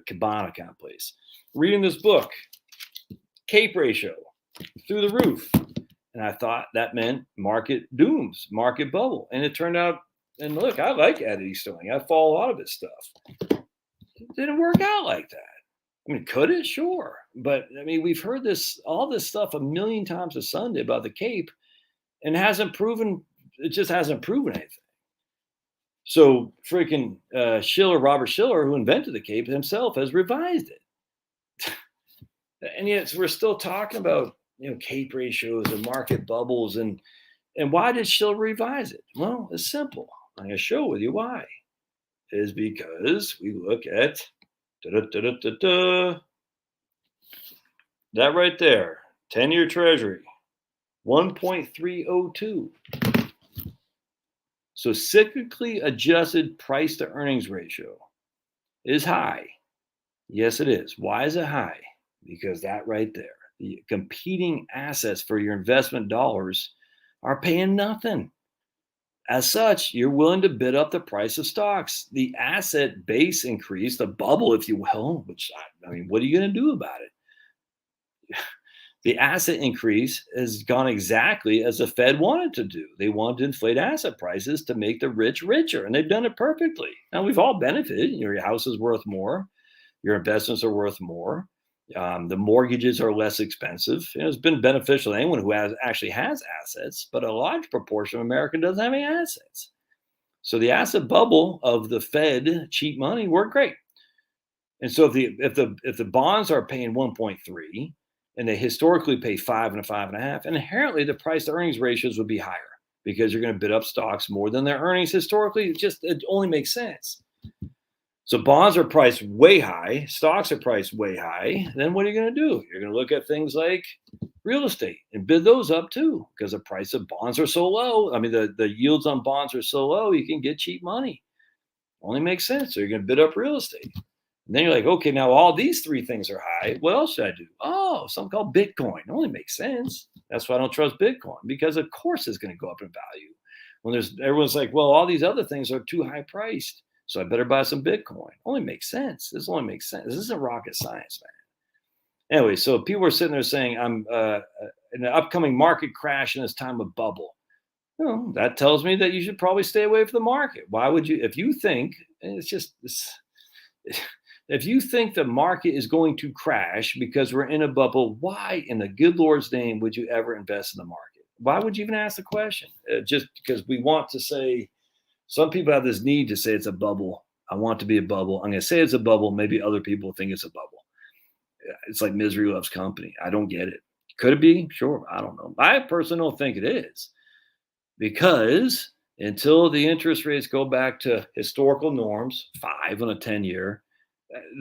cabana kind of place. Reading this book, CAPE ratio through the roof. And I thought that meant market dooms, market bubble. And it turned out, and look, I like Ed Easterling. I follow a lot of his stuff. It didn't work out like that. I mean, could it? Sure. But I mean, we've heard all this stuff a million times a Sunday about the CAPE, and it just hasn't proven anything. So freaking Robert Schiller, who invented the CAPE himself, has revised it. And yet we're still talking about CAPE ratios and market bubbles. And why did Schiller revise it? Well, it's simple. I'm going to show with you why. It is because we look at that right there, 10-year Treasury, 1.302. So cyclically adjusted price to earnings ratio is high. Yes, it is. Why is it high? Because that right there, the competing assets for your investment dollars are paying nothing. As such, you're willing to bid up the price of stocks. The asset base increase, the bubble, if you will, which, I mean, what are you going to do about it? The asset increase has gone exactly as the Fed wanted to do. They wanted to inflate asset prices to make the rich richer, and they've done it perfectly. Now, we've all benefited. Your house is worth more. Your investments are worth more. The mortgages are less expensive. It's been beneficial to anyone who actually has assets, but a large proportion of America doesn't have any assets. So the asset bubble of the Fed cheap money worked great. And so if the bonds are paying 1.3 and they historically pay 5 and a 5.5, inherently the price to earnings ratios would be higher because you're going to bid up stocks more than their earnings historically. It only makes sense. So bonds are priced way high, stocks are priced way high. Then what are you going to do? You're going to look at things like real estate and bid those up too, because the price of bonds are so low. I mean, the yields on bonds are so low, you can get cheap money. Only makes sense. So you're going to bid up real estate. And then you're like, okay, now all these three things are high. What else should I do? Oh, something called Bitcoin. It only makes sense. That's why I don't trust Bitcoin, because of course it's going to go up in value. When everyone's like, well, all these other things are too high priced, so I better buy some Bitcoin. Only makes sense. This only makes sense. This isn't rocket science, man. Anyway, so people are sitting there saying, I'm in the upcoming market crash in this time of bubble. Well, that tells me that you should probably stay away from the market. Why would you, if you think, and it's just this, if you think the market is going to crash because we're in a bubble, why in the good Lord's name would you ever invest in the market? Why would you even ask the question? Just because we want to say, some people have this need to say it's a bubble. I want it to be a bubble. I'm going to say it's a bubble. Maybe other people think it's a bubble. It's like misery loves company. I don't get it. Could it be? Sure. I don't know. I personally don't think it is, because until the interest rates go back to historical norms, 5 on a 10-year,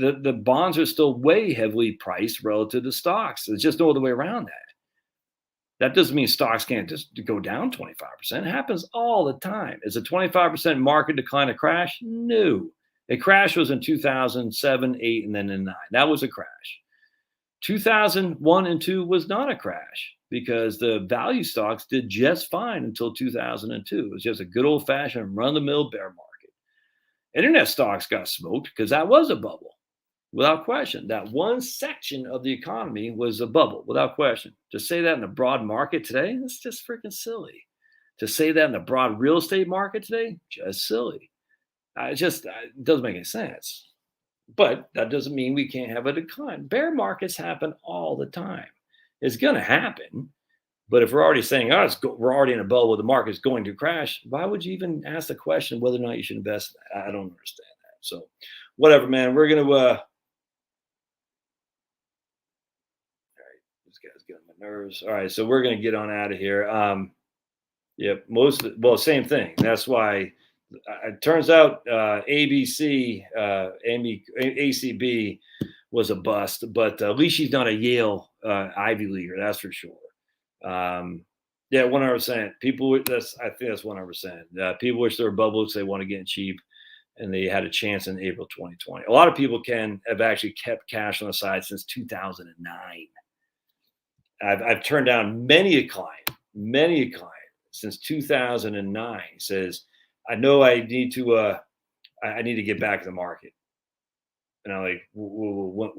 the bonds are still way heavily priced relative to stocks. There's just no other way around that. That doesn't mean stocks can't just go down 25%. It happens all the time. Is a 25% market decline a crash? No. A crash was in 2007, 8, and then in 9. That was a crash. 2001 and 2 was not a crash because the value stocks did just fine until 2002. It was just a good old-fashioned run-of-the-mill bear market. Internet stocks got smoked because that was a bubble. Without question, that one section of the economy was a bubble, without question. To say that in the broad market today, that's just freaking silly. To say that in the broad real estate market today, just silly. It doesn't make any sense. But that doesn't mean we can't have a decline. Bear markets happen all the time. It's going to happen. But if we're already saying, we're already in a bubble, the market's going to crash, why would you even ask the question whether or not you should invest in that? I don't understand that. So whatever, man. We're going to this guy's getting my nerves. All right, so we're gonna get on out of here. Yep, same thing. That's why it turns out ABC, ACB was a bust, but at least she's not a Yale Ivy Leaguer, that's for sure. Yeah, 100%. I think that's 100%. People wish there were bubbles they want to get in cheap, and they had a chance in April 2020. A lot of people have actually kept cash on the side since 2009. I've turned down many a client since 2009 says, I know I need to get back in the market. And I'm like,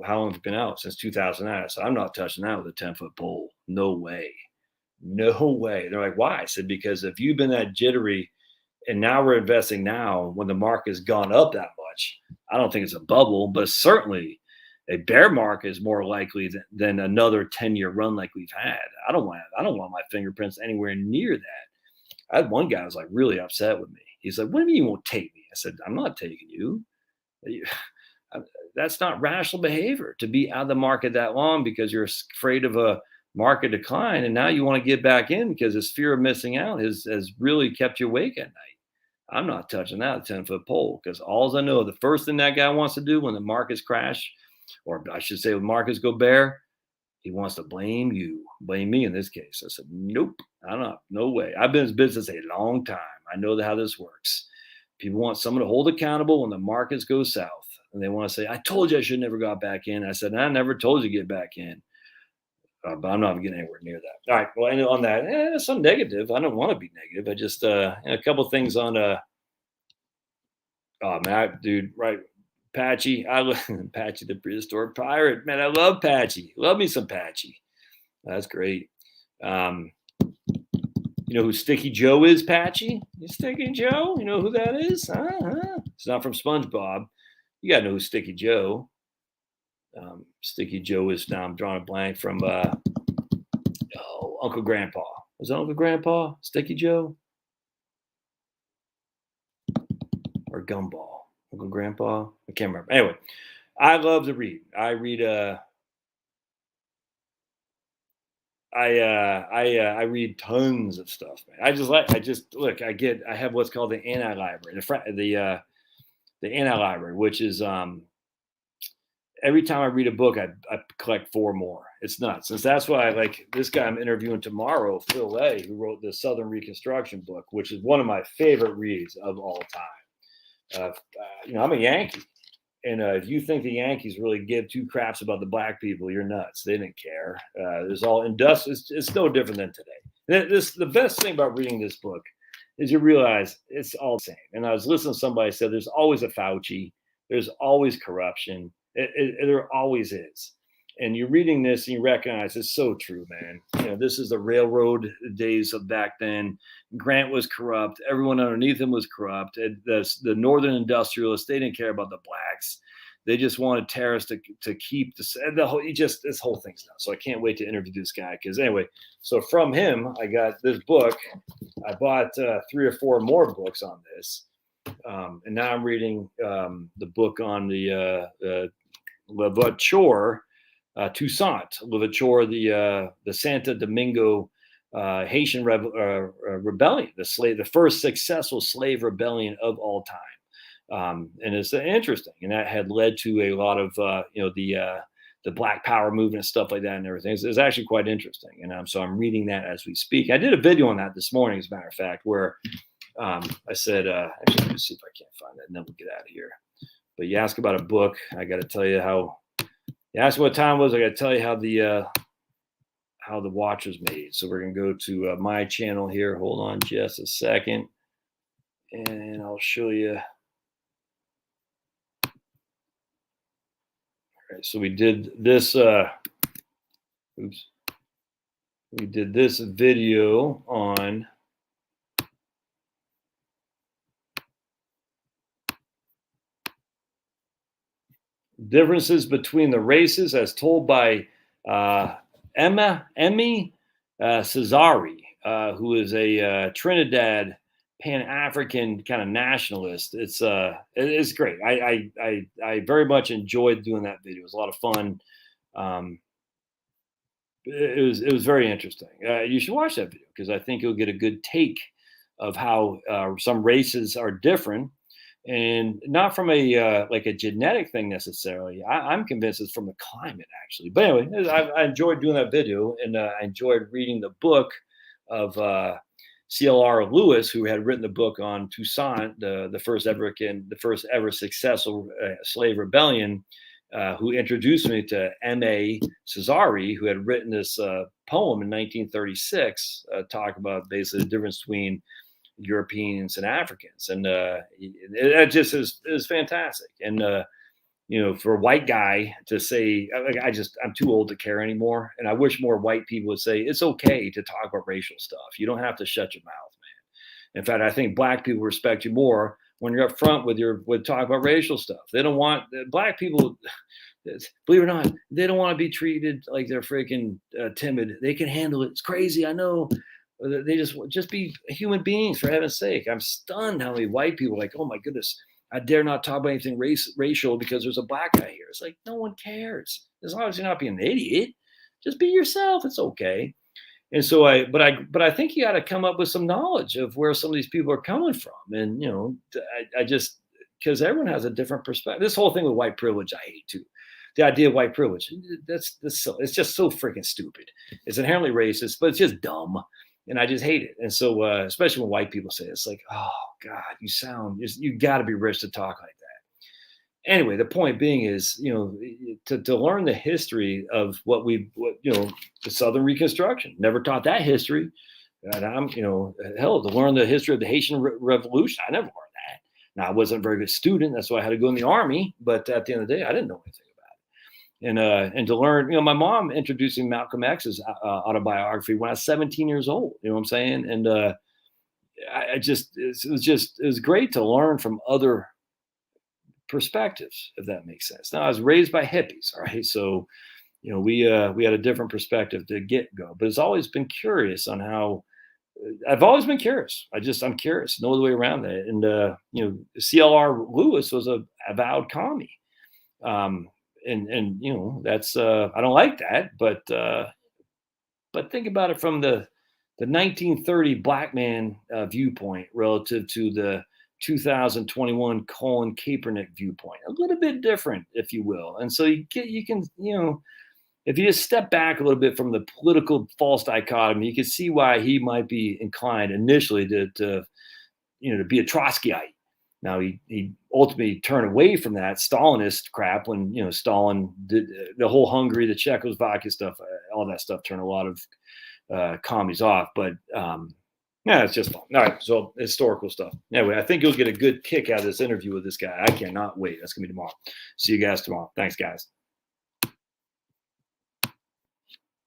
how long have you been out? Since 2009. I said, I'm not touching that with a 10-foot pole. No way. No way. They're like, why? I said, because if you've been that jittery and now we're investing now when the market has gone up that much, I don't think it's a bubble, but certainly a bear market is more likely than another 10-year run like we've had. I don't want my fingerprints anywhere near that. I had one guy who was like really upset with me. He's like, what do you mean you won't take me? I said, I'm not taking you. That's not rational behavior to be out of the market that long because you're afraid of a market decline. And now you want to get back in because this fear of missing out has really kept you awake at night. I'm not touching that 10-foot pole because all I know, the first thing that guy wants to do when the markets crash, or I should say when markets go bear, he wants to blame me in this case. I said, nope, I'm not, no way. I've been in this business a long time. I know how this works. People want someone to hold accountable when the markets go south. And they want to say, I told you I should never got back in. I said, I never told you to get back in. But I'm not getting anywhere near that. All right. Well, and on that, some negative. I don't want to be negative. I just, a couple of things on, oh, man, dude, right. Patchy. Patchy, the prehistoric pirate. Man, I love Patchy. Love me some Patchy. That's great. You know who Sticky Joe is, Patchy? Sticky Joe? You know who that is? It's not from SpongeBob. You got to know who's Sticky Joe. Sticky Joe is, now I'm drawing a blank from Uncle Grandpa. Was it Uncle Grandpa? Sticky Joe? Or Gumball? Uncle Grandpa? I can't remember. Anyway, I love to read. I read I read tons of stuff, man. I have what's called the anti-library, the anti-library, which is every time I read a book, I collect 4 more. It's nuts. And that's why I like this guy I'm interviewing tomorrow, Phil Lay, who wrote the Southern Reconstruction book, which is one of my favorite reads of all time. I'm a Yankee. And if you think the Yankees really give 2 craps about the black people, you're nuts. They didn't care. There's all industrial. It's no different than today. The best thing about reading this book is you realize it's all the same. And I was listening to somebody say there's always a Fauci. There's always corruption. There always is. and you're reading this and you recognize it's so true, man. This is the railroad days of back then. Grant was corrupt. Everyone underneath him was corrupt. The northern industrialists, they didn't care about the blacks. They just wanted terrorists to keep this whole thing's done. So I can't wait to interview this guy, because anyway, so from him, I got this book. I bought 3 or 4 more books on this. And now I'm reading the book on the Louverture, Toussaint Louverture, the Santo Domingo Haitian rebellion, the first successful slave rebellion of all time. And it's interesting, and that had led to a lot of the Black Power movement and stuff like that and everything. It's actually quite interesting, and so I'm reading that as we speak. I did a video on that this morning, as a matter of fact, where I said, actually, let me see if I can't find that, and then we'll get out of here. But you ask about a book, I got to tell you how. You ask what time it was, I got to tell you how the watch was made. So we're gonna go to my channel here. Hold on just a second, and I'll show you. All right, so we did this. We did this video on differences between the races as told by Emmy Cesari, who is a Trinidad Pan-African kind of nationalist. It's great. I very much enjoyed doing that video. It was a lot of fun. It was very interesting. You should watch that video, because I think you'll get a good take of how some races are different, and not from a like a genetic thing necessarily. I'm convinced it's from the climate, actually. But anyway, I enjoyed doing that video, and I enjoyed reading the book of C.L.R. Lewis, who had written the book on Toussaint, the first ever successful slave rebellion, who introduced me to M.A. Cesari, who had written this poem in 1936, talk about basically the difference between Europeans and Africans, and it just is fantastic. And for a white guy to say, I'm too old to care anymore, and I wish more white people would say it's okay to talk about racial stuff. You don't have to shut your mouth, man. In fact, I think black people respect you more when you're up front with talk about racial stuff. They don't want black people. Believe it or not, they don't want to be treated like they're freaking timid. They can handle it. It's crazy, I know. They just be human beings, for heaven's sake. I'm stunned how many white people are like, oh my goodness, I dare not talk about anything racial because there's a black guy here. It's like, no one cares. As long as you're not being an idiot, just be yourself. It's okay. And so but I think you got to come up with some knowledge of where some of these people are coming from. And, I just, because everyone has a different perspective. This whole thing with white privilege, I hate too. The idea of white privilege, it's just so freaking stupid. It's inherently racist, but it's just dumb. And I just hate it. And so, especially when white people say it, it's like, oh God, you got to be rich to talk like that. Anyway, the point being is, to learn the history of the Southern Reconstruction. Never taught that history. And hell, to learn the history of the Haitian Revolution, I never learned that. Now, I wasn't a very good student. That's why I had to go in the army. But at the end of the day, I didn't know anything. And to learn, my mom introducing Malcolm X's autobiography when I was 17 years old. You know what I'm saying? And it was great to learn from other perspectives, if that makes sense. Now, I was raised by hippies, all right? So, we had a different perspective to go. But it's always been curious on how. I've always been curious. I'm curious. No other way around that. And C.L.R. Lewis was a avowed commie. And that's I don't like that, but think about it from the 1930 black man viewpoint relative to the 2021 Colin Kaepernick viewpoint. A little bit different, if you will. And so you can if you just step back a little bit from the political false dichotomy, you can see why he might be inclined initially to be a Trotskyite. Now, he ultimately turned away from that Stalinist crap when, Stalin did the whole Hungary, the Czechoslovakia stuff, all that stuff turned a lot of commies off. But, it's just fun. All right, so historical stuff. Anyway, I think you'll get a good kick out of this interview with this guy. I cannot wait. That's going to be tomorrow. See you guys tomorrow. Thanks, guys.